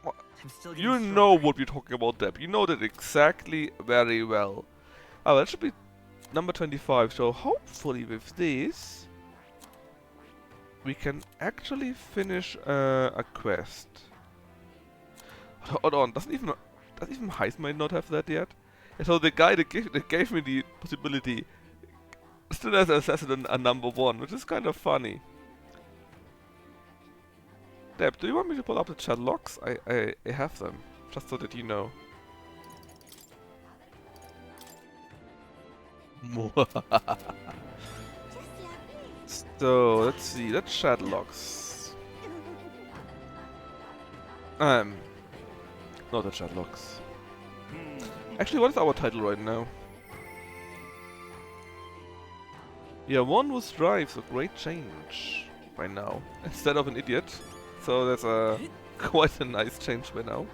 I'm still You know what we're talking about, Deb. You know that exactly very well. Oh, that should be number 25. So hopefully with this, we can actually finish a quest. Hold on, doesn't even Heisman not have that yet? Yeah, so the guy that gave me the possibility still has assassin a number 1, which is kind of funny. Deb, do you want me to pull up the chat logs? I have them, just so that you know. So, let's see, the chat logs. Not the chat logs. Actually, what is our title right now? Yeah, one was drives a great change by now, instead of an idiot. So that's quite a nice change by now.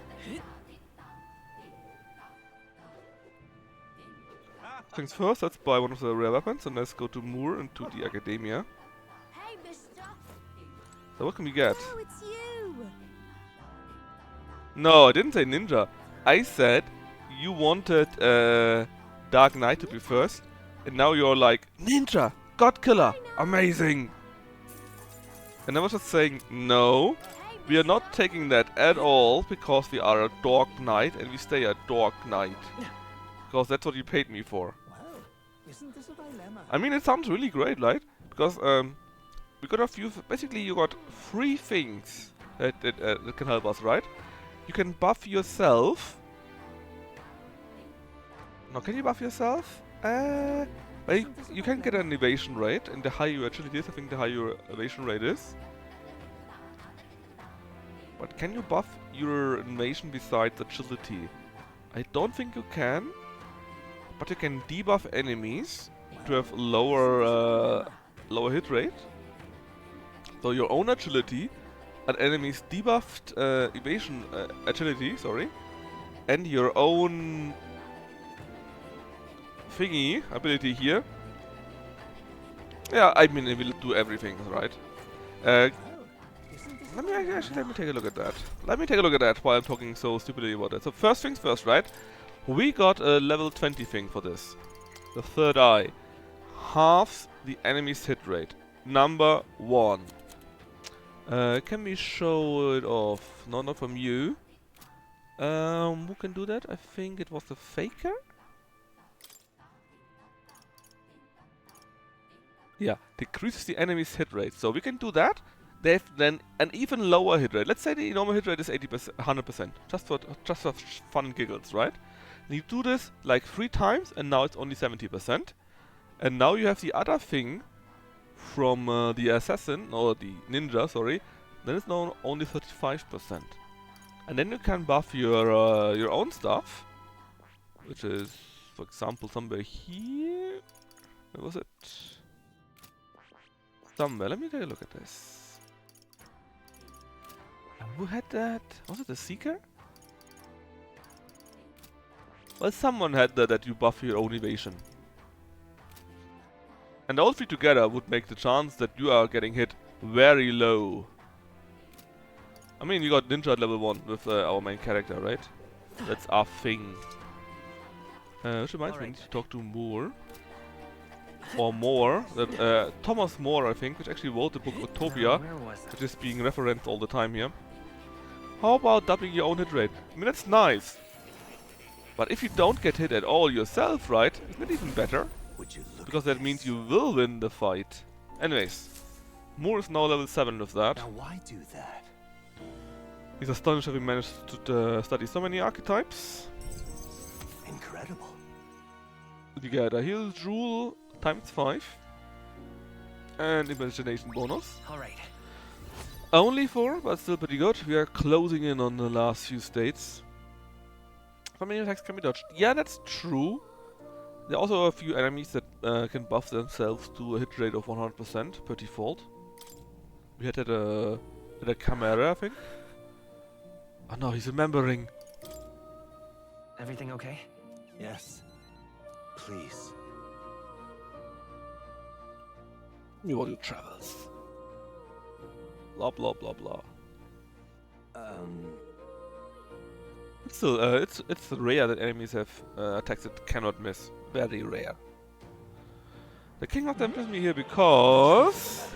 Things first, let's buy one of the rare weapons and let's go to Moore and to the Academia. Hey, mister. So what can we get? Oh, it's you. No, I didn't say ninja. I said you wanted Dark Knight to be first, and now you're like, ninja, God Killer, amazing. And I was just saying, no, we are not taking that at all, because we are a Dark Knight and we stay a Dark Knight. Because that's what you paid me for. Well, isn't this a dilemma? I mean, it sounds really great, right? Because we got a few, basically you got 3 things that can help us, right? You can buff yourself. Now, can you buff yourself? Well, you can get an evasion rate, and the higher your agility is, I think the higher your evasion rate is. But can you buff your evasion besides agility? I don't think you can. But you can debuff enemies to have lower hit rate. So your own agility and enemies debuffed evasion agility, sorry, and your own thingy ability here. Yeah, I mean it will do everything, right? Let me take a look at that. Let me take a look at that while I'm talking so stupidly about it. So first things first, right? We got a level 20 thing for this. The third eye halves the enemy's hit rate. Number 1. Can we show it off? No, not from you. Who can do that? I think it was the Faker? Yeah, decreases the enemy's hit rate. So we can do that. they have then an even lower hit rate. Let's say the normal hit rate is 80%, 100%, just for fun and giggles, right? And you do this like 3 times, and now it's only 70%. And now you have the other thing from the assassin, or the ninja, sorry. Then it's now only 35%. And then you can buff your own stuff, which is, for example, somewhere here. Where was it? Somewhere. Let me take a look at this. Who had that? Was it a Seeker? Well, someone had that you buff your own evasion. And all 3 together would make the chance that you are getting hit very low. I mean, we got ninja at level 1 with our main character, right? That's our thing. Which reminds me, I need to talk to Moore. Or Moore. Thomas More, I think, which actually wrote the book Utopia, which is being referenced all the time here. How about doubling your own hit rate? I mean, that's nice. But if you don't get hit at all yourself, right, isn't it even better? Because that means you will win the fight. Anyways, Moore is now level 7 with that. Now why do that? He's astonished having managed to study so many archetypes. Incredible. You get a heal jewel times 5. And imagination bonus. Alright. Only 4, but still pretty good. We are closing in on the last few states. How many attacks can be dodged? Yeah, that's true. There are also a few enemies that can buff themselves to a hit rate of 100% per default. We had at a Chimera, I think. Oh no, he's remembering. Everything okay? Yes. Please. Me all your travels. Blah blah blah blah. Still, it's rare that enemies have attacks that cannot miss. Very rare. The king of them me here because...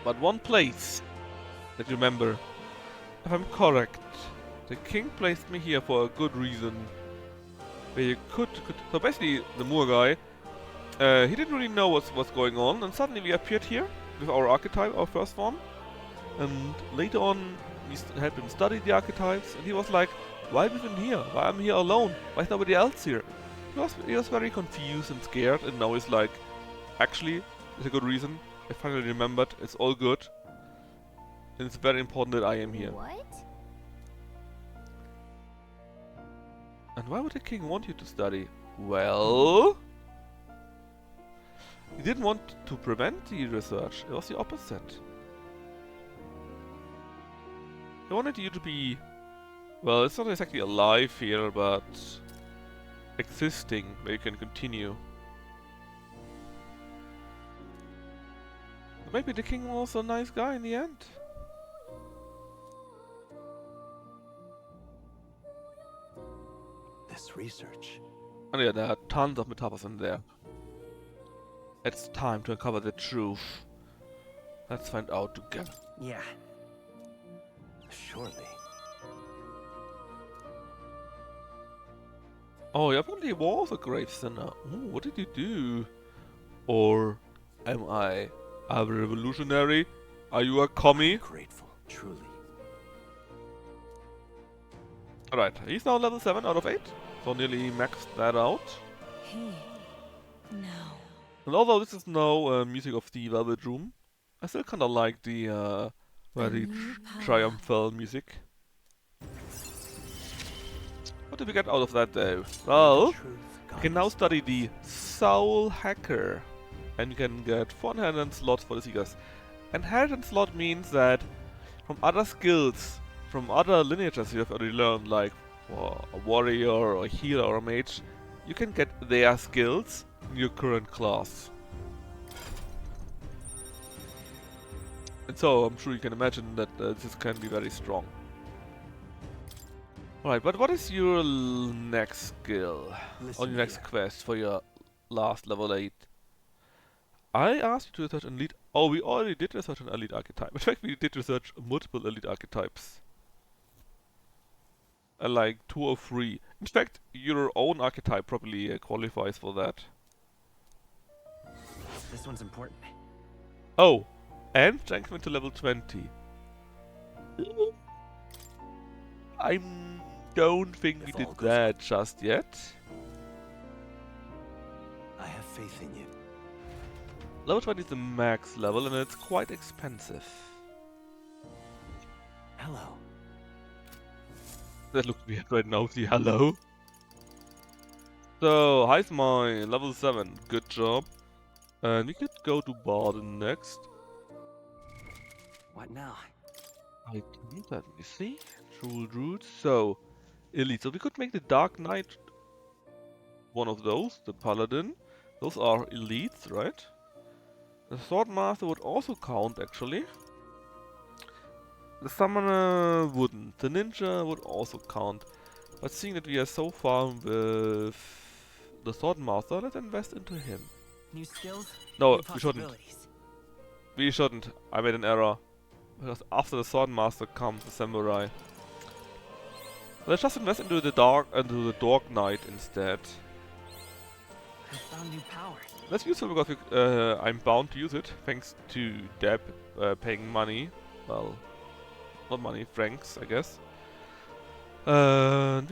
But one place that you remember. If I'm correct, the king placed me here for a good reason. Where you could so basically, the Moor guy, he didn't really know what's going on, and suddenly we appeared here with our archetype, our first form. And later on, we helped him study the archetypes, and he was like, why am I here? Why am I here alone? Why is nobody else here? He was very confused and scared, and now he's like, actually, it's a good reason. I finally remembered, it's all good. And it's very important that I am here. What? And why would the king want you to study? Well... He didn't want to prevent the research, it was the opposite. He wanted you to be... Well, it's not exactly alive here, but... existing, where you can continue. Maybe the king was a nice guy in the end. This research. And yeah, there are tons of metaphors in there. It's time to uncover the truth. Let's find out together. Yeah. Surely. Oh, you apparently was a grave sinner. Ooh, what did you do? Or am I a revolutionary? Are you a commie? Grateful, truly. Alright, he's now level 7 out of 8. So nearly maxed that out. He... No. And although this is no music of the Velvet Room, I still kinda like the very triumphal music. What did we get out of that though? Well, you can now study the Soul Hacker. And you can get 4 inheritance slots for the Seekers. Inheritance slot means that from other skills, from other lineages you have already learned, like a warrior or a healer or a mage, you can get their skills in your current class. And so I'm sure you can imagine that this can be very strong. Alright, but what is your next skill? On your next quest for your last level 8? I asked you to research an elite... Oh, we already did research an elite archetype. In fact, we did research multiple elite archetypes. Like 2 or 3. In fact, your own archetype probably qualifies for that. This one's important. Oh, and strengthen to level 20. I don't think we If did all goes that just yet. I have faith in you. Level 20 is the max level and it's quite expensive. Hello. That looks weird right now, see hello. So, heist mine, level 7, good job. And we could go to Baden next. What now? I can let me see. Jewel root. So, elite. So we could make the Dark Knight one of those, the Paladin. Those are elites, right? The Swordmaster would also count, actually. The Summoner wouldn't. The Ninja would also count. But seeing that we are so far with the Swordmaster, let's invest into him. New skills? No, New we shouldn't. possibilities. We shouldn't. I made an error. Because after the Swordmaster comes the Samurai. Let's just invest into the Dark Knight instead. I found new powers. Let's use it because I'm bound to use it, thanks to Deb paying money. Well, not money, francs, I guess. We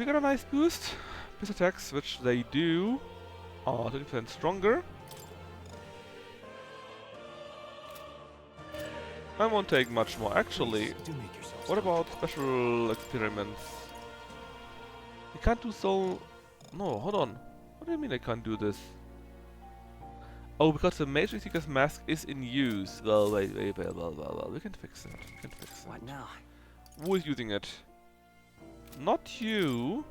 got a nice boost. Piss attacks, which they do, are 30% stronger. I won't take much more, actually. Please, do make yourselves What about comfortable. special experiments? I can't do so... No, hold on. What do you mean I can't do this? Oh, because the Matrix Seeker's mask is in use. Well, wait, well. We can fix that. We can fix that. What now? Who is using it? Not you.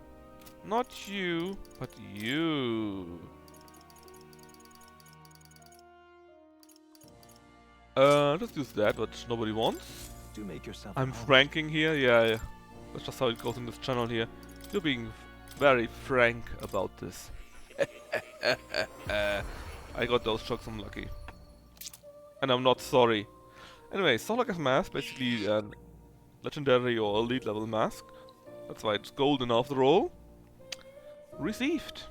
Not you. But you. Just use that, which nobody wants. Do make yourself I'm at home. franking here, yeah. That's just how it goes in this channel here. You're being very frank about this. I got those shocks, I'm lucky. And I'm not sorry. Anyway, Solaga's mask, basically a legendary or elite level mask. That's why it's golden after all. Received.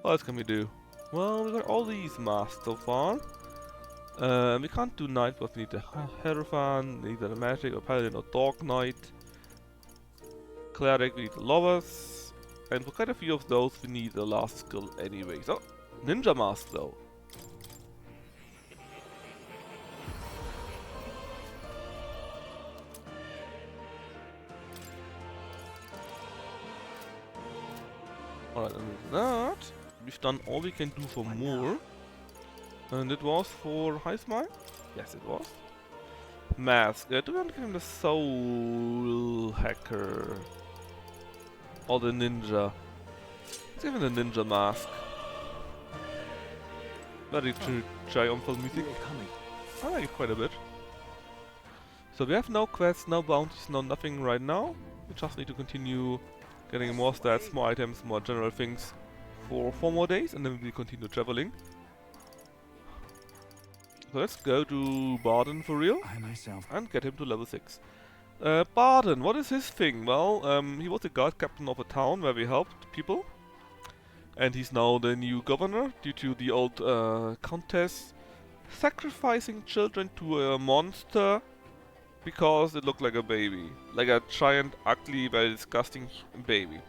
What else can we do? Well, we got all these masks so far. We can't do Knight because we need the Hierophant, either the Magic or Paladin or Dark Knight. Cleric, we need the Lovers. And for quite a few of those, we need the last skill anyway. So, Ninja Mask though. Alright, and with that, we've done all we can do for more. And it was for Heismai? Yes, it was. Mask. Do we want to give him the Soul Hacker? Or the Ninja? Let's give him the Ninja Mask. Very triumphal music. I like it quite a bit. So we have no quests, no bounties, no nothing right now. We just need to continue getting more stats, more items, more general things for 4 more days, and then we'll continue traveling. So let's go to Baden for real and get him to level 6. Baden, what is his thing? Well, he was the guard captain of a town where we helped people. And he's now the new governor due to the old countess sacrificing children to a monster because it looked like a baby. Like a giant, ugly, very disgusting baby.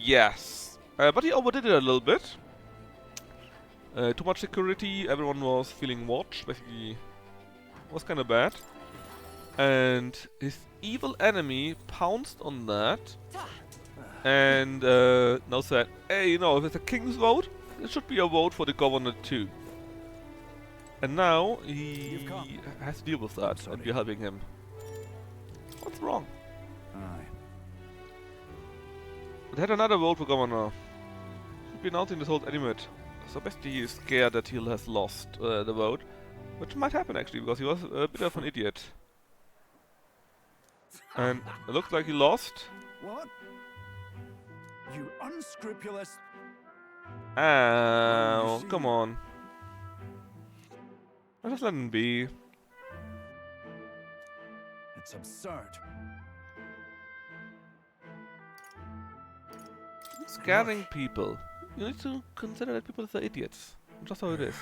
Yes. But he overdid it a little bit. Too much security, everyone was feeling watched, basically was kinda bad. And his evil enemy pounced on that and now said, hey, you know, if it's a king's vote, it should be a vote for the governor too. And now he has to deal with that, and we're helping him. What's wrong? They had another vote for governor. Should be announcing this whole animate. So basically he is scared that he has lost the vote. Which might happen actually, because he was a bit of an idiot. And it looks like he lost. What? You unscrupulous... Ow, come on. I'll just let him be. It's absurd. Scaring people. You need to consider that people are idiots. Just how it is.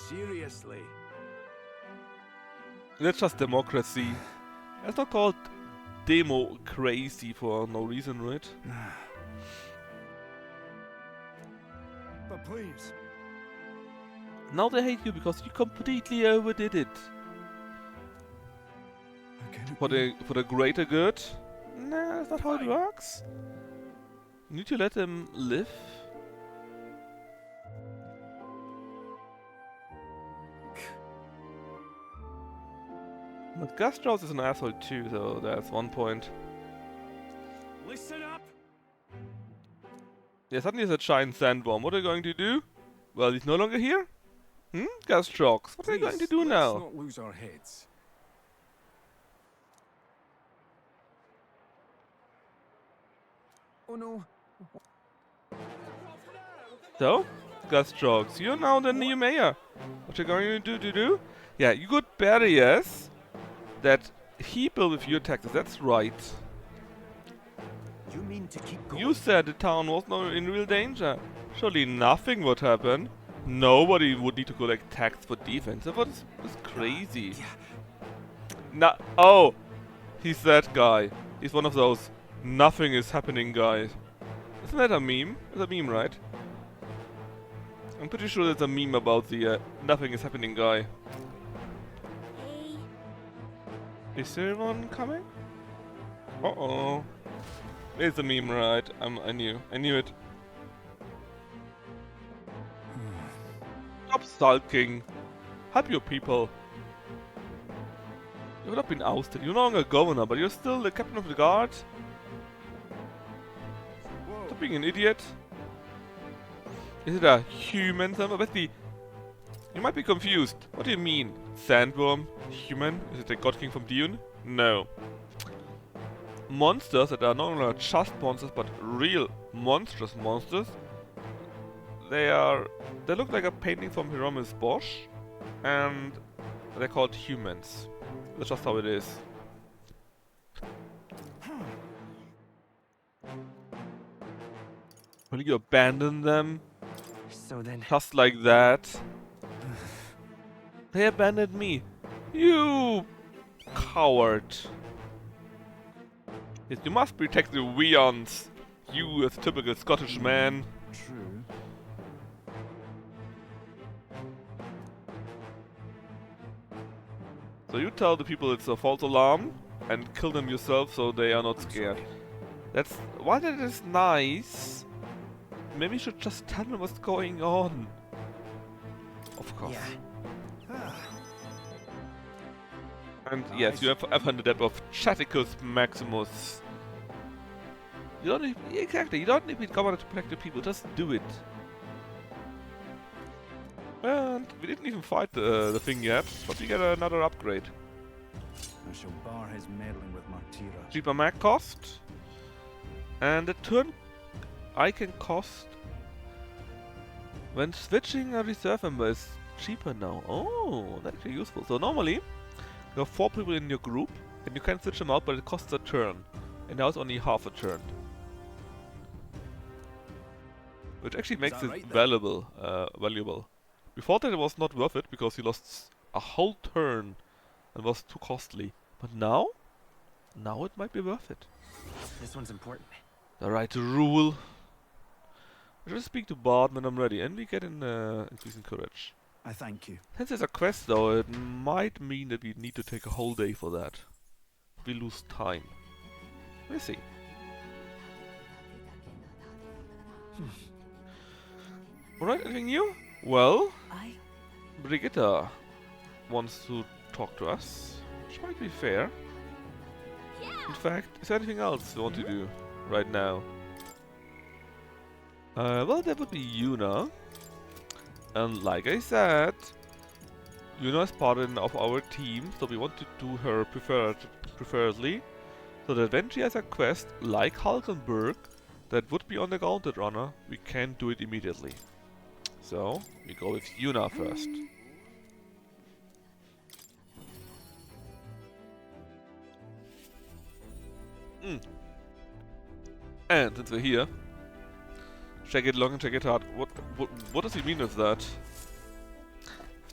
Seriously. That's just democracy. It's not called demo crazy for no reason, right? But please, Now they hate you because you completely overdid it. For the greater good? Nah, that's not how it works. You need to let them live. But Gastros is an asshole too, so that's one point. Listen up. Yeah, suddenly there's a giant sandworm. What are you going to do? Well, he's no longer here? Gastrox, what are you going to do now? Let's not lose our heads. Oh no. So, Gastrox, you're now the new mayor. What you going to do? Yeah, you got barriers that heal with your taxes, that's right. You mean to keep going? You said the town was not in real danger. Surely nothing would happen. Nobody would need to collect tax for defense. That's crazy. Oh, he's that guy. He's one of those nothing is happening guys. Isn't that a meme? It's a meme, right? I'm pretty sure there's a meme about the nothing is happening guy. Hey. Is there one coming? Uh-oh. It's a meme, right? I knew it. Stop sulking. Help your people. You've not been ousted. You're no longer governor, but you're still the captain of the guard. Stop being an idiot. Is it a human sandworm? You might be confused. What do you mean? Sandworm? Human? Is it the God King from Dune? No. Monsters that are not only just monsters, but real monstrous monsters. They look like a painting from Hieronymus Bosch, and they're called humans. That's just how it is. Will you abandon them? So then... Just like that? They abandoned me. You coward. Yes, you must protect the Weons. You, as typical Scottish man. True. So you tell the people it's a false alarm and kill them yourself so they are not scared. That's while that is nice. Maybe you should just tell them what's going on. Of course. Yeah. And yes, you have the depth of Chaticus Maximus. You don't need, exactly, you don't need to be governor to protect the people, just do it. And we didn't even fight the thing yet, but we get another upgrade. I shall bar his meddling with Martira. Cheaper mag cost. And the turn icon cost when switching a reserve member is cheaper now. Oh, that's actually useful. So normally, you have 4 people in your group, and you can switch them out, but it costs a turn. And now it's only half a turn. Which actually makes it valuable. Before that it was not worth it, because you lost a whole turn and was too costly. But now it might be worth it. This one's important. The right to rule. I should speak to Bard when I'm ready, and we get an increase in courage. I thank you. Since there's a quest though, it might mean that we need to take a whole day for that. We lose time. We'll see. Alright, anything new? Well, Brigitta wants to talk to us, which might be fair. In fact, is there anything else you want to do right now? Well, that would be Yuna. And like I said, Yuna is part of our team, so we want to do her preferably, so that when she has a quest like Hulkenberg that would be on the Gauntlet Runner, we can do it immediately. So, we go with Yuna first. And since we're here, check it long and check it hard. What does he mean with that?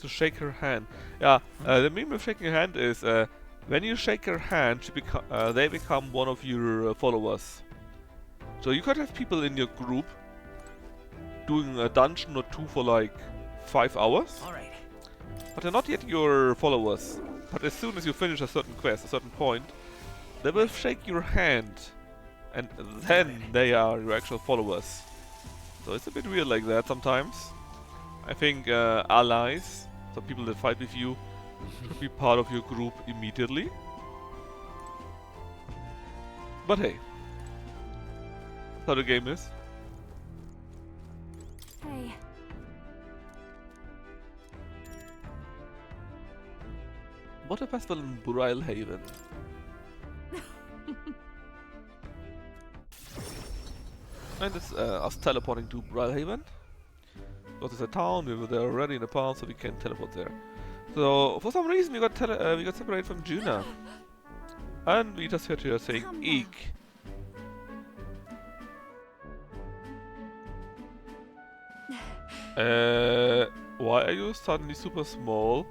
To shake her hand. Yeah, the meaning of shaking her hand is when you shake her hand, they become one of your followers. So you could have people in your group doing a dungeon or two for like 5 hours. Alright. But they're not yet your followers. But as soon as you finish a certain quest, a certain point, they will shake your hand. And then they are your actual followers. So it's a bit weird like that sometimes. I think allies, so people that fight with you, should be part of your group immediately. But hey, that's how the game is. Hey. What a festival in Brilhaven. And it's us teleporting to Brilhaven. Because it's a town, we were there already in the past, so we can teleport there. So for some reason we got separated from Juna. And we just heard her saying eek. Why are you suddenly super small?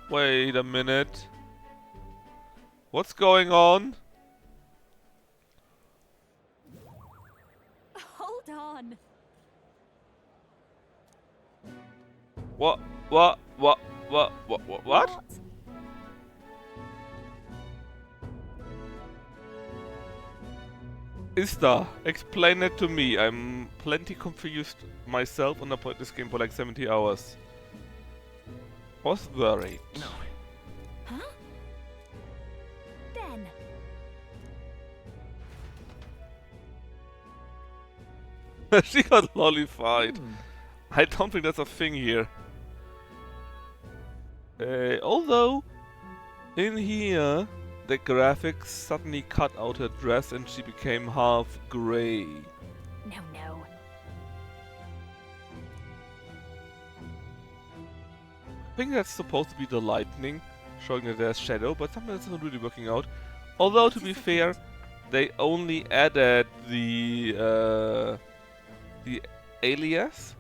Wait a minute. What's going on? Hold on. What? Ista, explain it to me. I'm plenty confused myself and I played this game for like 70 hours. Was worried. No. Huh? Ben. She got lollified. I don't think that's a thing here. Although, in here, the graphics suddenly cut out her dress and she became half grey. No. I think that's supposed to be the lightning, showing that there's shadow, but sometimes it's not really working out. Although, to be fair, they only added the alias,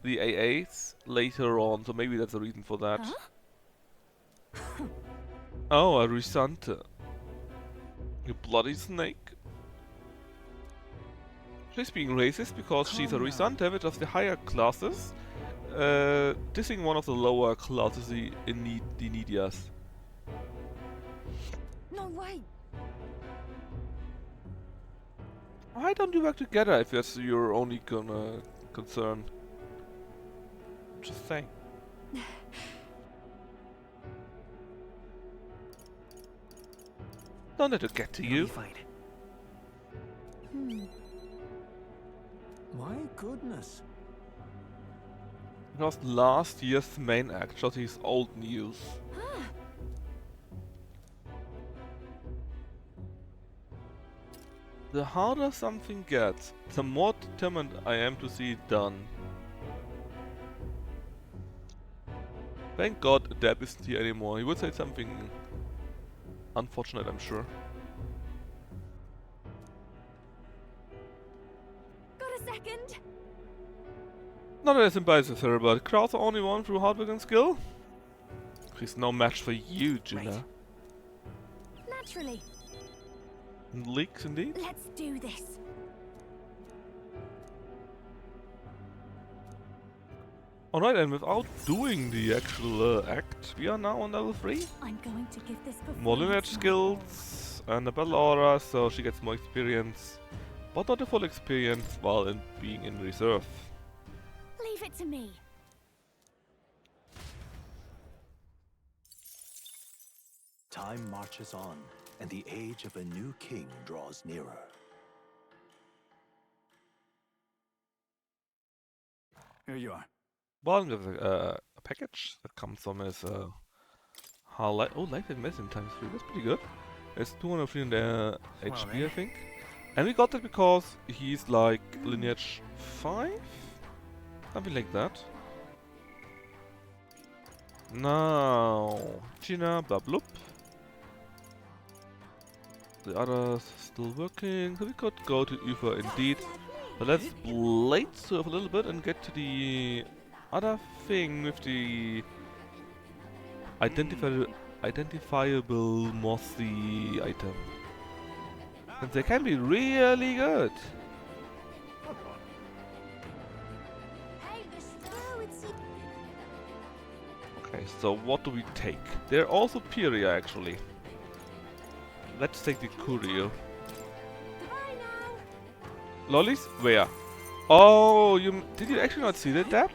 the AAs, later on, so maybe that's the reason for that. Huh? Oh, a Risanta. You bloody snake. She's being racist because she's a Risanta, which of the higher classes, dissing one of the lower classes, the Nidias. No way. Why don't you work together if that's your only concern? Just saying. Don't let it get to you. Fine. My goodness. It was last year's main act, just his old news. The harder something gets, the more determined I am to see it done. Thank God Deb isn't here anymore. He would say something unfortunate, I'm sure. Got a second? Not that I sympathize with her, but crowds are only won through hard work and skill. She's no match for you, Gina. Right. Naturally. Leaks indeed. Let's do this. Alright, and without doing the actual act, we are now on level 3. I'm going to give this More performance lineage my skills and a battle aura, so she gets more experience. But not the full experience while being in reserve. all. Leave it to me. Time marches on, and the age of a new king draws nearer. Here you are. Well, there's a package that comes from his life medicine times 3. That's pretty good. It's 203 HP, I think. And we got that because he's like lineage 5? Something like that. Now, Gina, blah bloop. The others still working, so we could go to Ufa indeed. But let's blade surf a little bit and get to the other thing with the identifiable mossy item. And they can be really good. Hey, mister. Okay, so what do we take? They're all superior actually. Let's take the Curio. Goodbye now. Lollies? Where? Oh, did you actually not see that, Dab?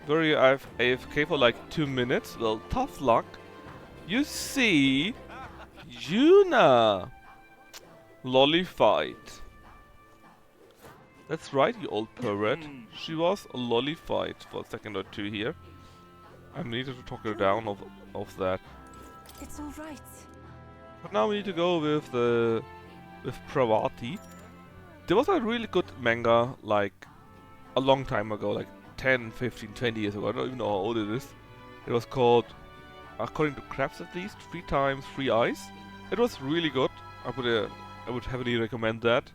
Were you AFK for like 2 minutes? Well, tough luck. You see, Yuna Lolly fight. That's right, you old pervert. She was lollified for a second or two here. I needed to talk her down of that. It's all right. But now we need to go with Pravati. There was a really good manga like a long time ago, like 10, 15, 20 years ago. I don't even know how old it is. It was called, according to Crafts at least, 3 times 3 eyes. It was really good. I would heavily recommend that.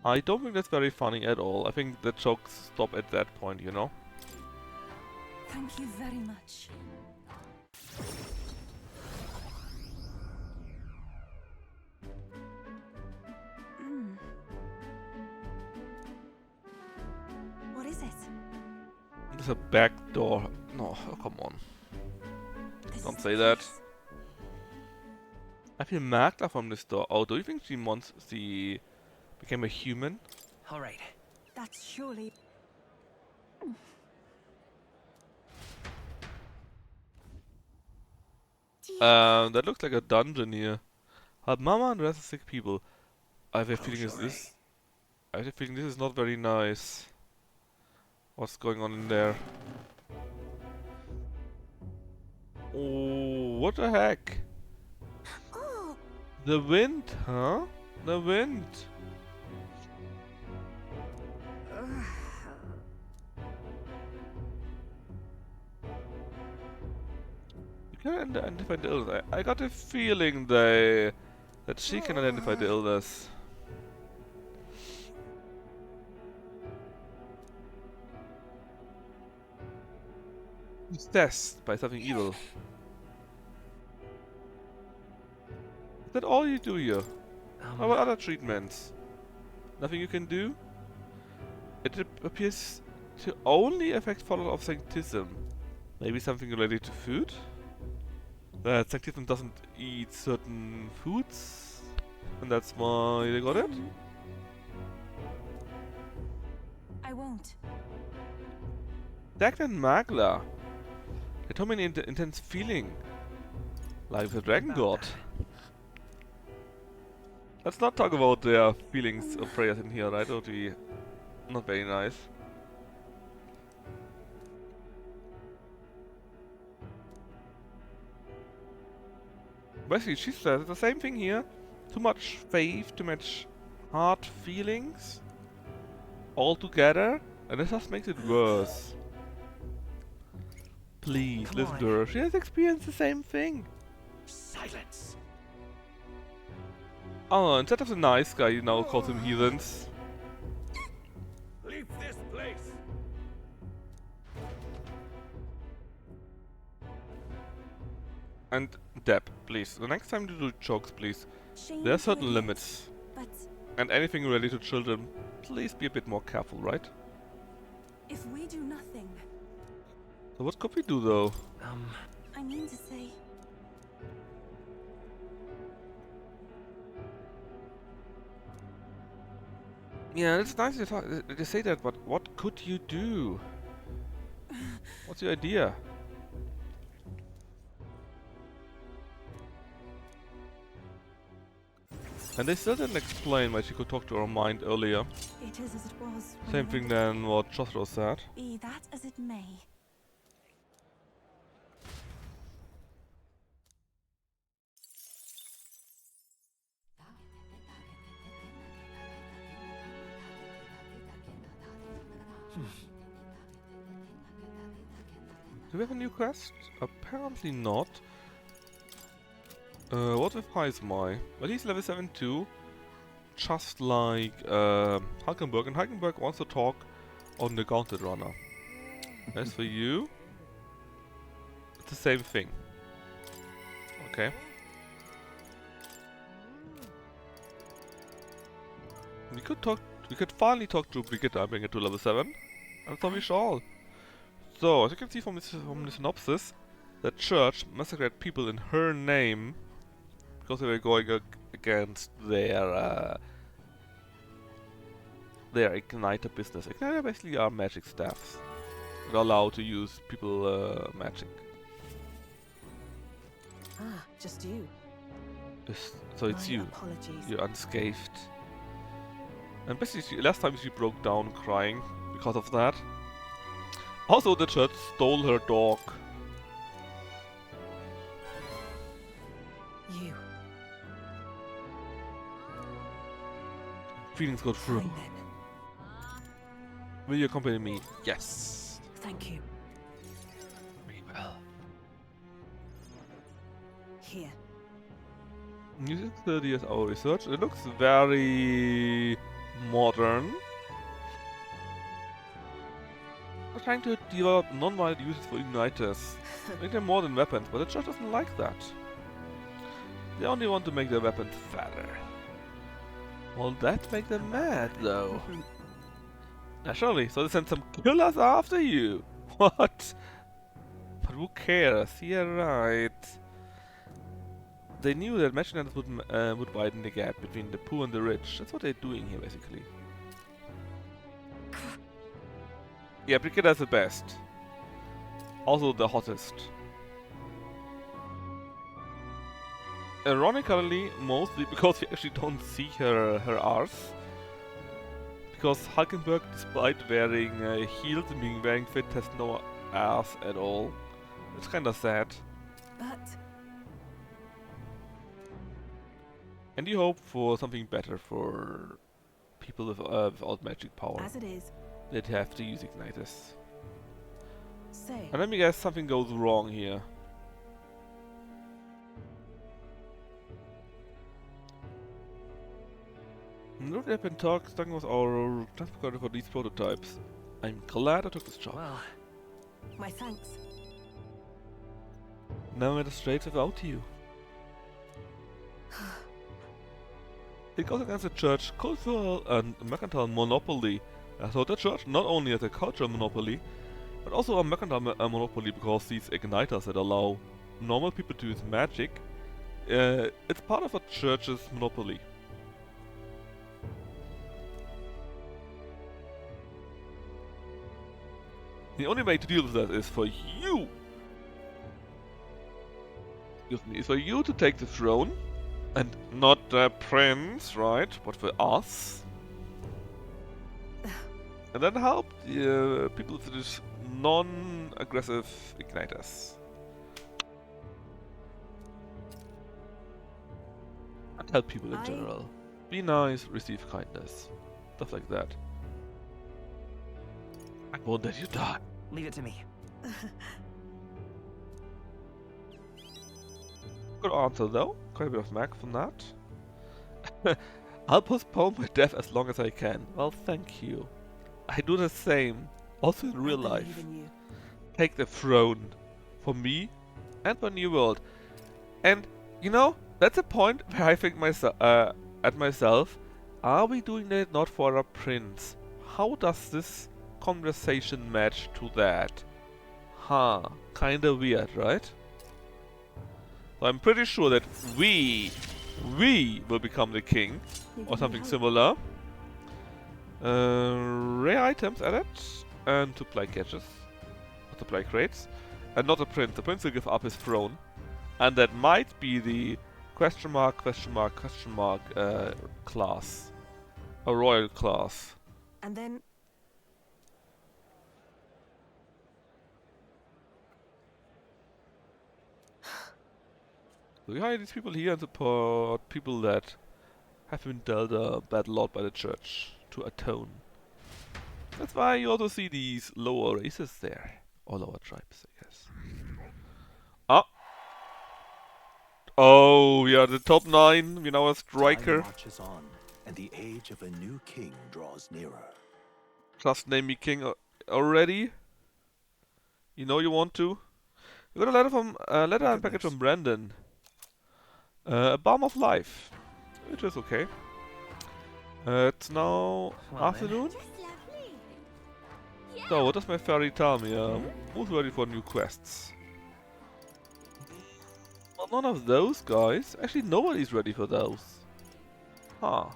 I don't think that's very funny at all. I think the jokes stop at that point, you know? Thank you very much. What is it? There's a back door. No, oh, come on. This Don't is say the that. place. I feel Magda from this door. Oh, do you think she became a human? All right. That's surely... That looks like a dungeon here. Help Mama and rest sick people. I have a feeling I have a feeling this is not very nice. What's going on in there? Oh, what the heck? Oh, The wind, huh? The wind. You can identify the illness. I got a feeling that she can identify the illness. Possessed by something evil. Is that all you do here? How about other treatments? Nothing you can do? It appears to only affect followers of Sanctism. Maybe something related to food? That Sanctism doesn't eat certain foods? And that's why they got it? I won't. Dagda and Magla. They told me an intense feeling. Like the dragon god. Let's not talk about their feelings or prayers in here, right? That would be not very nice. Basically, she says the same thing here. Too much faith, too much hard feelings all together, and this just makes it worse. Please, listen to her. She has experienced the same thing. Silence. Oh, instead of the nice guy, you now call them heathens. Leave this place. And Deb, please, the next time you do jokes, please, Shame there are to certain admit, limits. But And anything related to children, please be a bit more careful, right? if we do nothing, So what could we do though? I mean to say, Yeah, it's nice to say that, but what could you do? What's your idea? And they still didn't explain why she could talk to her mind earlier. it is as it was. when Same I thing went- than what Jotaro said. Be that as it may. Do we have a new quest? Apparently not. What with Heismai? Well, he's level 7 too. just like Hulkenberg, and Hulkenberg wants to talk on the Gauntlet Runner. As for you, it's the same thing. Okay. We could finally talk to Brigitte and bring it to level 7. And so we shall. So, as you can see from the synopsis, the church massacred people in her name because they were going against their igniter business. Igniter basically are magic staffs that are allowed to use people magic. Ah, just you. So it's My you. apologies. You're unscathed. And basically, last time she broke down crying because of that. Also, the church stole her dog. You. Feelings go through. Fine then. Will you accompany me? Yes. Thank you. We will. Here. Using 30 as our research, it looks very modern. We're trying to develop non-violent uses for igniters. Make them more than weapons, but the church doesn't like that. They only want to make their weapons fatter. Will that make them mad, though? Naturally, so they send some killers after you. What? But who cares? Yeah, right. They knew that mercenaries would widen the gap between the poor and the rich. That's what they're doing here, basically. Yeah, Brigitta's the best. Also the hottest. Ironically, mostly because we actually don't see her arse. Because Hulkenberg, despite wearing heels and being wearing fit, has no ass at all. It's kinda sad. But And you hope for something better for people without magic power. as it is, They'd have to use igniters. say. And let me guess, something goes wrong here. Look, I've been talking with our transporter for these prototypes. I'm glad I took this job. Well, My thanks. Now I'm at a straits without you. It goes against the church cultural and mercantile monopoly. So the church not only has a cultural monopoly, but also a mercantile monopoly, because these igniters that allow normal people to use magic, it's part of a church's monopoly. The only way to deal with that is for you, excuse me, is for you to take the throne, and not the prince, right? But for us. And then help the people with these non-aggressive igniters. And help people in general. Be nice, receive kindness. Stuff like that. I won't let you die. leave it to me. Good answer though. Quite a bit of mag from that. I'll postpone my death as long as I can. Well, thank you. I do the same, also in real I believe life. in you. Take the throne. For me and for New World. And, you know, that's a point where I think at myself, are we doing that not for a prince? How does this conversation match to that? Huh, kinda weird, right? So I'm pretty sure that we will become the king, or something similar. Rare items added, and supply caches, or supply crates, and not a prince. The prince will give up his throne, and that might be the question mark class, a royal class. And then So we hire these people here and support people that have been dealt a bad lot by the church to atone. That's why you also see these lower races there. Or lower tribes, I guess. Ah! Oh, we are the top 9. We're now a striker. Time marches on, and the age of a new king draws nearer. Just name me king already. You know you want to. We got a letter from letter and package from Brandon. A balm of life, which is okay. It's now afternoon. So what does my fairy tell me? Who's ready for new quests? Well, none of those guys. Actually, nobody's ready for those. Huh.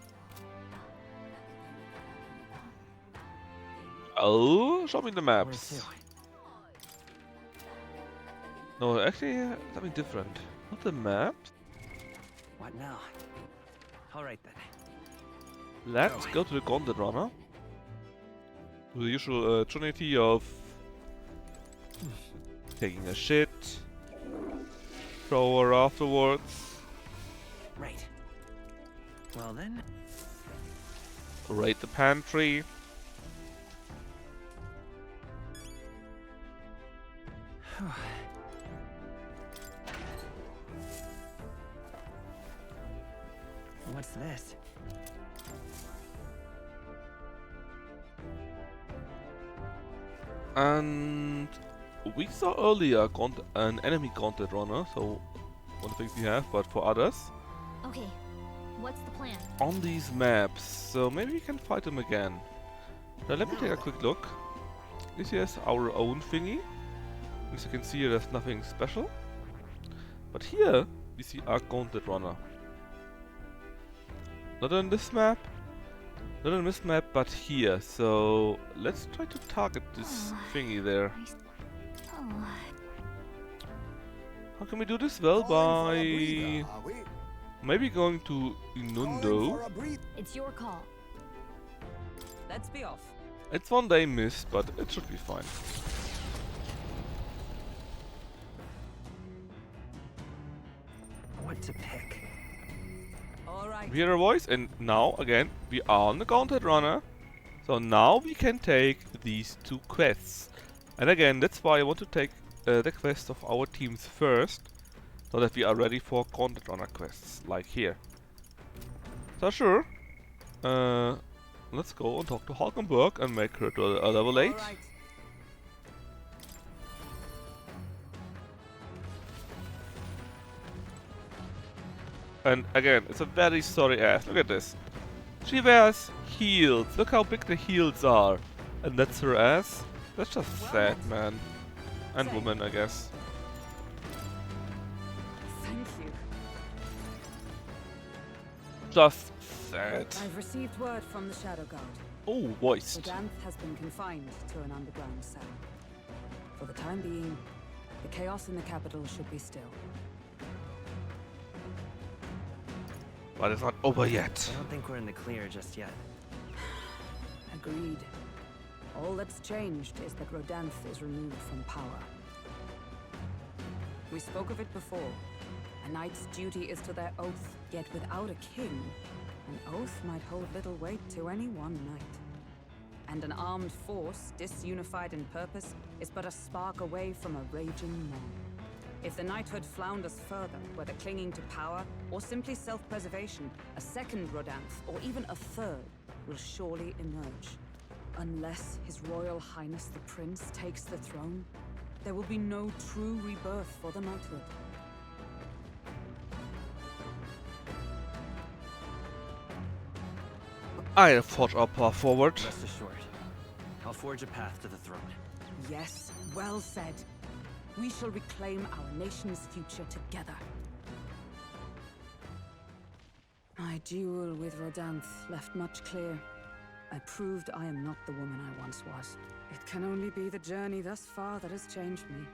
Oh, show me the maps. No, actually, something different. Not the maps. What now? Alright then. Let's go to the Gauntlet Runner. The usual trinity of taking a shit, shower afterwards, Right. Well then. raid the pantry. What's this? And we saw earlier an enemy Gauntlet Runner, so one of the things we have, but for others. Okay, what's the plan? On these maps, so maybe we can fight them again. Now let me take a quick look. This here is our own thingy. As you can see, there's nothing special. But here, we see our Gauntlet Runner. Not on this map, not on this map, but here. So let's try to target this thingy there. How can we do this? Well, by maybe going to Inundo. It's your call. Let's be off. It's one day missed, but it should be fine. What to pick? Alright. We hear a voice, and now again we are on the Gauntlet Runner. So now we can take these two quests. And again, that's why I want to take the quests of our teams first, so that we are ready for Gauntlet Runner quests, like here. So sure, let's go and talk to Hulkenberg and make her to a level 8. Alright. And again, it's a very sorry ass. Look at this. She wears heels. Look how big the heels are. And that's her ass. That's just sad, man. And woman, I guess. Thank you. Just sad. I've received word from the Shadow Guard. Oh, voiced. Rodanth has been confined to an underground cell. For the time being, the chaos in the capital should be still. But it's not over yet. I don't think we're in the clear just yet. Agreed. All that's changed is that Rodanth is removed from power. We spoke of it before. A knight's duty is to their oath, yet without a king, an oath might hold little weight to any one knight. And an armed force, disunified in purpose, is but a spark away from a raging mob. If the knighthood flounders further, whether clinging to power or simply self-preservation, a second Rodanth, or even a third, will surely emerge. Unless His Royal Highness the Prince takes the throne, there will be no true rebirth for the knighthood. I'll forge our path forward. Rest assured, I'll forge a path to the throne. Yes, well said. We shall reclaim our nation's future together. My duel with Rodanth left much clear. I proved I am not the woman I once was. It can only be the journey thus far that has changed me.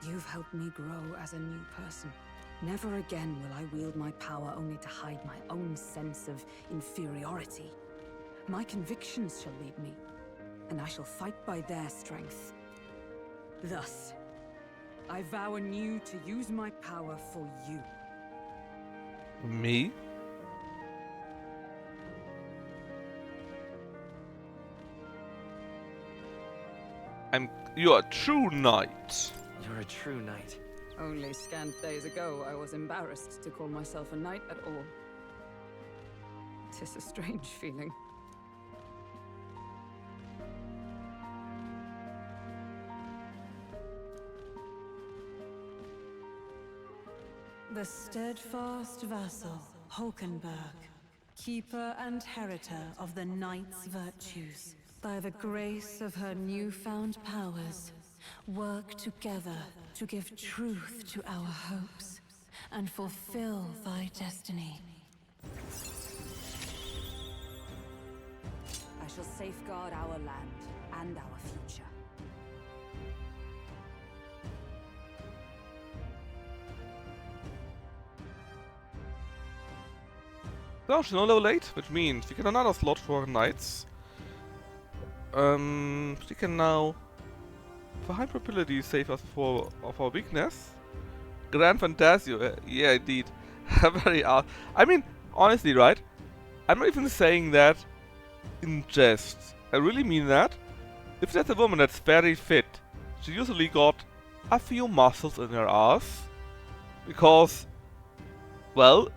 You've helped me grow as a new person. Never again will I wield my power only to hide my own sense of inferiority. My convictions shall lead me, and I shall fight by their strength. Thus, I vow anew to use my power for you. Me? You're a true knight. You're a true knight. Only scant days ago, I was embarrassed to call myself a knight at all. 'Tis a strange feeling. The steadfast vassal, Hulkenberg, keeper and heritor of the knight's virtues, by the grace of her newfound powers, work together to give truth to our hopes and fulfill thy destiny. I shall safeguard our land and our future. No, she's not level 8, which means we get another slot for knights. She can now, for high probability, save us of our weakness. ReFantazio, yeah, indeed. Very I mean, honestly, right? I'm not even saying that in jest. I really mean that. If there's a woman that's very fit, she usually got a few muscles in her ass. Because, well,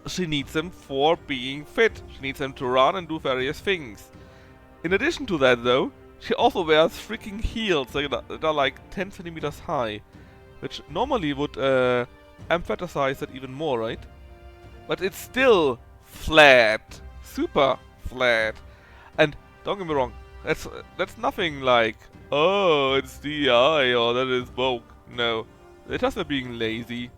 she needs them for being fit. She needs them to run and do various things. In addition to that, though, she also wears freaking heels that are like 10 centimeters high, which normally would emphasize that even more, right? But it's still flat, super flat. And don't get me wrong, that's nothing like, oh, it's DI or that is woke. No, they're just being lazy.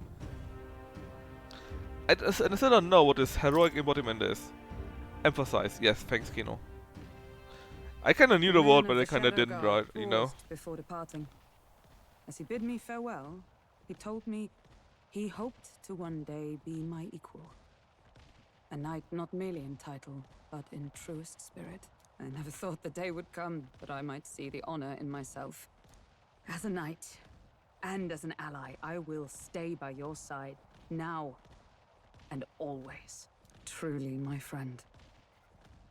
And I still don't know what this heroic embodiment is. Emphasize, yes, thanks, Kino. I kinda knew the word, but I kinda didn't, right? You know? Before departing. As he bid me farewell, he told me he hoped to one day be my equal. A knight not merely in title, but in truest spirit. I never thought the day would come that I might see the honor in myself. As a knight, and as an ally, I will stay by your side, now and always. Truly, my friend.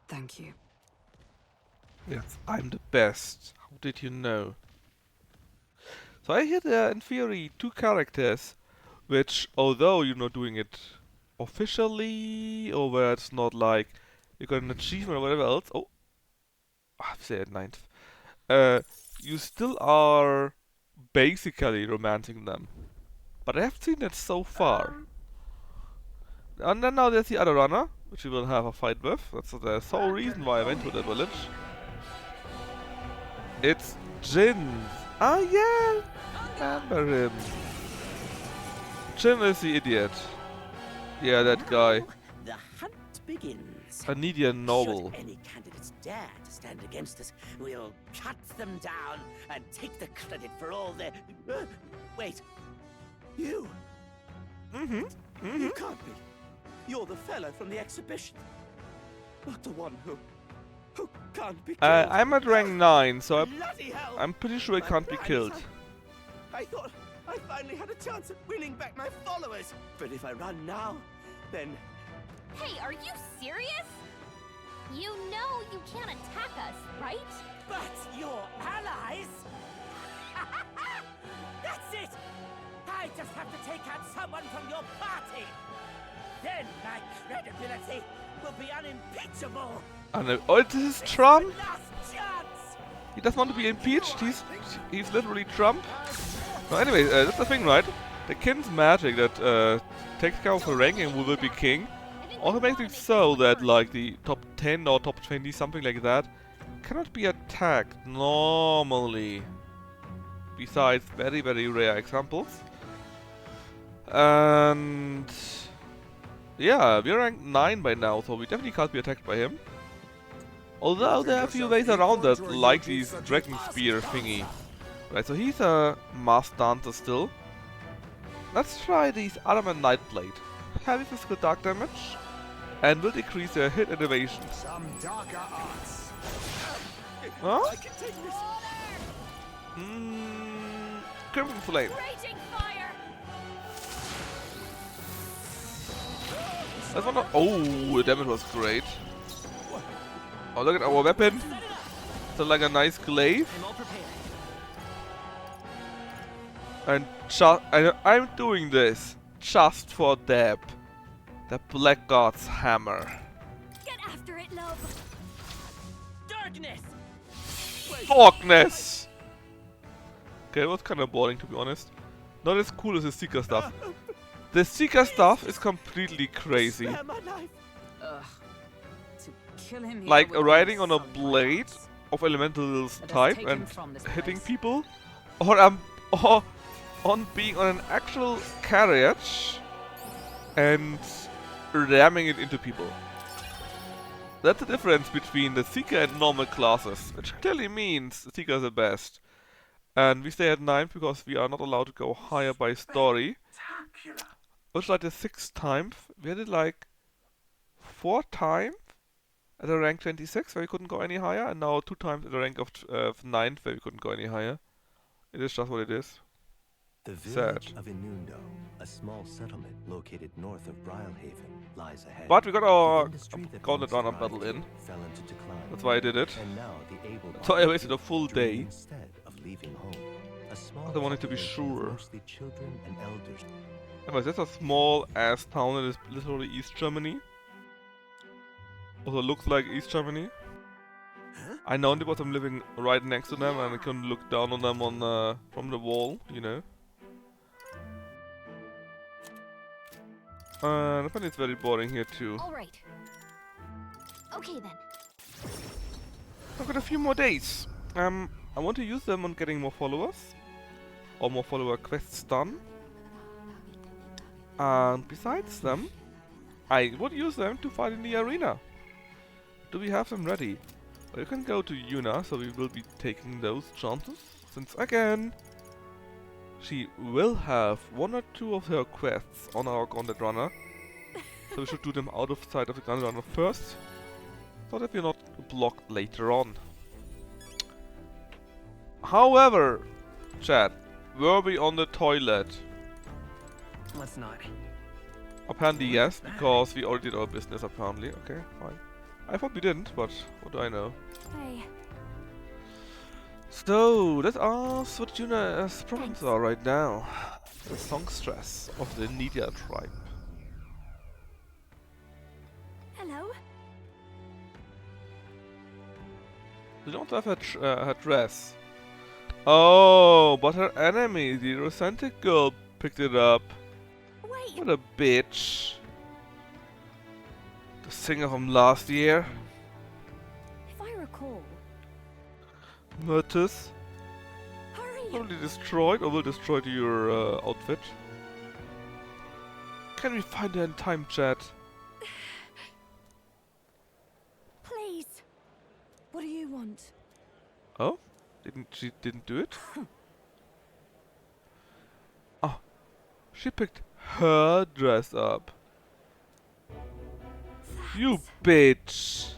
Thank you. Yes, I'm the best. How did you know? So I hear there, in theory, two characters, which, although you're not doing it officially, or where it's not like you got an achievement or whatever else. Oh, I've said ninth. You still are basically romancing them, but I haven't seen that so far. And then now there's the other runner, which we will have a fight with. That's the sole reason why I went to the village. It's Jin. Ah, yeah! Remember him. Jin is the idiot. Yeah, that guy. The hunt begins. A needy and noble. Should any candidates dare to stand against us, we'll cut them down and take the credit for all their... wait. You? You can't be. You're the fellow from the exhibition. Not the one who can't be killed. I'm at rank 9, so Bloody hell! I'm pretty sure I can't be killed. I thought I finally had a chance at winning back my followers. But if I run now, then... Hey, are you serious? You know you can't attack us, right? But your allies? That's it! I just have to take out someone from your party. Then my credibility will be unimpeachable. Oh, this is Trump? Last chance! He doesn't want to be impeached. He's literally Trump. No, anyway, that's the thing, right? The king's magic that takes care of the ranking who will be king also makes it so that like the top 10 or top 20, something like that, cannot be attacked normally. Besides very, very rare examples. And yeah, we're ranked 9 by now, so we definitely can't be attacked by him. Although there are a few ways around that, like these dragon spear thingy. Right, so he's a mass dancer still. Let's try these Adamant Nightblade. Heavy physical dark damage, and will decrease their hit and evasion. Some darker arts. Huh? I can take this. Crimson Flame. Raging fire! That's one. Oh, the damage was great. Oh, look at our weapon. It's like a nice glaive. I'm all prepared. And I'm doing this just for Deb, the Black God's hammer. after it, love. Darkness! Darkness! Okay, that was kind of boring to be honest. Not as cool as the Seeker stuff. The Seeker stuff is completely crazy. Spare my life. Ugh. To kill him here Like would be riding on a some blade violence. of elementals Let us type take him and from this hitting place. people, or on being on an actual carriage and ramming it into people. That's the difference between the Seeker and normal classes, which clearly means the Seeker is the best. And we stay at 9 because we are not allowed to go higher by story. Which like the 6th time, we had it like 4 times at a rank 26 where we couldn't go any higher, and now 2 times at a rank of 9th where we couldn't go any higher. It is just what it is. The Sad. village of Inundo, a small settlement located north of Brylehaven, lies ahead. But we got our The industry that Gauntlet once Runner thrived battle in. fell into decline. That's why I did it. And now the able-bodied So I wasted a youth full dream day. instead of leaving home. A small I wanted to be population of sure. mostly children and elders. Anyways, that's a small ass town that is literally East Germany. Also looks like East Germany. I know because I'm living right next to them and I can look down on them on from the wall, you know. I find it's very boring here too. All right. Okay then. I've got a few more days. I want to use them on getting more followers. Or more follower quests done. And besides them, I would use them to fight in the arena. Do we have them ready? Well, you can go to Yuna, so we will be taking those chances. Since again, she will have 1 or 2 of her quests on our Gauntlet Runner. So we should do them out of sight of the Gauntlet Runner first, so that we're not blocked later on. However, chat, were we on the toilet? Let's not. Apparently yes, because we already did our business apparently. Okay, fine. I thought we didn't, but what do I know? Hey. So, let's ask what Yuna's problems are right now. The songstress of the Nidia tribe. Hello. We don't have her dress. Oh, but her enemy, the Rosantic girl, picked it up. Wait. What a bitch. The singer from last year. If I recall. Myrtus. Hurry. Probably destroyed or will destroy your outfit. Can we find her in time, chat? Please. What do you want? Oh? She didn't do it? Oh. She picked her dress up. You bitch.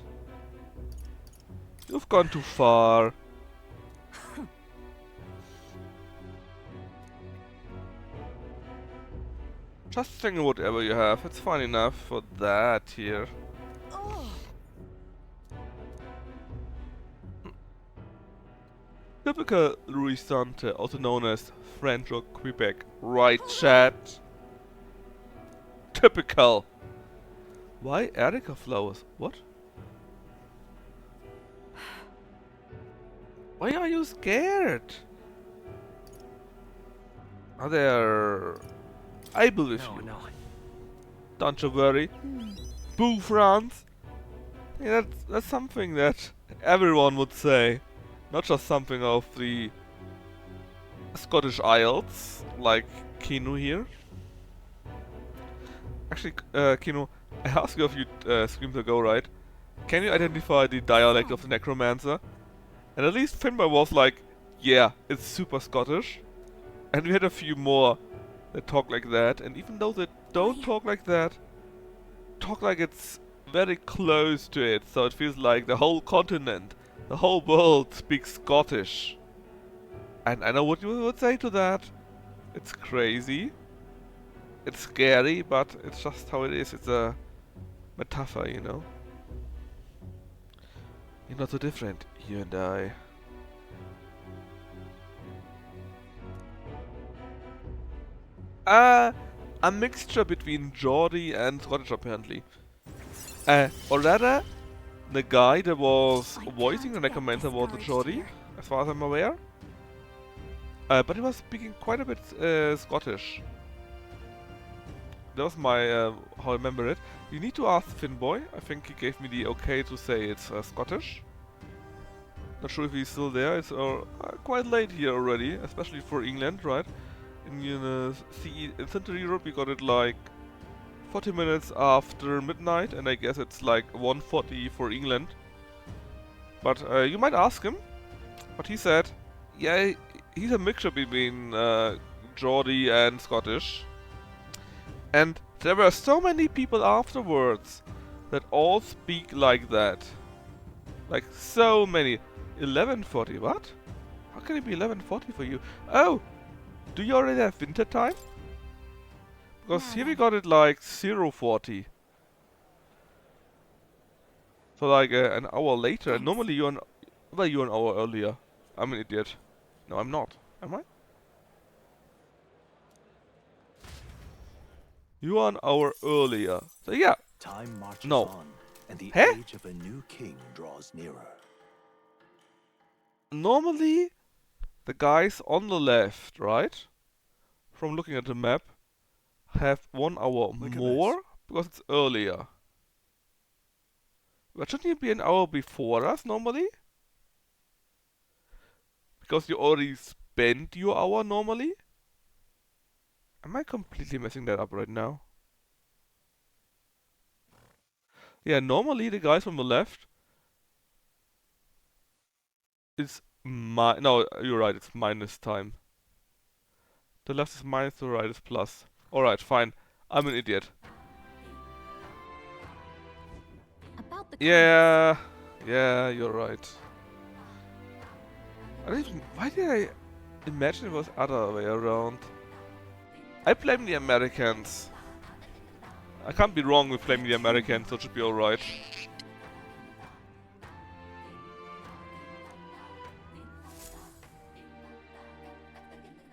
You've gone too far. Just sing whatever you have. It's fine enough for that here. Oh. Typical Ruisante, also known as French or Quebec. Right, chat? Typical. Why Erica flowers? What? Why are you scared? Are there... I believe you. No. Don't you worry. Boo, France! Yeah, that's something that everyone would say. Not just something of the Scottish Isles, like Kinu here. Actually, Kinu, I asked you a few streams ago, right? Can you identify the dialect of the Necromancer? And at least Finbar was like, yeah, it's super Scottish. And we had a few more that talk like that, and even though they don't talk like that, talk like it's very close to it, so it feels like the whole continent, the whole world speaks Scottish. And I know what you would say to that. It's crazy. It's scary, but it's just how it is. It's a metaphor, you know. You're not so different, you and I. A mixture between Geordie and Scottish, apparently. Or rather, the guy that was I voicing the can't get Necromancer was a discouraged Geordie, here. as far as I'm aware. But he was speaking quite a bit Scottish. That was my how I remember it. You need to ask Finboy. I think he gave me the okay to say it's Scottish. Not sure if he's still there. It's quite late here already, especially for England, right? In in Central Europe, we got it like 40 minutes after midnight, and I guess it's like 1:40 for England. But you might ask him. But he said, yeah, he's a mixture between Geordie and Scottish. And there were so many people afterwards that all speak like that. Like so many. 11:40, what? How can it be 11:40 for you? Oh! Do you already have winter time? Because here we got it like 0:40. So like an hour later. Thanks. Normally you're an hour earlier. I'm an idiot. No, I'm not. Am I? You are an hour earlier. So yeah. Time marches No. on, and the Huh? age of a new king draws nearer. Normally, the guys on the left, right, from looking at the map, have 1 hour Look at more because it's earlier. But shouldn't you be an hour before us normally? Because you already spent your hour normally? Am I completely messing that up right now? Yeah, normally the guys from the left is no, you're right, it's minus time. The left is minus, the right is plus. Alright, fine. I'm an idiot. About the Yeah, yeah, you're right. I don't even, why did I imagine it was other way around? I blame the Americans. I can't be wrong with blaming the Americans, so it should be alright.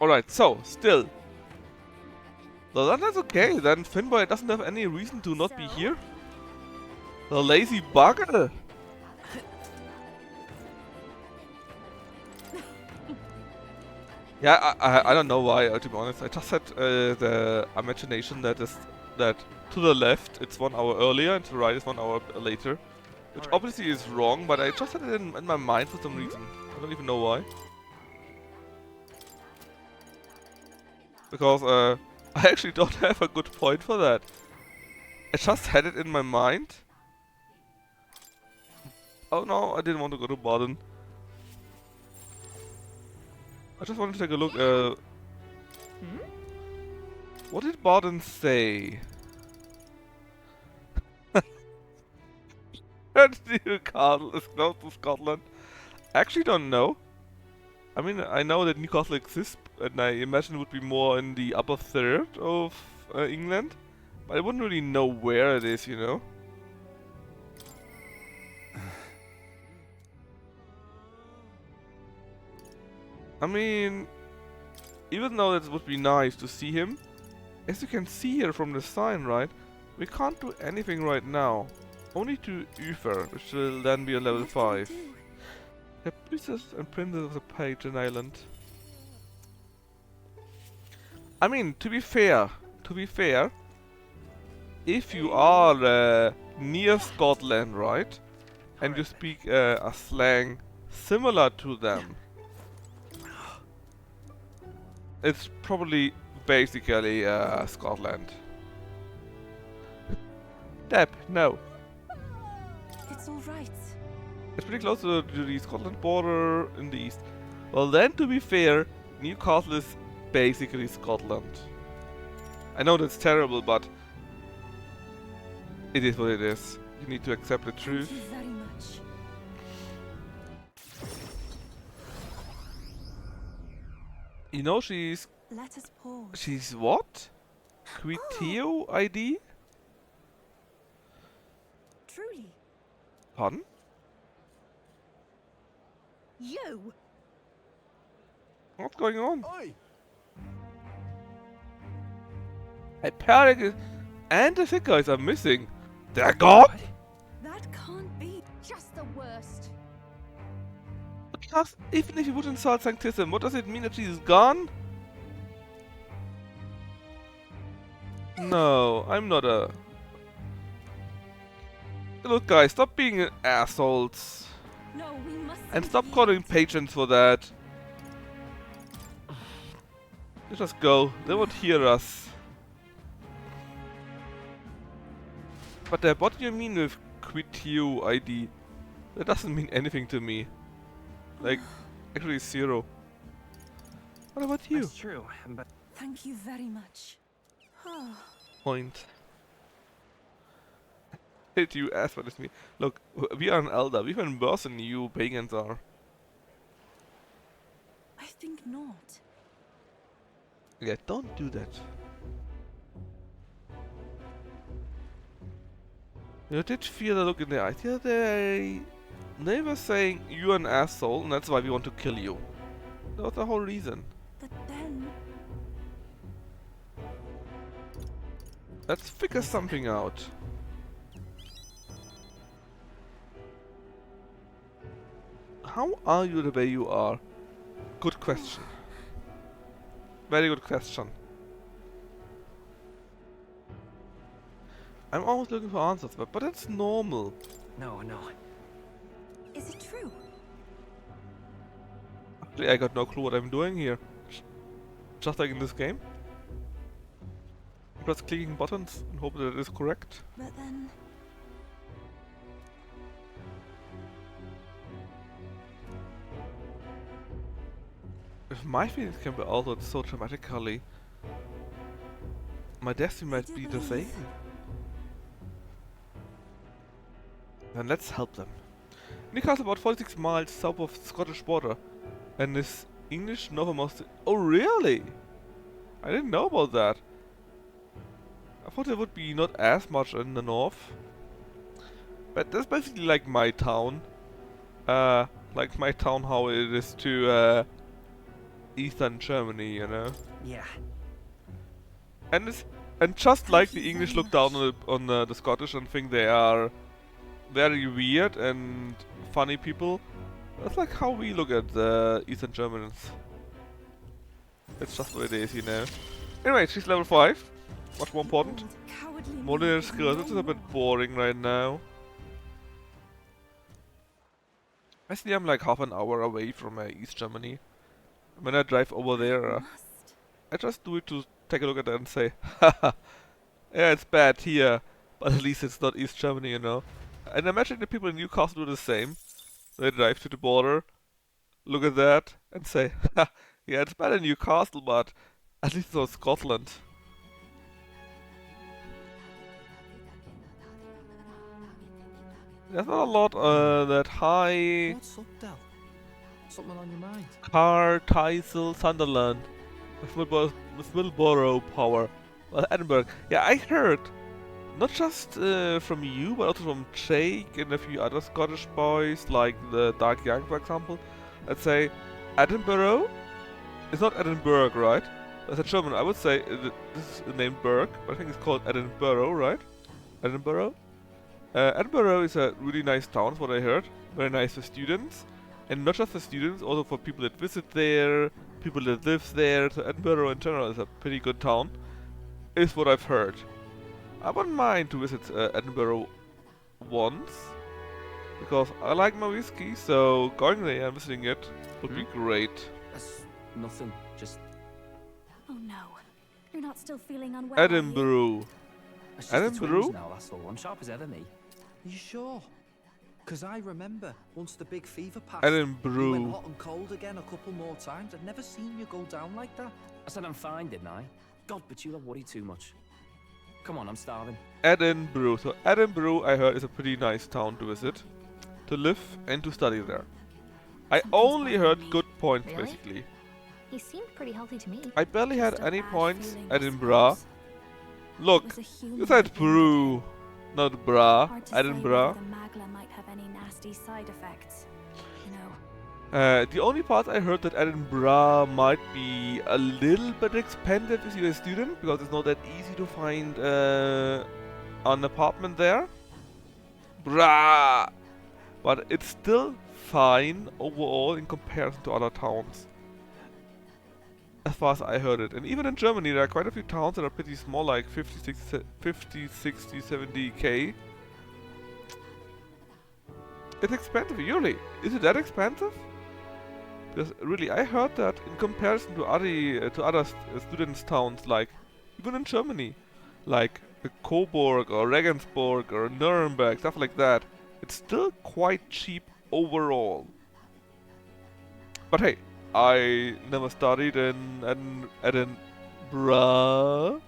Alright, so, still. Well, then that's okay, then Finboy doesn't have any reason to not be here. The lazy bugger! Yeah, I don't know why, to be honest. I just had the imagination that to the left it's 1 hour earlier and to the right is 1 hour later. Which obviously is wrong, but I just had it in my mind for some reason. I don't even know why. Because I actually don't have a good point for that. I just had it in my mind. Oh no, I didn't want to go to Baden. I just wanted to take a look. What did Baden say? Newcastle is close to Scotland. I actually don't know. I mean, I know that Newcastle exists, and I imagine it would be more in the upper third of England. But I wouldn't really know where it is, you know? I mean, even though it would be nice to see him, as you can see here from the sign, right? We can't do anything right now. Only to Uther, which will then be a level 5. The princess and princess of the Pagan Island. I mean, to be fair, if you are near Scotland, right, and you speak a slang similar to them, it's probably basically Scotland. Deb, no. It's all right. It's pretty close to the Scotland border in the east. Well then, to be fair, Newcastle is basically Scotland. I know that's terrible, but it is what it is. You need to accept the truth. Thank you very much. You know she's Let us pause. she's what? Quiteo ID? Truly. Pardon? You! What's going on? Oi! Apparently, and the thick guys are missing. They're gone? That can't be. Because even if you would insult Sanctism, what does it mean that she's gone? No, I'm not a... Look guys, stop being assholes. No, we must. And stop calling patrons for that. You just go, they won't hear us. But what do you mean with quit you ID? That doesn't mean anything to me. Like, actually zero. What about you? That's true, but... Thank you very much. Point. Did you ask what this means? Look, we are an elder. We're even worse than you pagans are. I think not. Yeah, don't do that. You did feel the look in the eyes. Yeah, they were saying you're an asshole and that's why we want to kill you. That was the whole reason. But then... Let's figure something out. How are you the way you are? Good question. Very good question. I'm always looking for answers, but that's normal. No. Is it true? Actually, I got no clue what I'm doing here. Just like in this game. I'm just clicking buttons and hope that it is correct. But then... If my feelings can be altered so dramatically, my destiny might be the same. Then let's help them. Newcastle about 46 miles south of the Scottish border and is English northernmost. Oh really? I didn't know about that. I thought there would be not as much in the north. But that's basically like my town. Like my town how it is to Eastern Germany, you know? Yeah. And just like the English look down on the Scottish and think they are very weird and funny people, that's like how we look at the Eastern Germans. That's just what it is, you know? Anyway, she's level 5. Much more important. More than skills, this is a bit boring right now. Actually, I'm like half an hour away from East Germany. When I drive over there, I just do it to take a look at it and say, haha, yeah, it's bad here, but at least it's not East Germany, you know. And imagine the people in Newcastle do the same. They drive to the border, look at that, and say, ha, yeah, it's bad in Newcastle, but at least it's not Scotland. There's not a lot that high... What's up, Del? Something on your mind? Car, Tysel, Sunderland. With Middleborough power. Well, Edinburgh. Yeah, I heard. Not just from you, but also from Jake and a few other Scottish boys, like the Dark Young, for example. That say, Edinburgh? It's not Edinburgh, right? That's a German. I would say this is named Berg, but I think it's called Edinburgh, right? Edinburgh? Edinburgh is a really nice town, what I heard. Very nice for students. And not just for students, also for people that visit there, people that live there. So Edinburgh in general is a pretty good town, is what I've heard. I wouldn't mind to visit Edinburgh once, because I like my whiskey, so going there and visiting it would be great. That's nothing, just... Oh no. You're not still feeling unwell, are you? Edinburgh. It's just the Edinburgh? twins now, that's all. I'm sharp as ever, me. Are you sure? Because I remember, once the big fever passed, Edinburgh. you went hot and cold again a couple more times. I'd never seen you go down like that. I said I'm fine, didn't I? God, but you don't worry too much. Come on, I'm starving. Edinburgh. So Edinburgh, I heard, is a pretty nice town to visit, to live and to study there. I only heard good points, Really? basically. He seemed pretty healthy to me. I barely had Just a any bad points. feeling, I Edinburgh. suppose. Look, It was a human you said at the end of the brew, day. not bra. Hard to say Edinburgh. whether the magla might have any nasty side effects. You know. The only part I heard that Edinburgh might be a little bit expensive if you're a student, because it's not that easy to find an apartment there. Bruh! But it's still fine overall in comparison to other towns. As far as I heard it. And even in Germany there are quite a few towns that are pretty small, like 50, 60, 70k. It's expensive, really. Is it that expensive? Because really, I heard that in comparison to other students' towns, like even in Germany, like Coburg or Regensburg or Nuremberg, stuff like that, it's still quite cheap overall. But hey, I never studied in Edinburgh.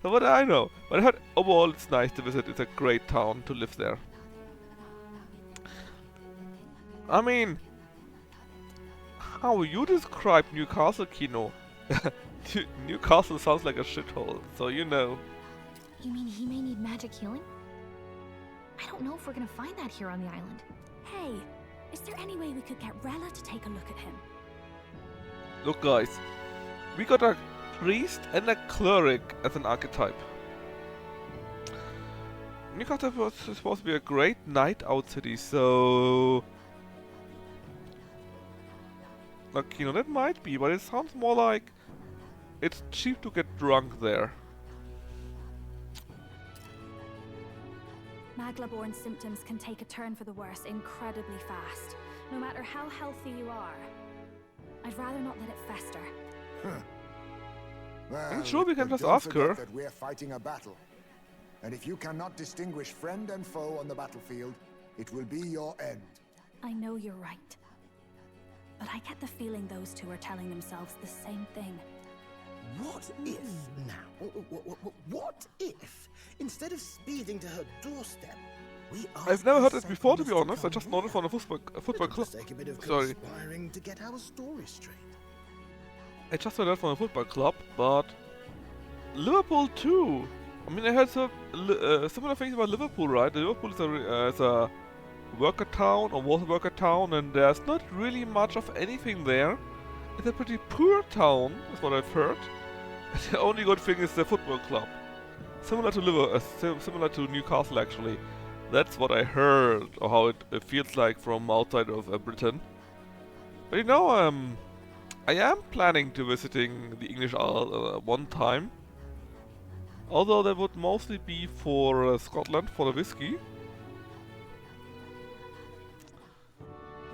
So what do I know? But I heard overall it's nice to visit. It's a great town to live there. I mean, how you describe Newcastle, Kino? Newcastle sounds like a shithole, so you know. You mean he may need magic healing? I don't know if we're gonna find that here on the island. Hey, is there any way we could get Rella to take a look at him? Look guys, we got a priest and a cleric as an archetype. Newcastle was supposed to be a great night out city, so... Like, you know, that might be, but it sounds more like it's cheap to get drunk there. Maglaborn symptoms can take a turn for the worse incredibly fast, no matter how healthy you are. I'd rather not let it fester. Well, I'm sure we can just don't ask her. forget that we're fighting a battle. And if you cannot distinguish friend and foe on the battlefield, it will be your end. I know you're right. But I get the feeling those two are telling themselves the same thing. What if now? What if, instead of speeding to her doorstep, we ask I've never heard it the before, to be seconds honest. I come just here? know it from a football club. Take a bit of Sorry. conspiring to get our story straight. I just heard that from a football club, but Liverpool too. I mean, I heard similar things about Liverpool, right? Liverpool is a worker town, or was a worker town, and there's not really much of anything there. It's a pretty poor town, is what I've heard. The only good thing is the football club. Similar to similar to Newcastle, actually. That's what I heard, or how it feels like from outside of Britain. But you know, I am planning to visiting the English Isle one time. Although that would mostly be for Scotland, for the whiskey.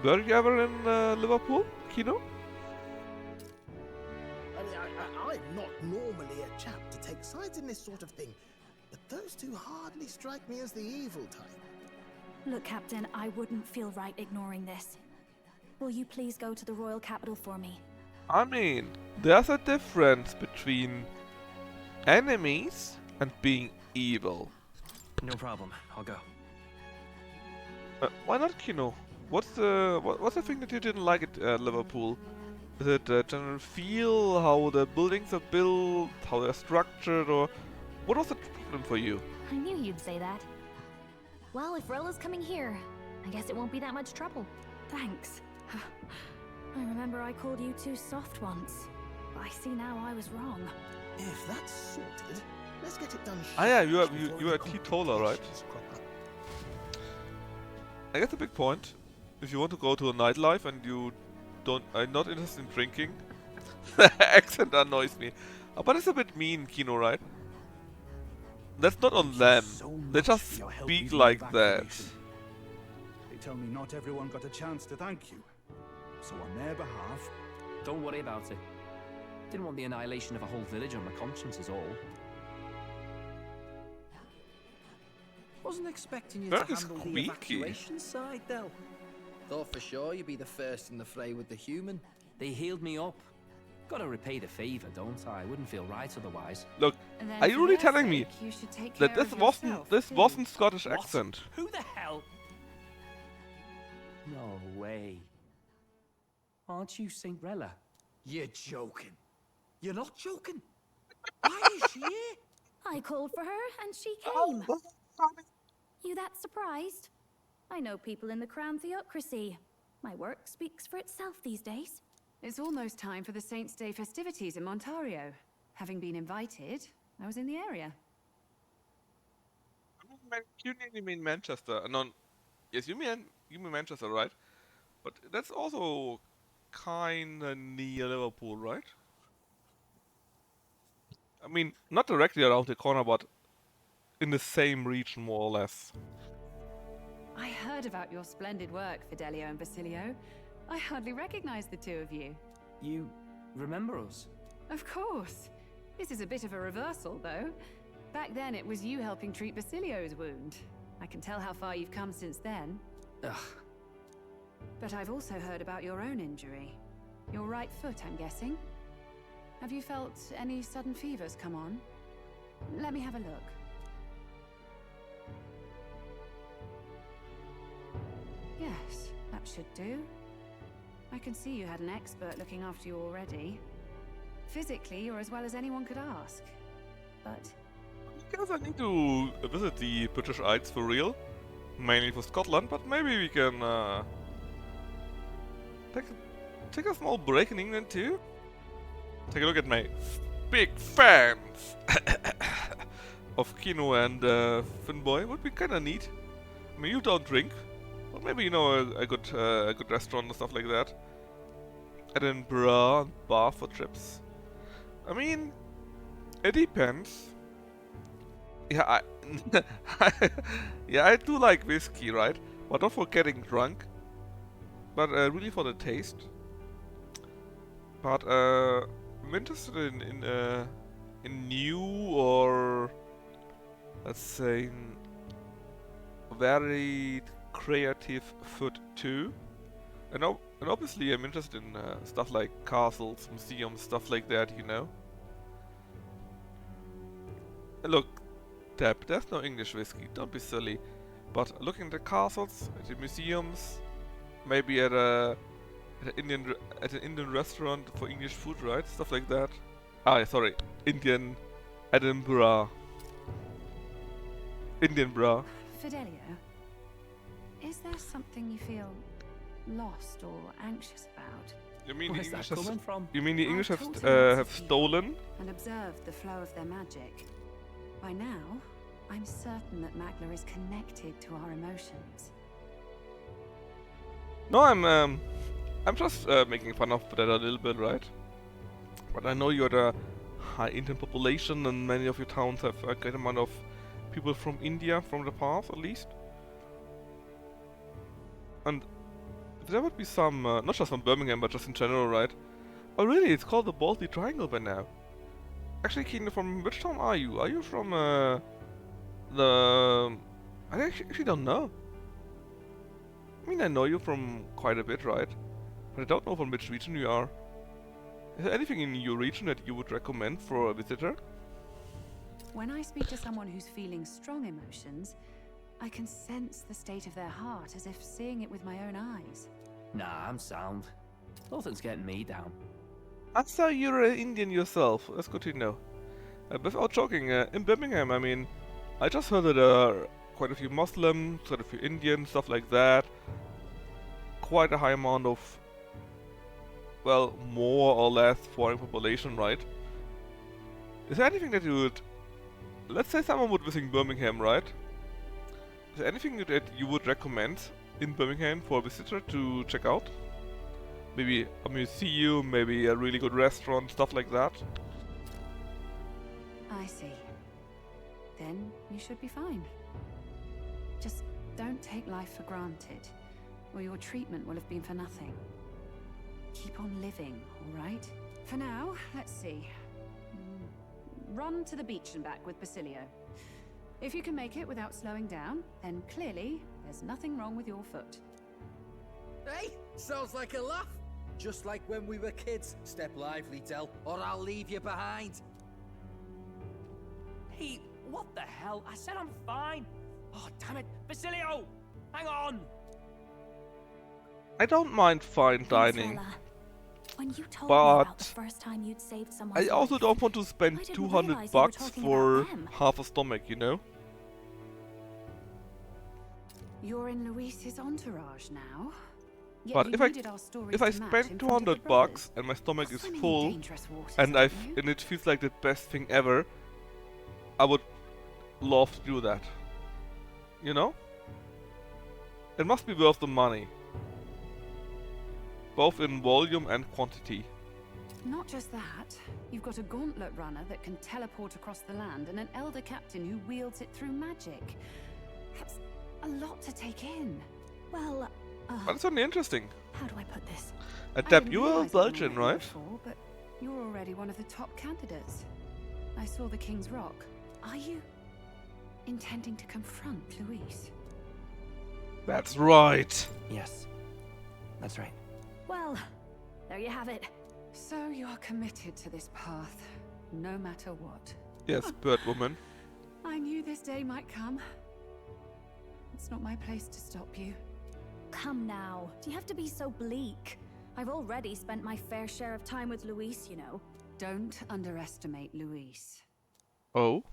Were you ever in Liverpool, Kino? I mean, I'm not normally a chap to take sides in this sort of thing, but those two hardly strike me as the evil type. Look, Captain, I wouldn't feel right ignoring this. Will you please go to the royal capital for me? I mean, there's a difference between enemies and being evil. No problem. I'll go. Why not, Kino? What's the thing that you didn't like at Liverpool? Is it the general feel, how the buildings are built, how they're structured, or what was the problem for you? I knew you'd say that. Well, if Rella's coming here, I guess it won't be that much trouble. Thanks. I remember I called you too soft once. But I see now I was wrong. If that's sorted, let's get it done. Ah yeah, you are a teetotaler, right? I guess the big point, if you want to go to a nightlife and you are not interested in drinking, the accent annoys me. But it's a bit mean, Kino, right? That's not on them. They just speak like that. They tell me not everyone got a chance to thank you. So on their behalf... Don't worry about it. Didn't want the annihilation of a whole village on my conscience is all. Wasn't expecting you to Very handle the squeaky. evacuation side, though. Thought for sure you'd be the first in the fray with the human. They healed me up. Gotta repay the favor, don't I? Wouldn't feel right otherwise. Look, are you really telling me that this wasn't Scottish accent? Who the hell? No way. Aren't you Saint Rella? You're joking. You're not joking. Why is she here? I called for her and she came. You that surprised? I know people in the Crown theocracy. My work speaks for itself these days. It's almost time for the Saints' Day festivities in Montario. Having been invited, I was in the area. You mean Manchester? No, yes, you you mean Manchester, right? But that's also kinda near Liverpool, right? I mean, not directly around the corner, but in the same region, more or less. I heard about your splendid work, Fidelio and Basilio. I hardly recognize the two of you. You remember us? Of course. This is a bit of a reversal, though. Back then, it was you helping treat Basilio's wound. I can tell how far you've come since then. Ugh. But I've also heard about your own injury. Your right foot, I'm guessing. Have you felt any sudden fevers come on? Let me have a look. Yes, that should do. I can see you had an expert looking after you already. Physically, you're as well as anyone could ask. But I guess I need to visit the British Isles for real. Mainly for Scotland, but maybe we can take a small break in England too. Take a look at my big fans of Kino and Finboy. Would be kinda neat. I mean, you don't drink, but maybe you know a good restaurant and stuff like that. Edinburgh and Bath for trips. I mean, it depends. Yeah, yeah, I do like whiskey, right? But not for getting drunk, but really for the taste. But I'm interested in new or let's say very creative food too. And obviously I'm interested in stuff like castles, museums, stuff like that, you know. Look, Deb, there's no English whiskey, don't be silly. But looking at the castles, at the museums, maybe at an Indian restaurant for English food, right? Stuff like that. Ah, sorry, Indian Edinburgh. Indian bra. Fidelio, is there something you feel lost or anxious about? You mean Where's the English that coming from? You mean the English I've have talked to lots of have people stolen? and observed the flow of their magic. By now, I'm certain that Magla is connected to our emotions. No, I'm just making fun of that a little bit, right? But I know you're the high Indian population, and many of your towns have a great amount of people from India, from the past at least. And there would be some, not just from Birmingham, but just in general, right? Oh really, it's called the Baldy Triangle by now. Actually, Keen, from which town are you? Are you from, I actually don't know. I mean, I know you from quite a bit, right? But I don't know from which region you are. Is there anything in your region that you would recommend for a visitor? When I speak to someone who's feeling strong emotions, I can sense the state of their heart as if seeing it with my own eyes. Nah, I'm sound. Nothing's getting me down. I saw you're an Indian yourself. That's good to know. Without joking, in Birmingham, I mean, I just heard that there are quite a few Muslims, quite a few Indians, stuff like that. Quite a high amount of, well, more or less foreign population, right? Is there anything that you would... Let's say someone would visit Birmingham, right? Is there anything that you would recommend in Birmingham for a visitor to check out? Maybe a museum, maybe a really good restaurant, stuff like that? I see. Then you should be fine. Just don't take life for granted, or your treatment will have been for nothing. Keep on living, all right? For now, let's see. Run to the beach and back with Basilio. If you can make it without slowing down, then clearly there's nothing wrong with your foot. Hey, sounds like a laugh. Just like when we were kids. Step lively, Del, or I'll leave you behind. Hey, what the hell? I said I'm fine. Oh, damn it. Basilio! Hang on! I don't mind fine dining. When you told me But about the first time you'd saved someone's I also life, don't want to I spend didn't 200 realize you were bucks talking for about them. half a stomach, you know? You're in Luis's entourage now. Yet But you if needed our story I to match spend in front of 200 the brothers. bucks and my stomach is Swimming in full dangerous waters, and aren't you? and it feels like the best thing ever, I would love to do that. You know? It must be worth the money. Both in volume and quantity. Not just that, you've got a gauntlet runner that can teleport across the land and an elder captain who wields it through magic. That's a lot to take in. Well, But it's certainly interesting. how do I put this? Adep, you are Belgian, right? Before, but you're already one of the top candidates. I saw the King's Rock. Are you intending to confront Louise? That's right. Yes, that's right. Well, there you have it. So you're committed to this path, no matter what. Yes, bird woman. I knew this day might come. It's not my place to stop you. Come now, do you have to be so bleak? I've already spent my fair share of time with Luis, you know. Don't underestimate Louise. Oh?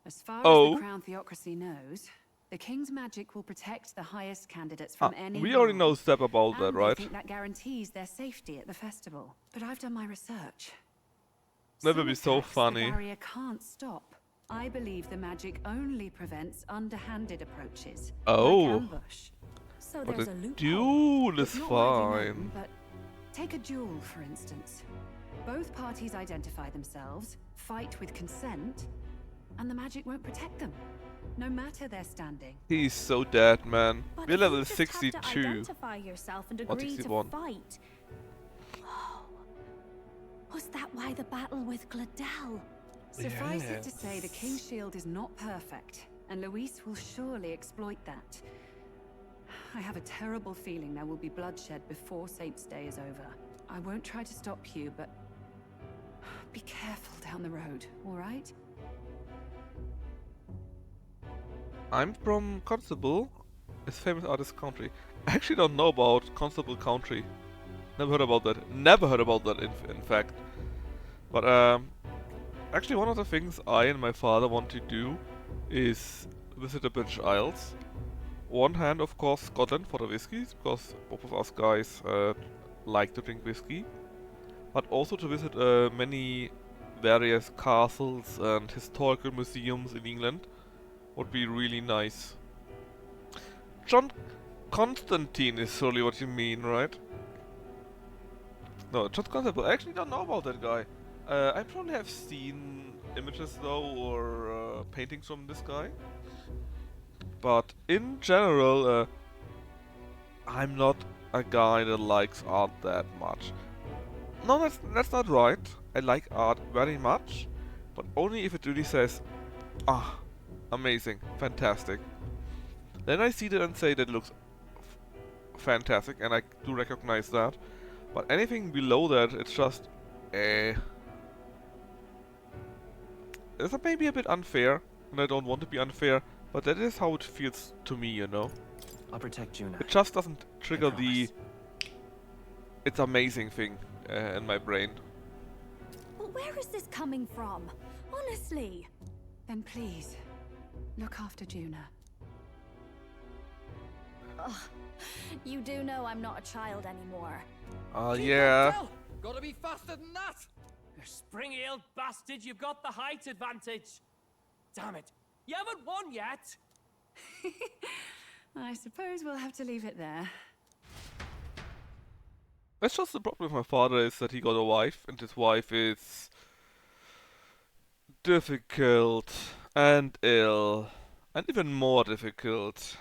As far as the Crown Theocracy knows, the King's magic will protect the highest candidates from any we already harm. know step about that, And right? I think that guarantees their safety at the festival. But I've done my research. That would be so attacks funny. The barrier can't stop. I believe the magic only prevents underhanded approaches. Oh. Like ambush. So But there's a a loophole. duel is It's not widely fine. known, but take a duel, for instance. Both parties identify themselves, fight with consent, and the magic won't protect them, no matter their standing. He's so dead, man. But We're if level you just have to 62. identify yourself and Or agree to 61. fight. Oh, was that why the battle with Gladel? Suffice it to say, the King's Shield is not perfect, and Luis will surely exploit that. I have a terrible feeling there will be bloodshed before Saint's Day is over. I won't try to stop you, but be careful down the road, all right? I'm from Constable. It's famous artist country. I actually don't know about Constable country. Never heard about that. Never heard about that, in fact. But actually one of the things I and my father want to do is visit the British Isles. One hand, of course, Scotland for the whiskies, because both of us guys like to drink whiskey. But also to visit many various castles and historical museums in England would be really nice. John Constantine is surely what you mean, right? No, John Constantine. I actually don't know about that guy. I probably have seen images though, or paintings from this guy. But in general, I'm not a guy that likes art that much. No, that's not right. I like art very much, but only if it really says, ah, amazing, fantastic. Then I see that and say that looks fantastic, and I do recognize that. But anything below that, it's just, It's maybe a bit unfair, and I don't want to be unfair, but that is how it feels to me, you know? I'll protect Juna. It just doesn't trigger the it's amazing thing in my brain. But where is this coming from? Honestly. Then please, look after Juna. Ugh. You do know I'm not a child anymore. Yeah. Gotta be faster than that! You spring-heeled bastard, you've got the height advantage. Damn it, you haven't won yet. I suppose we'll have to leave it there. That's just the problem with my father, is that he got a wife, and his wife is difficult and ill, and even more difficult.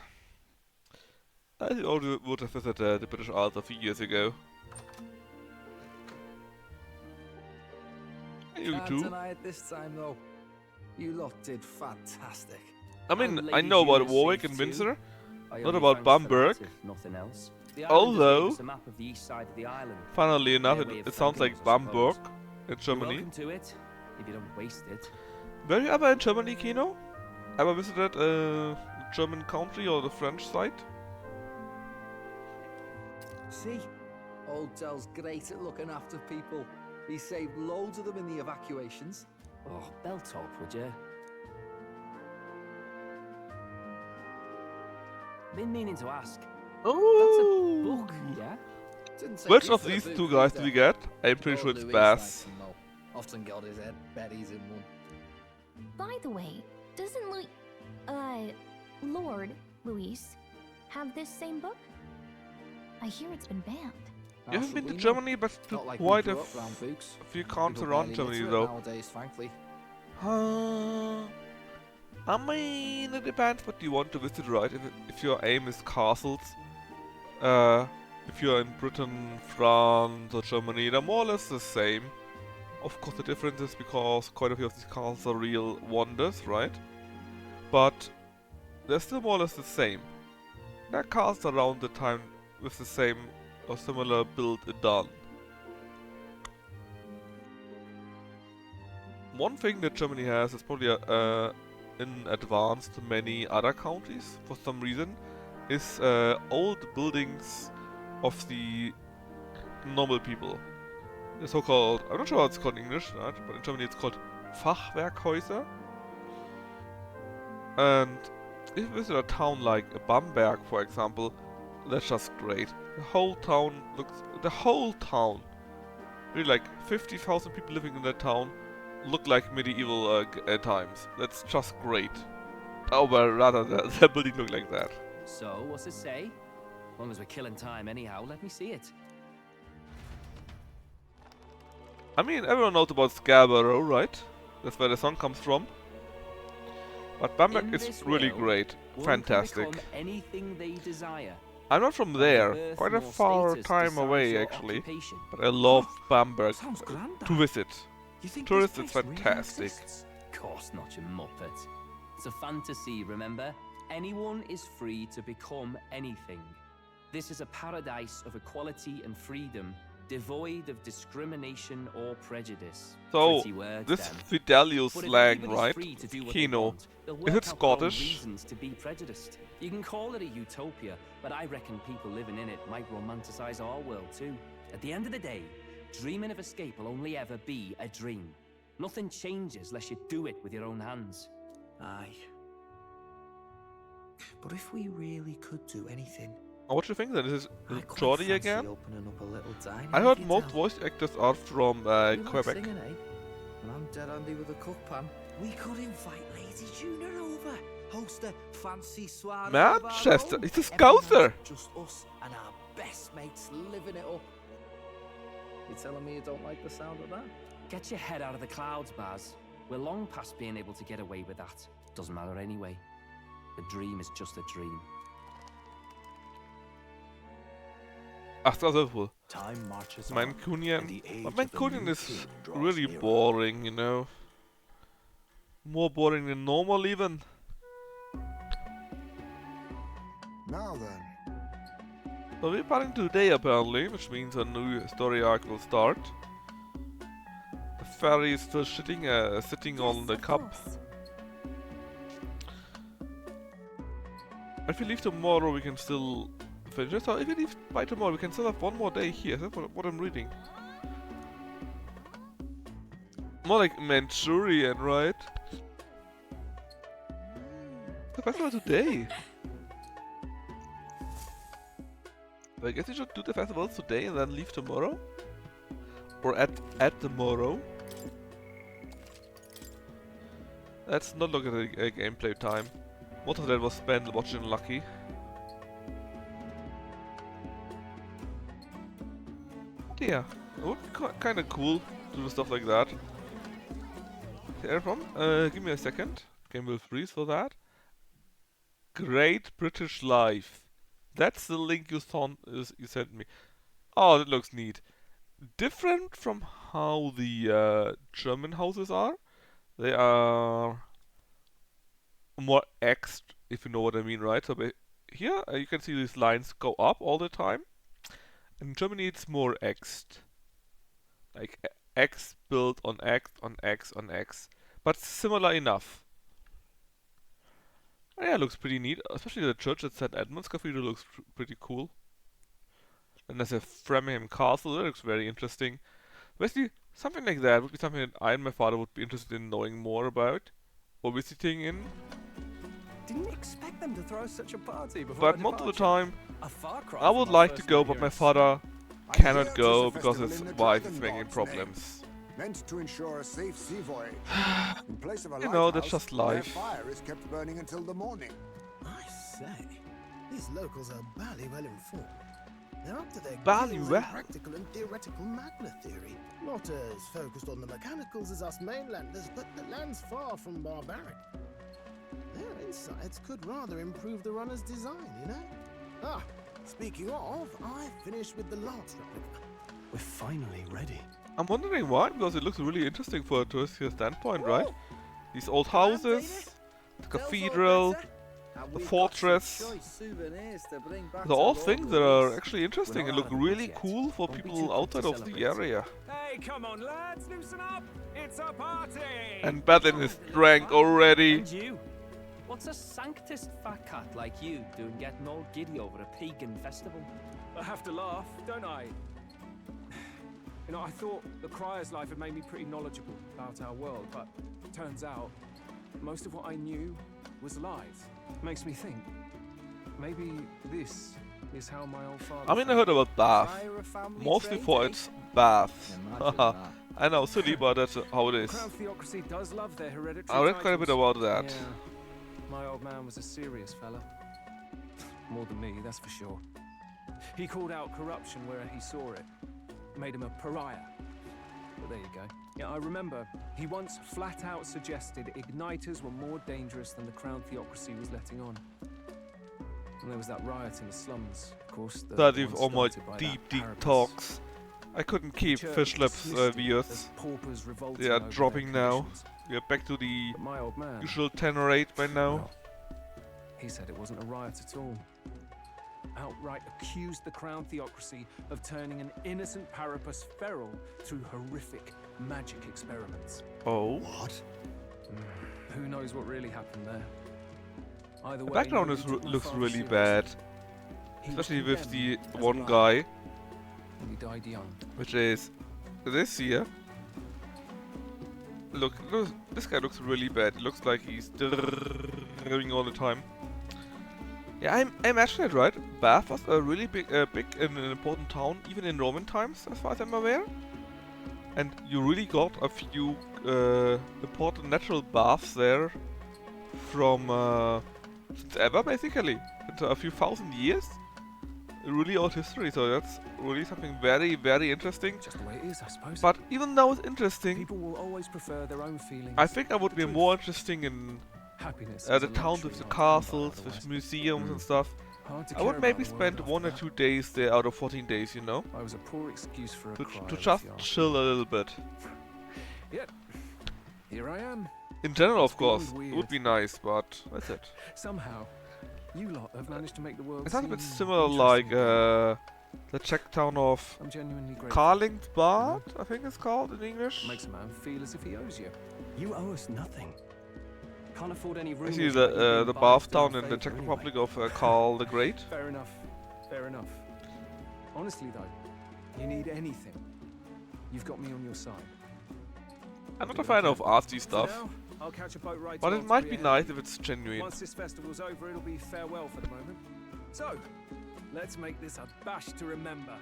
I already would have visited the British Isles a few years ago. Hey, you Can't too. deny it this time, though. You lot did fantastic. I mean, I know about Warwick and Windsor, not about Bamberg. Nothing else. Although, a map of the east side of the island. funnily enough, Their way it of sounds thanking like us, I suppose. Bamberg in You're Germany. welcome to it, if you don't waste it. Were you ever in Germany, Kino? Ever visited the German country or the French side? See? Old Dell's great at looking after people. He saved loads of them in the evacuations. Oh, Belltop, would you? Been meaning to ask. That's a book, yeah? Didn't say Which you of for a these book two guys either. do we get? I'm pretty sure Old it's Louis Bass. likes them, though. Often got his head Betty's in one. By the way, doesn't Lord Luis have this same book? I hear it's been banned. You haven't been to Germany, but to Not like quite we a grew up round books. few counts People around barely Germany, literate though. nowadays, frankly. I mean, it depends what you want to visit, right? If your aim is castles, if you're in Britain, France, or Germany, they're more or less the same. Of course, the difference is because quite a few of these castles are real wonders, right? But they're still more or less the same. They're castles around the time with the same or similar build done. One thing that Germany has is probably in advance to many other countries for some reason is old buildings of the normal people. The so-called, I'm not sure how it's called in English, right? But in Germany it's called Fachwerkhäuser. And if you visit a town like Bamberg, for example, that's just great. The whole town really like 50,000 people living in that town, look like medieval times. That's just great. Oh, well, rather the building look like that. So, what's it say? As long as we're killing time anyhow, let me see it. I mean, everyone knows about Scarborough, right? That's where the song comes from. But Bamberg is really great. Fantastic. Anything they desire. I'm not from there, quite a far time away actually, but I love Bamberg to visit. Tourists, it's fantastic. Of course not, you muppet. It's a fantasy, remember? Anyone is free to become anything. This is a paradise of equality and freedom, devoid of discrimination or prejudice. So, words, this then. Fidelio But if slang, everybody's right? free to do what Kino. they want, they'll Is work it out their own Scottish? reasons to be prejudiced. You can call it a utopia, but I reckon people living in it might romanticize our world too. At the end of the day, dreaming of escape will only ever be a dream. Nothing changes unless you do it with your own hands. Aye. But if we really could do anything, What do you think then? Is I it quite Geordie fancy again? opening up a little diner, I heard if you most tell. voice actors are from You like Quebec. singing, eh? And I'm dead handy with a cook pan. We could invite Lady Junior over. Host a fancy soiree of our Manchester, own. it's a Every Scouser! night, just us and our best mates living it up. You telling me you don't like the sound of that? Get your head out of the clouds, Baz. We're long past being able to get away with that. Doesn't matter anyway. The dream is just a dream. Ach, das ist wohl. Time marches on, Mancunian. and the age But of the Mancunian new is king draws really nearer. boring, you know. More boring than normal even. Now then, So we're parting today apparently, which means a new story arc will start. The fairy is still sitting on the cup. If we leave tomorrow, we can still finish it. So if we leave by tomorrow, we can still have one more day here. That's what I'm reading. More like Manchurian, right? The festival today. I guess we should do the festival today and then leave tomorrow? Or at tomorrow? Let's not look at a gameplay time. Most of that was spent watching Lucky. Yeah, it would be kinda cool to do stuff like that. Hey, everyone, give me a second. Game will freeze for that. Great British Life. That's the link you sent me. Oh, that looks neat. Different from how the German houses are. They are more X'd, if you know what I mean, right? So here you can see these lines go up all the time. In Germany it's more X'd. Like X built on X on X on X. But similar enough. Oh, yeah, looks pretty neat. Especially the church at St. Edmund's Cathedral looks pretty cool. And there's a Framingham Castle, that looks very interesting. Basically, something like that would be something that I and my father would be interested in knowing more about. Or visiting in. Didn't expect them to throw such a party before But our most of the departure. time, A far cry I would from our like to first go, night but here my in father I hear cannot 'tis go a because festival his in the wife is Dragon making God's name, problems. meant to ensure a safe sea voyage. In place of a You know, that's lighthouse, just their life. fire is kept burning until the morning. I say, there's locals are bally well informed. They're up to their Bally gills well. in practical and theoretical magna theory. Not as focused on the mechanicals as us mainlanders, but the land's far from barbaric. Their insights could rather improve the runner's design, you know? Ah, speaking of, I finished with the last replica. We're finally ready. I'm wondering why, because it looks really interesting for a tourist standpoint, right? These old houses, the cathedral, the fortress. They're all things that are actually interesting and look really cool for people outside of the area. Hey, come on, lads, loosen up! It's a party! And Batlin is drank already. And you? What's a sanctist fat cat like you doing getting all giddy over a pagan festival? I have to laugh, don't I? You know, I thought the Crier's life had made me pretty knowledgeable about our world, but turns out most of what I knew was lies. Makes me think, maybe this is how my old father... I mean, I heard about Bath, mostly for its baths. I know, silly, but that's how it is. Crown theocracy does love their hereditary I read quite a bit about that. Yeah, my old man was a serious fella. More than me, that's for sure. He called out corruption where he saw it. Made him a pariah. But there you go. Yeah, I remember he once flat out suggested igniters were more dangerous than the Crown theocracy was letting on. And there was that riot in the slums, of course. That is all my deep talks. I couldn't keep Fish Lips views. They are dropping now. We are back to the usual 10 or 8 by now. Well, he said it wasn't a riot at all. Outright accused the Crown theocracy of turning an innocent Parapus feral through horrific magic experiments. Oh. What? Who knows what really happened there? Either The way, background nobody took my looks father really seriously. bad. He was Especially with the condemned as a one liar, guy, and he died young. which is this here. Look, this guy looks really bad. It looks like he's driving all the time. Yeah, I imagine it right. Bath was a really big and an important town, even in Roman times, as far as I'm aware. And you really got a few important natural baths there from since ever, basically, into a few thousand years. Really old history, so that's really something very, very interesting. Just the way it is, I suppose. But even though it's interesting, People will always prefer their own feelings. I think I would be more interesting in Happiness the is a towns luxury with the not to come by castles, with otherwise. museums and stuff. Hard to I care would about maybe the world spend after 1 or that. 2 days there out of 14 days, you know? I was a poor excuse for a To crier, just if you ask chill me. a little bit. Yep, here I am. In general, of It's beyond course, it weird. would be nice, but that's it. Somehow, you lot have managed to make the world It sounds a seem bit similar like the Czech town of I'm genuinely grateful. Karlingsbad, I think it's called in English. Makes a man feel as if he owes you. You owe us nothing. Can't afford any room. Actually, the bath town in the Czech Republic of Karl the Great. Fair enough. Fair enough. Honestly, though, you need anything. You've got me on your side. I'm not a fan of artsy For stuff, now, I'll catch a boat right but to it might be Montpellier. nice if it's genuine. Once this festival's over, it'll be farewell for the moment. So, let's make this a bash to remember.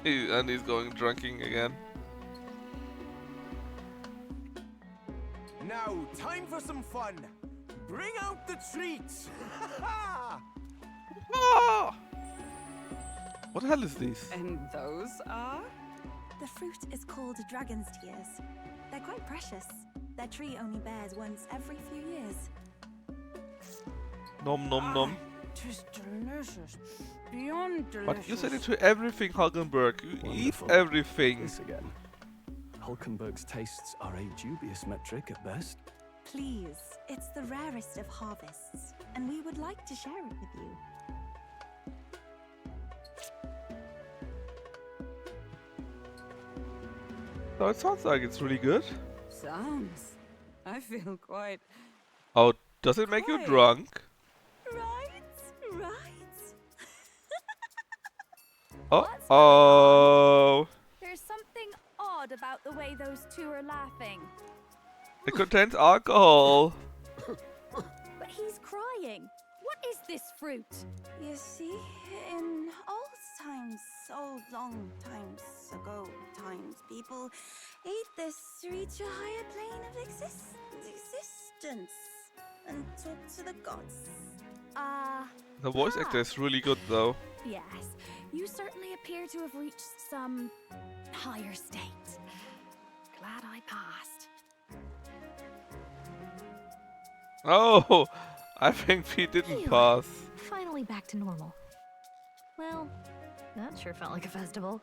And he's going drunking again. Now, time for some fun. Bring out the treats. Ah! What the hell is this? And those are? The fruit is called dragon's tears. They're quite precious. Their tree only bears once every few years. Nom nom nom. Tis delicious. Beyond delicious. But you said it to everything, Hulkenberg. You Wonderful. eat everything. This again. Hulkenberg's tastes are a dubious metric at best. Please, it's the rarest of harvests, and we would like to share it with you. So it sounds like it's really good. Sounds. I feel quite. Oh, does it make you Quite. drunk? Right? Oh. There's something odd about the way those two are laughing. It contains alcohol. But he's crying. What is this fruit? You see, in old times, so long times ago, people ate this to reach a higher plane of existence and talk to the gods. The voice actor is really good though. Yes, you certainly appear to have reached some higher state. Glad I passed. Oh, I think we didn't Phew. pass. Finally back to normal. Well, that sure felt like a festival.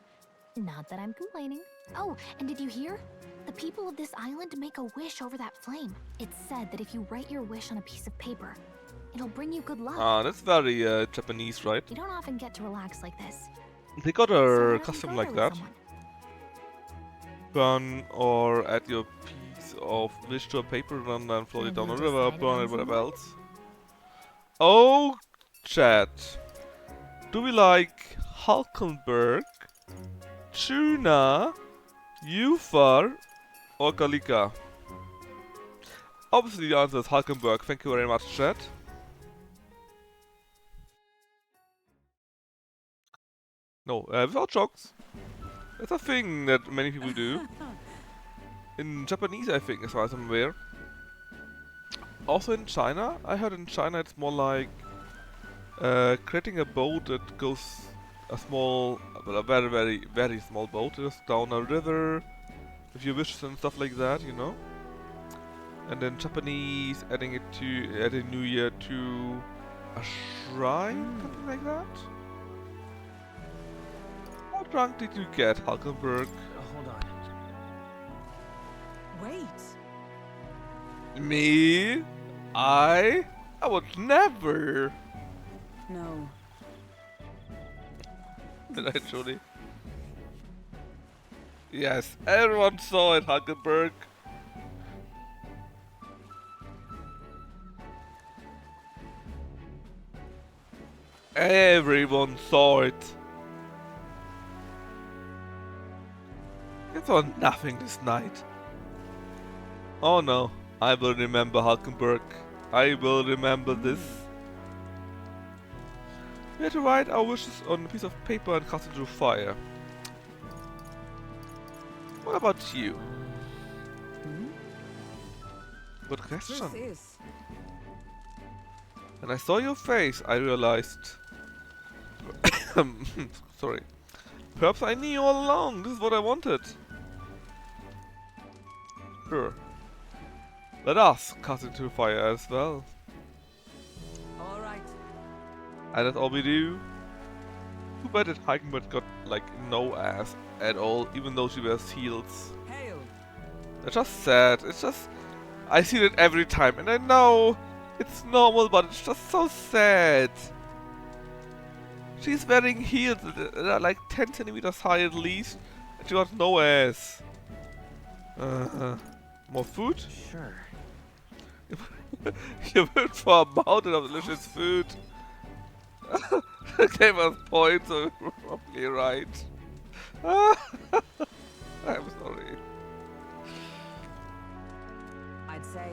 Not that I'm complaining. Oh, and did you hear? The people of this island make a wish over that flame. It's said that if you write your wish on a piece of paper, it'll bring you good luck. Ah, that's very Japanese, right? You don't often get to relax like this. They got So why a don't you custom go like there with that. someone? Burn or add your piece of wish to a paper and then float it Have down a you river, decided burn on it, whatever someone? else. Oh, chat. Do we like Hulkenberg, Tuna, Ufar, or Galika? Obviously the answer is Hulkenberg. Thank you very much, chat. No, without jokes. That's a thing that many people do. In Japanese, I think, as far as I'm aware. Also in China, I heard in China it's more like creating a boat that goes a small, well, a very, very, very small boat just down a river with your wishes and stuff like that, you know. And then Japanese adding it to adding New Year to a shrine, something like that. How drunk did you get, Hulkenberg? Hold on. Wait. Me? I would never. No. Did I truly? Yes, everyone saw it, Hulkenberg. Everyone saw it. You saw nothing this night. Oh no, I will remember Hulkenberg. I will remember this. We had to write our wishes on a piece of paper and cast it through fire. What about you? Good question. Truth is, When I saw your face, I realized... Sorry. Perhaps I knew all along. This is what I wanted. Sure. Let us cast it through fire as well. all right. And that's all we do. Too bad that Heikenberg got like no ass at all, even though she wears heels. Hail. That's just sad. It's just... I see it every time and I know it's normal, but it's just so sad. She's wearing heels that are like 10 centimeters high at least, and she got no ass. More food? Sure. You went for a mountain of delicious food. Gave us points, so we're probably right. I'm sorry. I'd say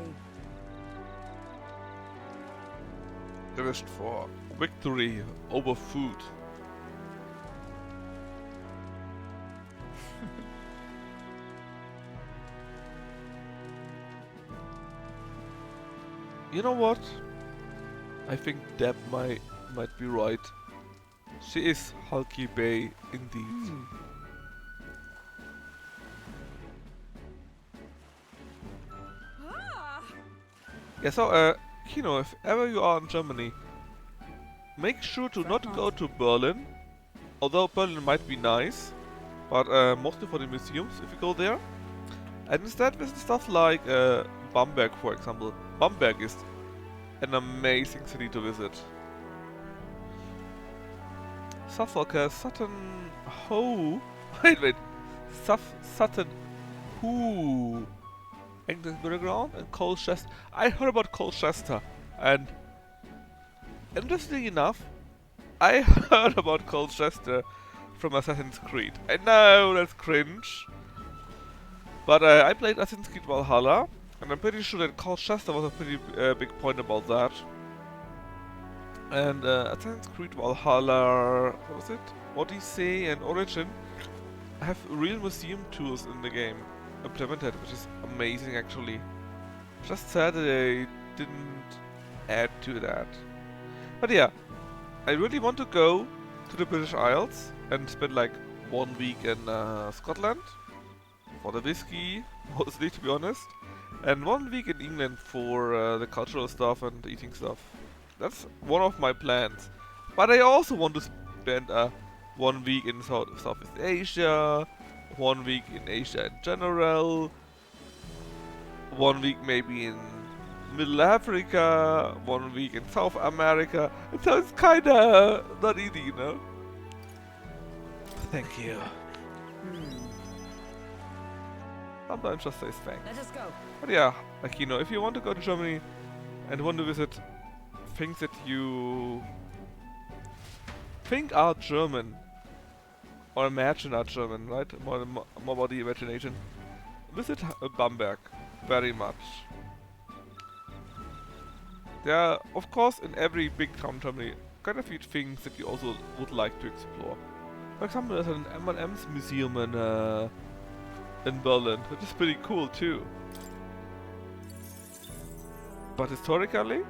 They wished for victory over food. You know what? I think Deb might be right. She is Hulky Bay indeed. Yeah, so Kino, if ever you are in Germany, make sure to not go to Berlin. Although Berlin might be nice, but mostly for the museums if you go there. And instead visit stuff like Bamberg, for example. Bamberg is an amazing city to visit. Suffolk, Sutton Hoo. Wait. Sutton Hoo. England's Burial Ground and Colchester. I heard about Colchester, and interestingly enough, I heard about Colchester from Assassin's Creed. I know that's cringe, but I played Assassin's Creed Valhalla, and I'm pretty sure that Colchester was a pretty big point about that. And Assassin's Creed Valhalla, what was it? Odyssey and Origin have real museum tours in the game implemented, which is amazing actually. Just sad that they didn't add to that. But yeah, I really want to go to the British Isles and spend like 1 week in Scotland for the whiskey, mostly to be honest, and 1 week in England for the cultural stuff and eating stuff. That's one of my plans. But I also want to spend 1 week in Southeast Asia, 1 week in Asia in general, 1 week maybe in Middle Africa, 1 week in South America. And so it's kinda not easy, you know? Thank you. Sometimes just say thanks. Let us go. But yeah, like, you know, if you want to go to Germany and want to visit things that you think are German or imagine are German, right? More about the imagination. Visit Bamberg very much. There are, of course, in every big town in Germany, quite a few things that you also would like to explore. For example, there's an M&M's museum in Berlin, which is pretty cool too. But historically,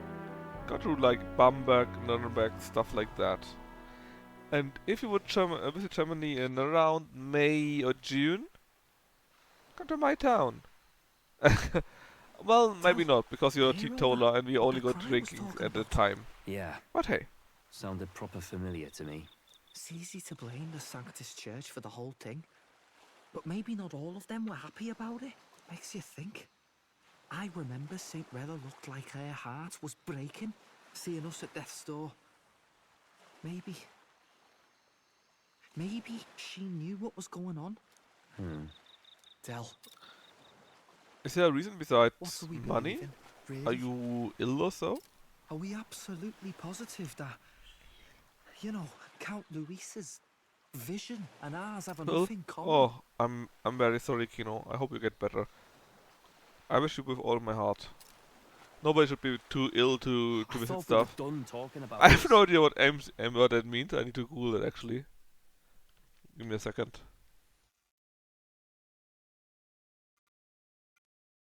go to like Bamberg, Nuremberg, stuff like that. And if you would visit Germany in around May or June, go to my town. Well, maybe not, because you're a teetotaler and we only go drinking at the time. Yeah. But hey. Sounded proper familiar to me. It's easy to blame the Sanctus Church for the whole thing. But maybe not all of them were happy about it. Makes you think. I remember St. Rella looked like her heart was breaking, seeing us at death's door. Maybe she knew what was going on. Del. Is there a reason besides What do we money? believe in, really? Are you ill or so? Are we absolutely positive that, you know, Count Luis's vision and ours have enough in common? Oh, I'm very sorry, Kino. I hope you get better. I wish you with all my heart. Nobody should be too ill to visit stuff. Done talking about I have no idea what what that means. I need to Google it actually. Give me a second.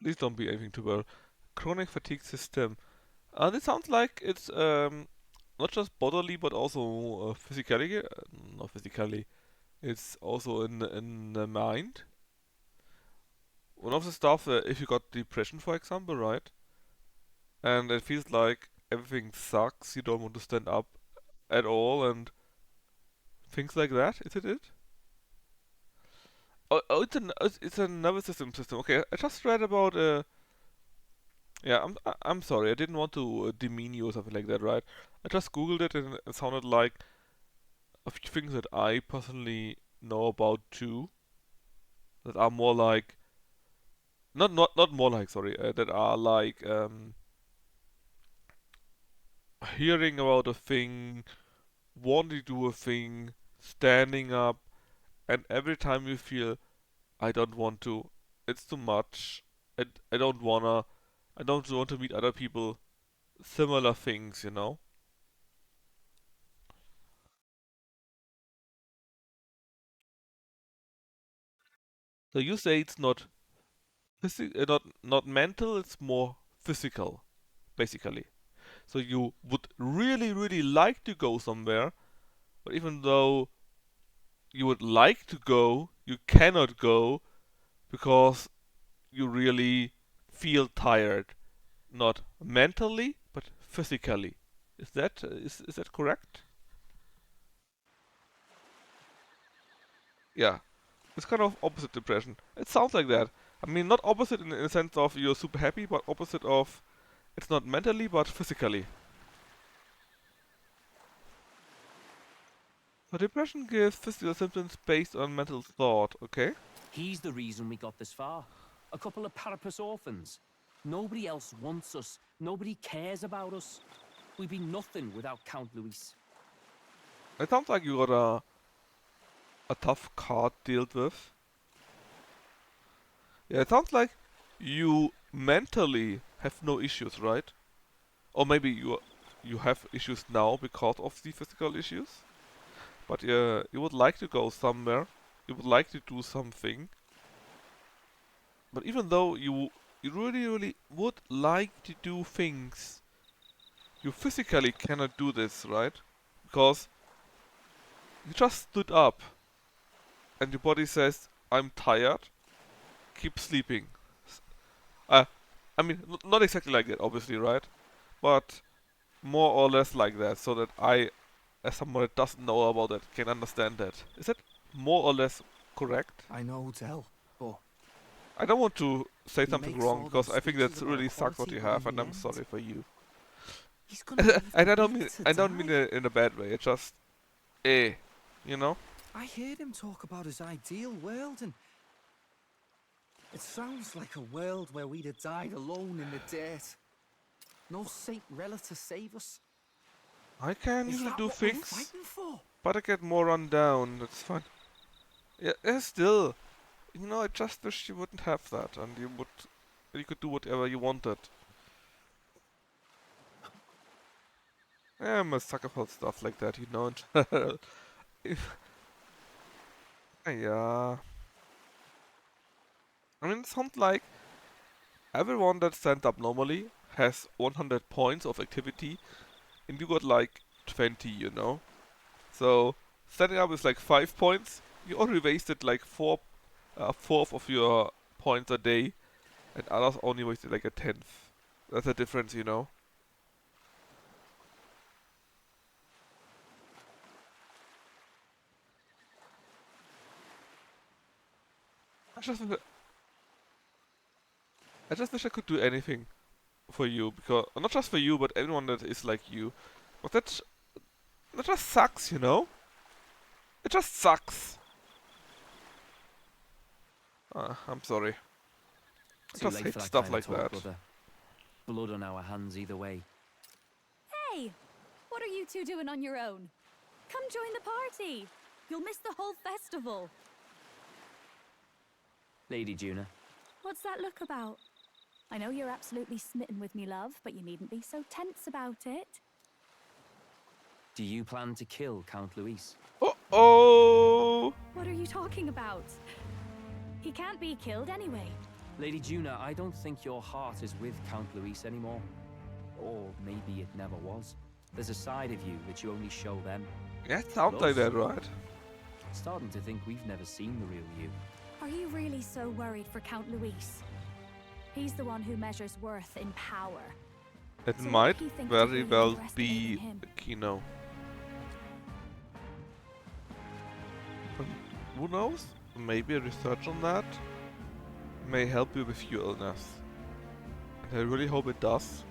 Please don't be anything too well. Chronic fatigue system. This sounds like it's not just bodily but also physically. Not physically. It's also in the mind. One of the stuff, if you got depression, for example, right? And it feels like everything sucks. You don't want to stand up at all, and things like that. Is it it? Oh, it's a nervous system. Okay, I just read about yeah, I'm sorry. I didn't want to demean you or something like that, right? I just googled it and it sounded like a few things that I personally know about too. That are more like not more like, sorry. That are like hearing about a thing, wanting to do a thing, standing up, and every time you feel I don't want to, it's too much. I don't want to meet other people. Similar things, you know. So you say it's not not mental, it's more physical, basically. So you would really like to go somewhere, but even though you would like to go, you cannot go because you really feel tired, not mentally but physically. Is that correct? Yeah, it's kind of opposite depression. It sounds like that. I mean, not opposite in the sense of you're super happy, but opposite of it's not mentally but physically. So depression gives physical symptoms based on mental thought, okay? He's the reason we got this far. A couple of parapus orphans. Nobody else wants us. Nobody cares about us. We'd be nothing without Count Luis. It sounds like you got a tough card dealt with. Yeah, it sounds like you mentally have no issues, right? Or maybe you have issues now because of the physical issues. But you would like to go somewhere. You would like to do something. But even though you really would like to do things, you physically cannot do this, right? Because you just stood up and your body says, I'm tired, keep sleeping. Uh, I mean, not exactly like that, obviously, right? But more or less like that, so that I, as someone that doesn't know about it, can understand that. Is that more or less correct? I know, Del, but I don't want to say he something makes wrong, all because those I think speeches that's about really sucks what equality, you but have, in and the I'm end, sorry for you. he's gonna leave And the I don't weak mean to I don't mean die. it in a bad way. It's just, you know. I heard him talk about his ideal world, and it sounds like a world where we'd have died alone in the dirt. No Saint Rella to save us. I can Is usually that do what we're things, fighting for? but I get more run down. That's fine. Yeah, still, you know, I just wish you wouldn't have that, and you could do whatever you wanted. I'm a sucker for stuff like that, you know. In general. Yeah. I mean, it sounds like everyone that stands up normally has 100 points of activity, and you got like 20, you know. So standing up is like 5 points. You already wasted like fourth of your points a day, and others only wasted like a tenth. That's a difference, you know. I just wish I could do anything for you, because not just for you, but everyone that is like you. But that just sucks, you know. It just sucks. I'm sorry. I Too just late hate for that stuff kind of like talk, that. brother. Blood on our hands either way. Hey, what are you two doing on your own? Come join the party. You'll miss the whole festival. Lady Juna. What's that look about? I know you're absolutely smitten with me, love, but you needn't be so tense about it. Do you plan to kill Count Luis? Oh! What are you talking about? He can't be killed anyway. Lady Juna, I don't think your heart is with Count Luis anymore. Or maybe it never was. There's a side of you that you only show them. Yeah, it sounds like that, right? Starting to think we've never seen the real you. Are you really so worried for Count Luis? He's the one who measures worth in power. It So what might do you think very of really well underestimating be him? Kino. But who knows? Maybe a research on that may help you with your illness. And I really hope it does.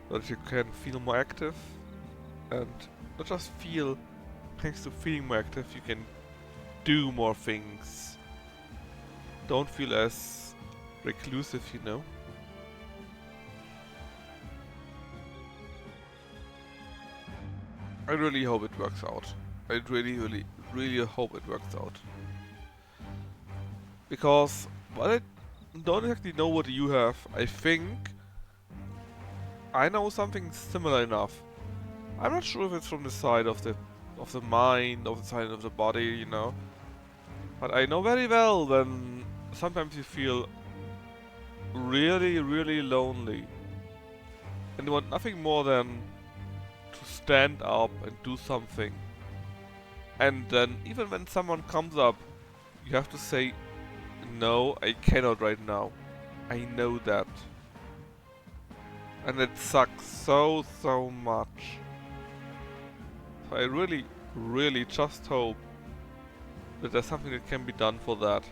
So that you can feel more active. And not just feel, thanks to feeling more active, you can do more things. Don't feel as reclusive, you know. I really hope it works out. I really hope it works out. Because while I don't exactly know what you have, I think I know something similar enough. I'm not sure if it's from the side of the mind, of the side of the body, you know. But I know very well when sometimes you feel really, really lonely. And you want nothing more than to stand up and do something. And then even when someone comes up, you have to say, no, I cannot right now. I know that. And it sucks so much. So I really just hope that there's something that can be done for that.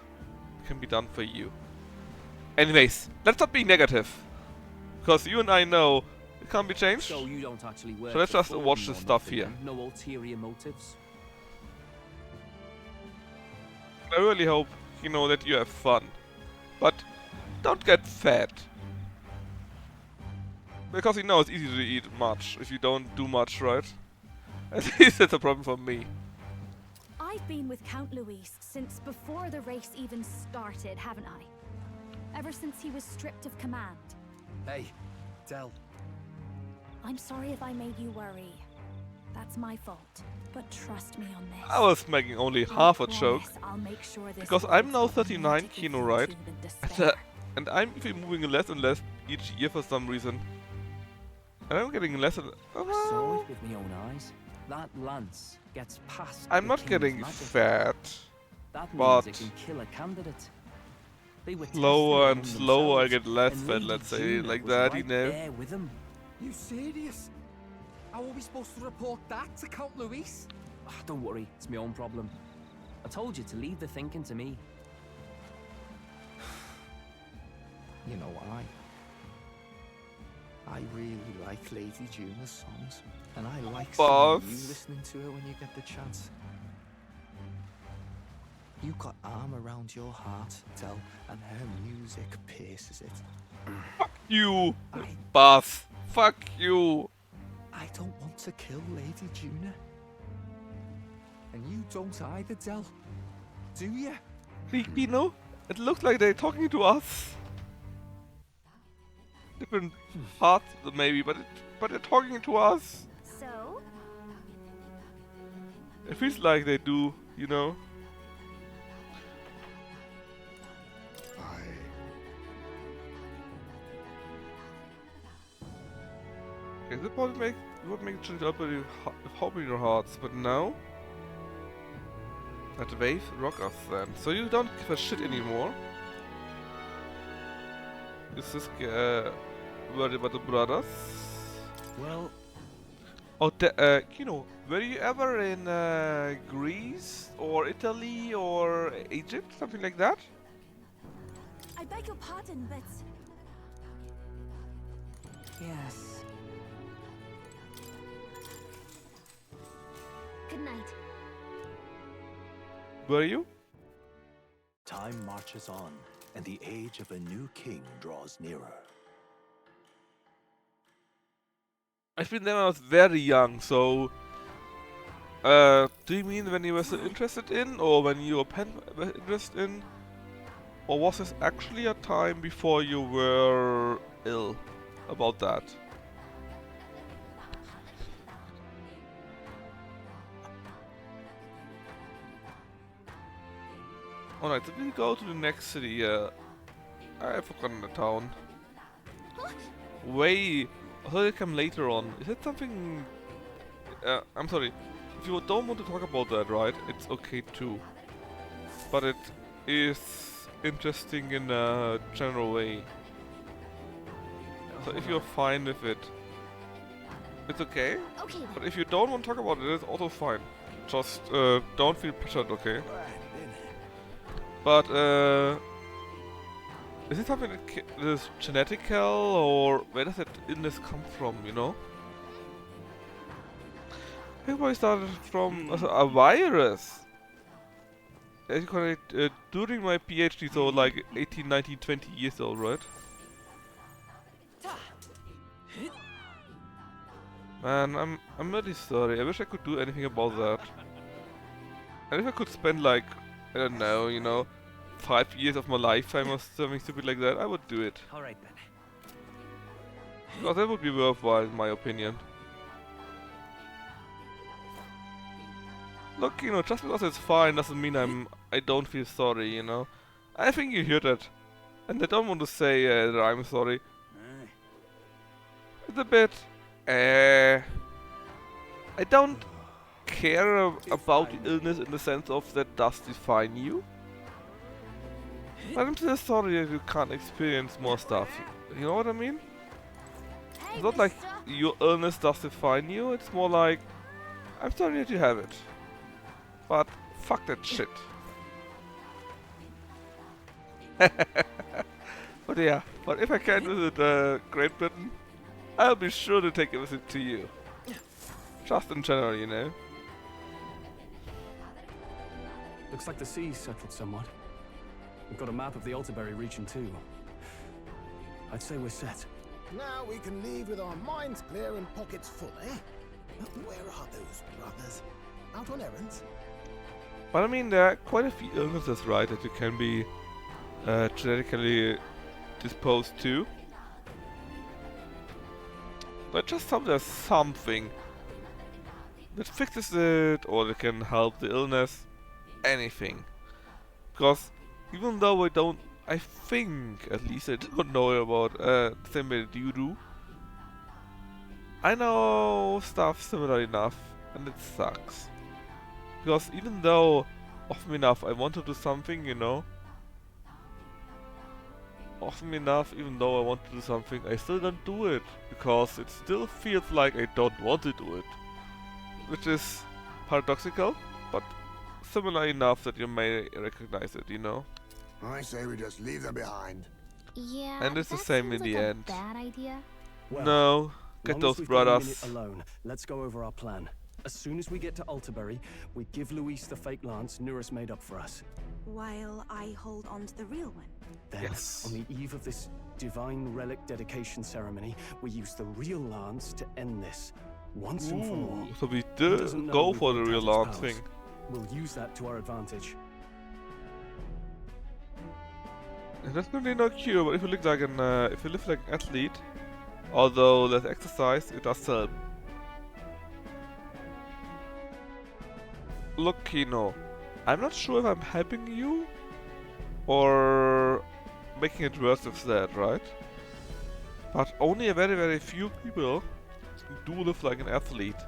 Can be done for you. Anyways, let's not be negative. Because you and I know it can't be changed. So you don't actually work So let's for just Thornton watch or this stuff nothing, here. then? No ulterior motives? I really hope, you know, that you have fun. But don't get fat. Because you know it's easy to eat much if you don't do much, right? At least that's a problem for me. I've been with Count Luis since before the race even started, haven't I? Ever since he was stripped of command. Hey, Del. I'm sorry if I made you worry. That's my fault. But trust me on this. I was making only half a joke. I'll make sure this Because I'm now world's not 39 romantic Kino, with right? you and despair. And I'm even moving less and less each year for some reason. And I'm getting less and... I saw it with my own eyes. That lance gets past I'm the not king's getting magic. fat, That but means it can kill a candidate. They were slower testing and it among slower I themselves, get less and fat, Lady let's say, Juna like was that, right you know? there with them. You serious? How are we supposed to report that to Count Luis? Don't worry, it's my own problem. I told you to leave the thinking to me. You know why? I really like Lady Juna's songs, and I like seeing you listening to her when you get the chance. You got arm around your heart, Del, and her music pierces it. Fuck you, boss. Fuck you. I don't want to kill Lady Juna. And you don't either, Del. Do you? You know, it looks like they're talking to us. Different parts, maybe, but they're talking to us. So? It feels like they do, you know. Okay, this would make it change up with hope in your hearts, but now that wave rock us then. So you don't give a shit anymore. Is this worried about the brothers? Well, oh, you know, were you ever in Greece or Italy or Egypt, something like that? I beg your pardon, but... Yes. Good night. Were you? Time marches on, and the age of a new king draws nearer. I've been there when I was very young, so... do you mean when you were still interested in, or when you were interested in? Or was this actually a time before you were ill about that? Alright, so we go to the next city. I've forgotten the town. Way. I thought it come later on. Is it something? I'm sorry. If you don't want to talk about that, right? It's okay too. But it is interesting in a general way. So if you're fine with it, it's okay. Okay. But if you don't want to talk about it, it's also fine. Just don't feel pressured, okay? But is it something that is genetical, or where does that illness come from, you know? I think I started from a virus. As you call it, during my PhD, so like 18, 19, 20 years old, right? Man, I'm really sorry. I wish I could do anything about that. And if I could spend like, I don't know, you know, 5 years of my lifetime or something stupid like that, I would do it. Alright then. Because that would be worthwhile in my opinion. Look, you know, just because it's fine doesn't mean I don't feel sorry, you know. I think you hear that. And I don't want to say that I'm sorry. It's a bit... I don't care about the illness in the sense of that does define you. But I'm still sorry that you can't experience more stuff. You know what I mean? It's not like your illness does define you, it's more like, I'm sorry that you have it. But fuck that shit. But yeah, but if I can visit Great Britain, I'll be sure to take a visit to you. Just in general, you know. Looks like the sea's settled somewhat. We've got a map of the Altaberry region too. I'd say we're set. Now we can leave with our minds clear and pockets full, eh? But where are those brothers? Out on errands? But I mean, there are quite a few illnesses, right, that you can be genetically disposed to. But just there's something that fixes it, or that can help the illness, anything. Because even though I think, at least I don't know about the same way that you do. I know stuff similar enough, and it sucks. Because even though, often enough, I want to do something, you know, often enough, even though I want to do something, I still don't do it. Because it still feels like I don't want to do it. Which is paradoxical, but similar enough that you may recognize it, you know? I say we just leave them behind. Yeah, And it's the that same seems in the like a end. bad idea. Well, No, get long those as we've got a brothers. minute alone, let's go over our plan. As soon as we get to Alterbury, we give Luis the fake lance Nuris made up for us. While I hold on to the real one. Then, Yes. on the eve of this divine relic dedication ceremony, we use the real lance to end this, once and for all. So we Who doesn't know go we've for the worked real out lance its thing. powers? We'll use that to our advantage. And that's really no cure, but if you look like an if you live like an athlete, although less exercise, it does help. Look, Kino, I'm not sure if I'm helping you or making it worse with that, right? But only a very, very few people do live like an athlete.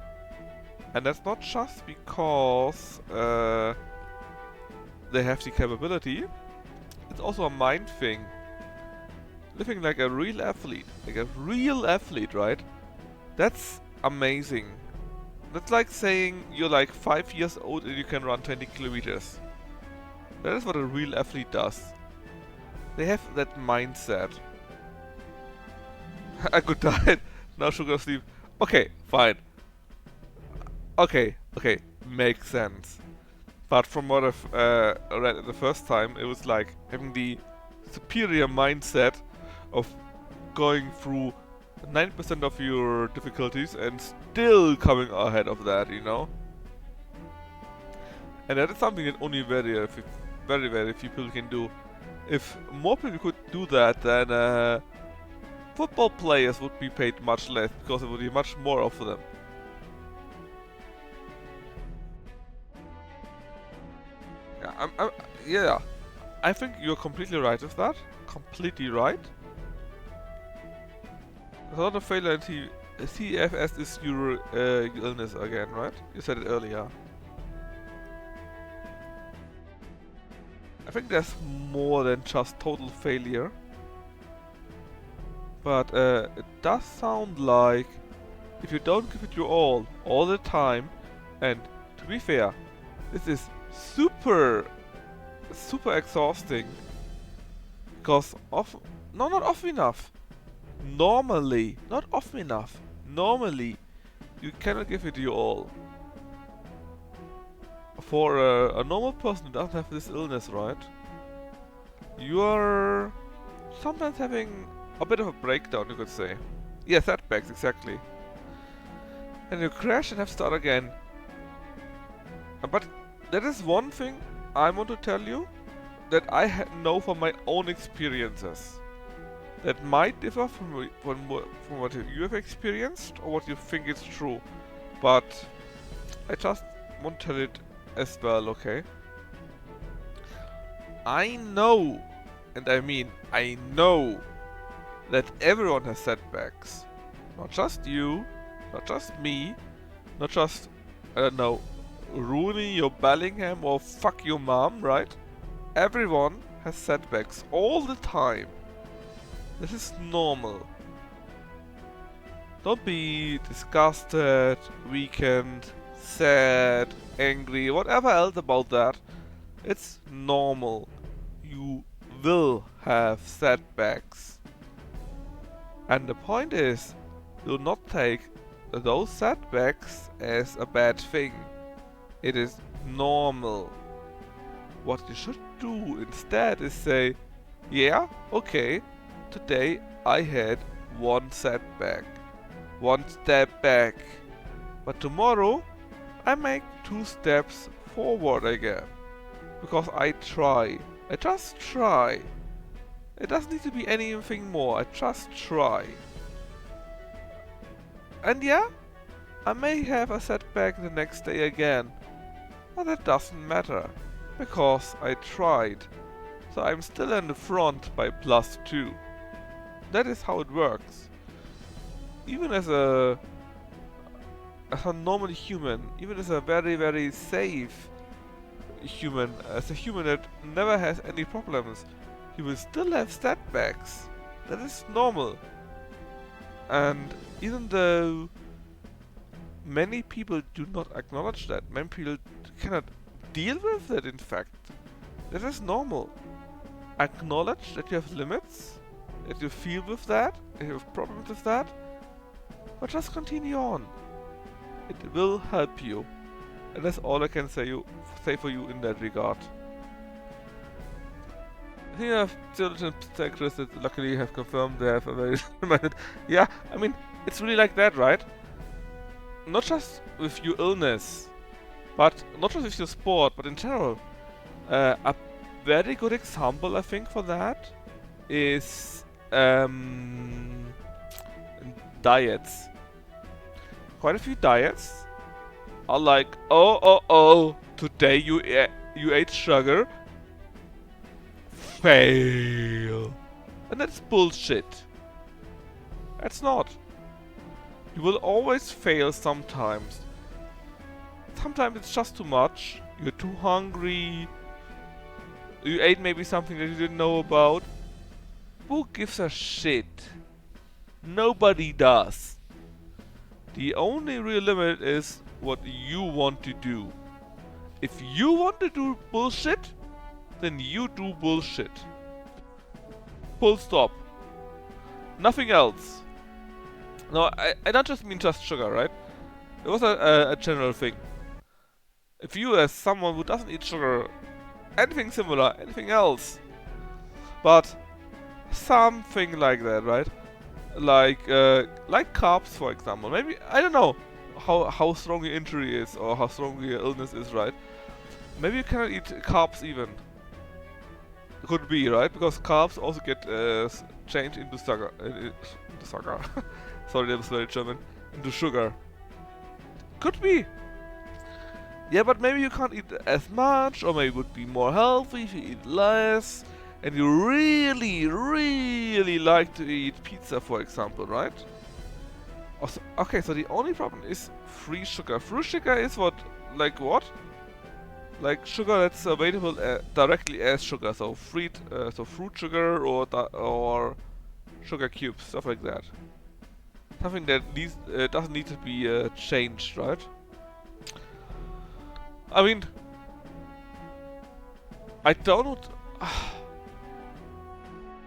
And that's not just because they have the capability, it's also a mind thing. Living like a real athlete, right? That's amazing. That's like saying you're like 5 years old and you can run 20 kilometers. That is what a real athlete does. They have that mindset. I could die. Now should go sleep. Okay, fine. Okay, makes sense. But from what I've read the first time, it was like having the superior mindset of going through 9% of your difficulties and still coming ahead of that, you know? And that is something that only very few people can do. If more people could do that, then football players would be paid much less because there would be much more of them. Yeah, I think you're completely right with that. Completely right. There's a lot of failure in CFS is your illness again, right? You said it earlier. I think there's more than just total failure. But it does sound like if you don't give it your all the time, and to be fair, this is super exhausting. Because not often enough. Normally, not often enough. Normally, you cannot give it your all. For a normal person who doesn't have this illness, right? You are sometimes having a bit of a breakdown, you could say. Yeah, setbacks, exactly. And you crash and have to start again. But that is one thing I want to tell you that I know from my own experiences. That might differ from what you have experienced or what you think is true. But I just want to tell it as well, okay? I know, and I mean I know, that everyone has setbacks. Not just you, not just me, not just, I don't know, Rooney or Bellingham or fuck your mom, right? Everyone has setbacks all the time. This is normal. Don't be disgusted, weakened, sad, angry, whatever else about that. It's normal. You will have setbacks. And the point is, do not take those setbacks as a bad thing. It is normal. What you should do instead is say, yeah, okay, today I had one setback, one step back, but tomorrow I make 2 steps forward again, because I try. I just try. It doesn't need to be anything more, I just try. And yeah, I may have a setback the next day again, but that doesn't matter, because I tried. So I'm still in the front by +2. That is how it works. Even as a as a normal human, even as a very, very safe human, as a human that never has any problems, you will still have setbacks. That is normal. And even though many people do not acknowledge that, many people cannot deal with it, in fact, that is normal. Acknowledge that you have limits, that you feel with that, that you have problems with that, but just continue on. It will help you. And that's all I can say for you in that regard. I think I have diligent psychiatrists that luckily have confirmed they have a very limited. Yeah, I mean, it's really like that, right? Not just with your illness, but not just with your sport, but in general. A very good example, I think, for that is diets. Quite a few diets are like, oh, today you ate sugar. Fail. And that's bullshit. That's not. You will always fail sometimes. Sometimes it's just too much. You're too hungry. You ate maybe something that you didn't know about. Who gives a shit? Nobody does. The only real limit is what you want to do. If you want to do bullshit, then you do bullshit. Full stop. Nothing else. No, I don't just mean just sugar, right? It was a general thing. If you as someone who doesn't eat sugar, anything similar, anything else, but something like that, right? Like carbs, for example. Maybe, I don't know how strong your injury is or how strong your illness is, right? Maybe you cannot eat carbs even. Could be, right? Because carbs also get changed into sugar. Sorry, that was very German. Into sugar. Could be. Yeah, but maybe you can't eat as much, or maybe it would be more healthy if you eat less. And you really, really like to eat pizza, for example, right? Also, okay, so the only problem is free sugar. Free sugar is what? Like what? Like sugar that's available directly as sugar, so fruit sugar or sugar cubes, stuff like that. Something that doesn't need to be changed, right? I mean, I don't.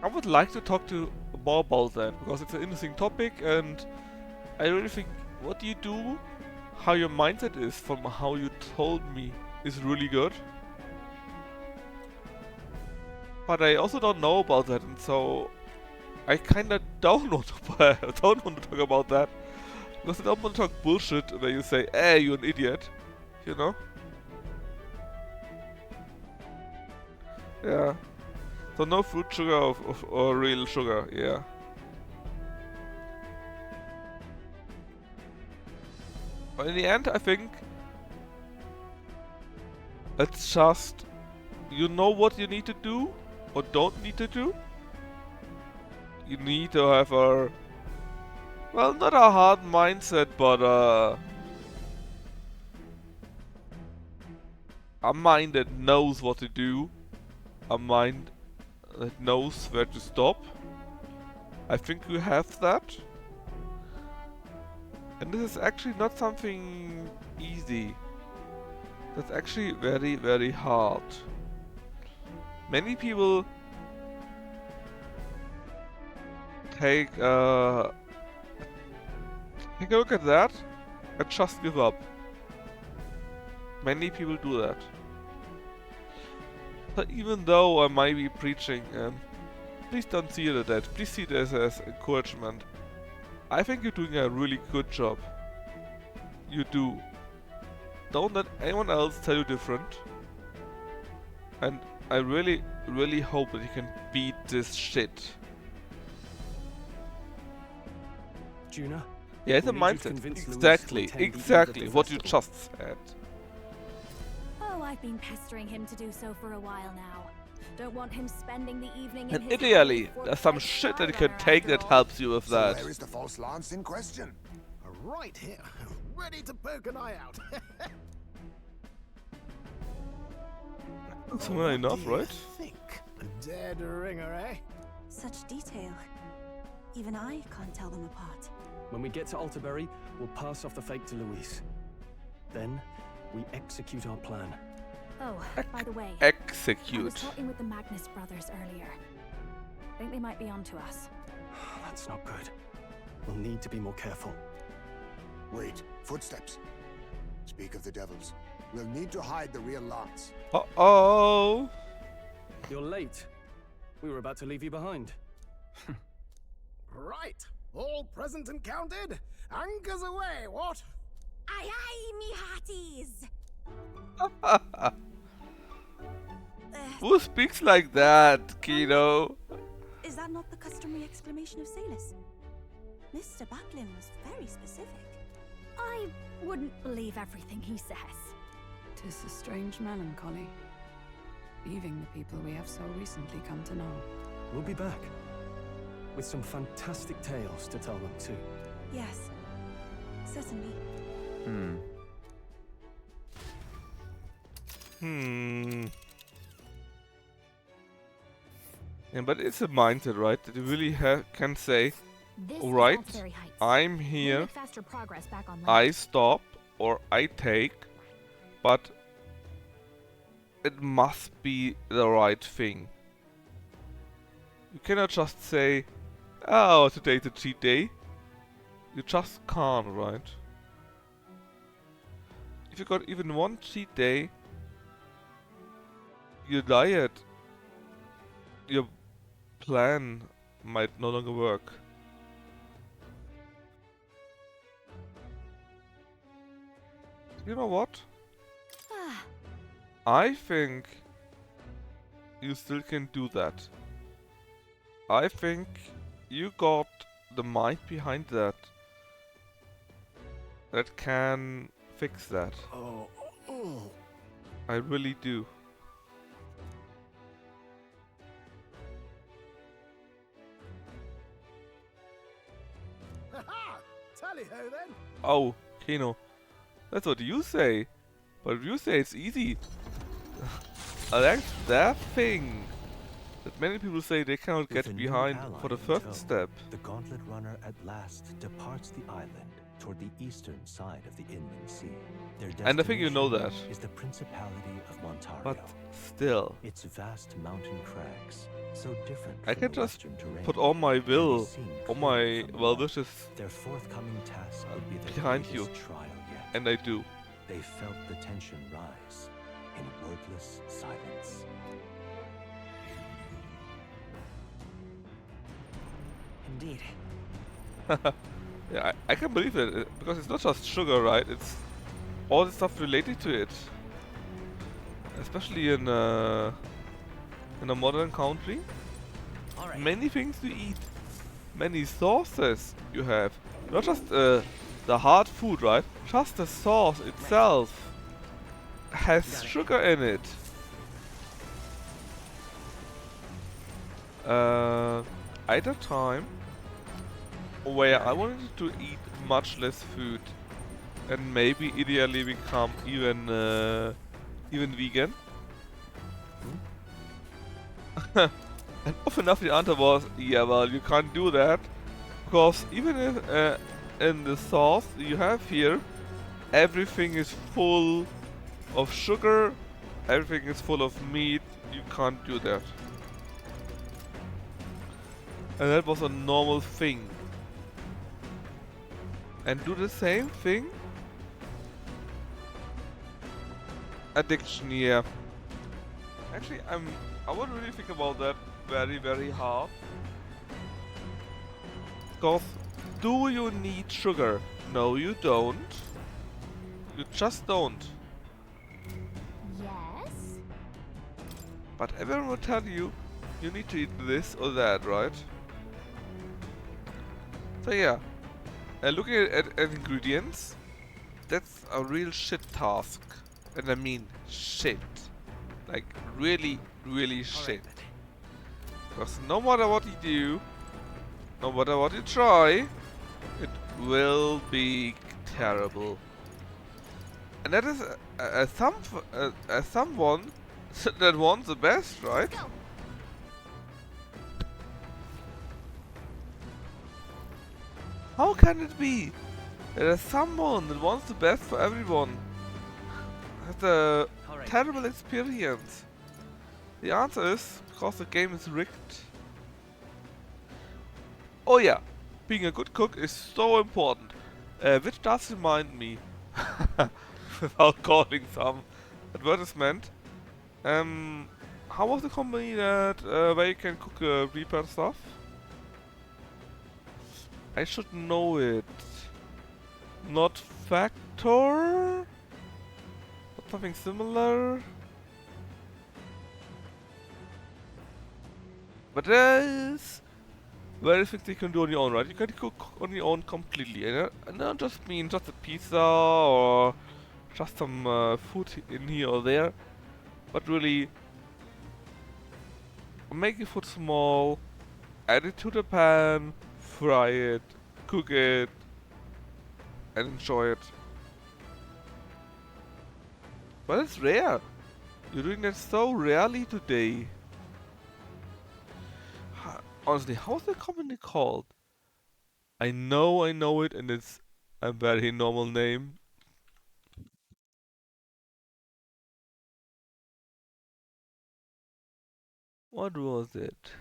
I would like to talk to more about that because it's an interesting topic, and I really think what you do, how your mindset is, from how you told me, is really good. But I also don't know about that, and so I kinda don't want to talk about that because I don't want to talk bullshit where you say, "Hey, you're an idiot," you know? Yeah. So no fruit sugar or real sugar, yeah. But in the end, I think it's just you know what you need to do or don't need to do. You need to have a, well, not a hard mindset, but a mind that knows what to do, a mind that knows where to stop. I think you have that. And this is actually not something easy. That's actually very, very hard. Many people take a look at that and just give up. Many people do that. But even though I might be preaching, please don't see it as that. Please see it as encouragement. I think you're doing a really good job. You do. Don't let anyone else tell you different. And I really, really hope that you can beat this shit. Juna? Yeah, it's a mindset. Exactly what you just said. Oh, I've been pestering him to do so for a while now. Don't want him spending the evening in And his ideally, there's some shit that you can take that helps you with that. So where is the false lance in question? Right here. ready to poke an eye out. Similar enough, right? Think. A dead ringer, eh? Such detail. Even I can't tell them apart. When we get to Alterbury, we'll pass off the fake to Louise. Then, we execute our plan. Oh, by the way, I was Execute. talking with the Magnus brothers earlier. I think they might be onto us. That's not good. We'll need to be more careful. Wait, footsteps. Speak of the devils. We'll need to hide the real Lance. Uh-oh. You're late. We were about to leave you behind. Right. All present and counted? Anchors away, what? Aye aye, me hearties! Who speaks like that, Kino? Is that not the customary exclamation of Salus? Mr. Bucklin was very specific. I wouldn't believe everything he says. 'Tis a strange melancholy, leaving the people we have so recently come to know. We'll be back. With some fantastic tales to tell them too. Yes, certainly. Yeah, but it's a mindset, right? That you really can say, This alright, is Altsbury Heights. I'm We'll here, make faster progress back on land. I stop, or I take, but it must be the right thing. You cannot just say, oh, today's a cheat day. You just can't, right? If you got even one cheat day, your diet, your plan might no longer work. You know what? I think you still can do that. I think you got the mind behind that that can fix that. I really do. Ha-ha! Tally-ho then! Oh, Kino, that's what you say. But you say it's easy. That's that thing that many people say they cannot With a get new behind ally for the in first tow, step. The Gauntlet Runner at last departs the island toward the eastern side of the inland sea. Their And I think you know that. destination is the Principality of Montario. But still, Its vast mountain crags, so different I from can the just western terrain, put all my can be will, seen all clearly my from well above. wishes Their forthcoming task will be the behind you. greatest trial yet. And I do. They felt the tension rise in wordless silence. Indeed. Yeah, I can believe it, because it's not just sugar, right? It's all the stuff related to it. Especially in a modern country. Many things to eat. Many sauces you have. Not just the hard food, right? Just the sauce itself has sugar in it. At a time where I wanted to eat much less food and maybe ideally become even even vegan. And often enough the answer was, yeah, well, you can't do that because even if in the sauce you have here, everything is full of sugar, everything is full of meat, you can't do that. And that was a normal thing. And do the same thing? Addiction, yeah. Actually, I would really think about that very, very hard. Because, do you need sugar? No, you don't. You just don't. Yes? But everyone will tell you, you need to eat this or that, right? So yeah, looking at ingredients, that's a real shit task. And I mean shit. Like really, really shit. Because no matter what you do, no matter what you try, it will be terrible. And that is someone that wants the best, right? How can it be? There is someone that wants the best for everyone. That's a terrible experience. The answer is because the game is rigged. Oh yeah, being a good cook is so important. Which does remind me, without calling some advertisement, how was the company that where you can cook Reaper stuff? I should know it. Not Factor? But something similar? But there is various things you can do on your own, right? You can cook on your own completely. And I don't just mean just a pizza or just some food in here or there. But really make your food small, add it to the pan, fry it, cook it, and enjoy it. But it's rare. You're doing that so rarely today. Honestly, how's the company called? I know it, and it's a very normal name. What was it?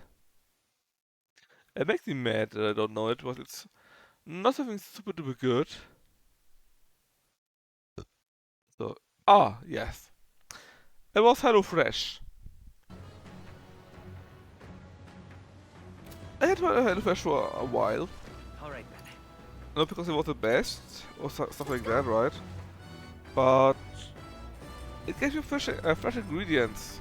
It makes me mad that I don't know it, but it's not something super duper good. So, yes. It was HelloFresh. I had HelloFresh for a while. Alright then. Not because it was the best, or stuff like that, right? But it gave you fresh ingredients.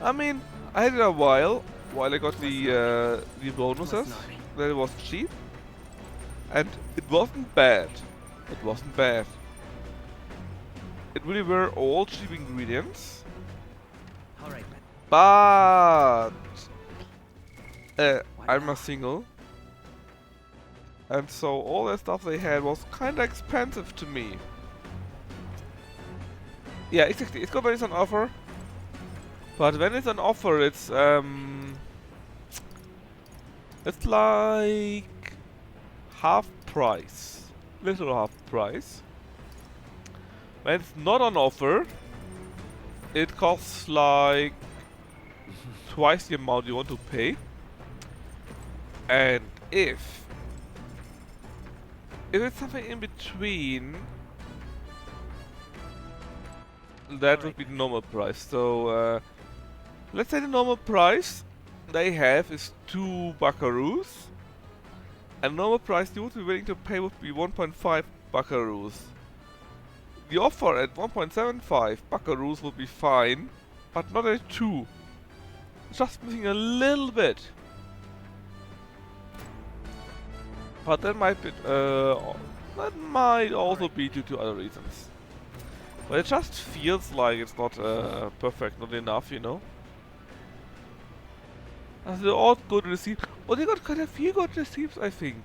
I mean, I had it a while I got the bonuses. Then it was cheap, and it wasn't bad. It wasn't bad. It really were all cheap ingredients. Alright then. But I'm a single, and so all that stuff they had was kinda expensive to me. Yeah, exactly. It's good when it's on offer. But when it's on offer, it's like half price, little half price. When it's not on offer, it costs like twice the amount you want to pay. And if it's something in between, that would be the normal price. So let's say the normal price they have is 2 buckaroos, and normal price you would be willing to pay would be 1.5 buckaroos. The offer at 1.75 buckaroos would be fine, but not at 2. It's just missing a little bit. But that might also be due to other reasons. But it just feels like it's not perfect, not enough, you know. They're all good receipts. Oh, they got quite a few good receipts, I think.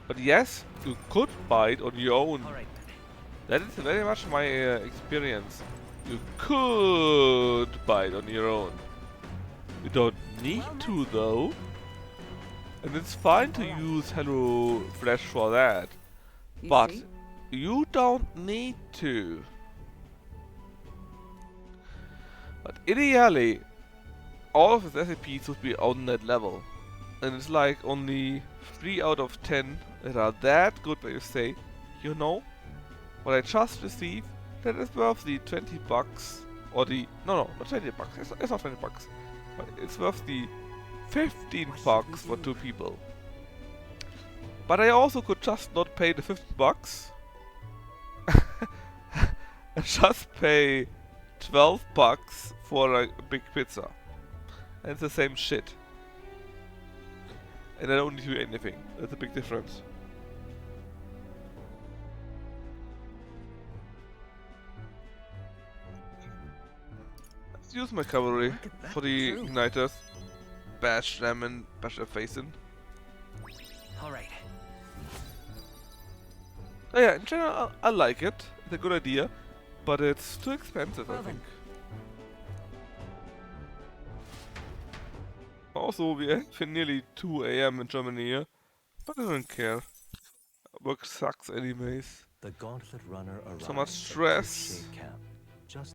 But yes, you could buy it on your own. That is very much my experience. You could buy it on your own. You don't need to, though. And it's fine to use HelloFresh for that. But you don't need to. But ideally, all of the recipes would be on that level. And it's like only 3 out of 10 that are that good that you say, you know, what I just received, that is worth the 20 bucks. Or the, no, not 20 bucks, it's not 20 bucks. But it's worth the 15 bucks for 2 people. But I also could just not pay the 15 bucks. And just pay 12 bucks for a big pizza. And it's the same shit. And I don't need to do anything. That's a big difference. Let's use my cavalry for the igniters. Bash them and bash their face in. All right. Oh, yeah, in general, I like it. It's a good idea, but it's too expensive, I think. Also, we have nearly 2 AM in Germany here, but I don't care. Work sucks anyways. The Gauntlet Runner So much arrives at stress. Shade Camp,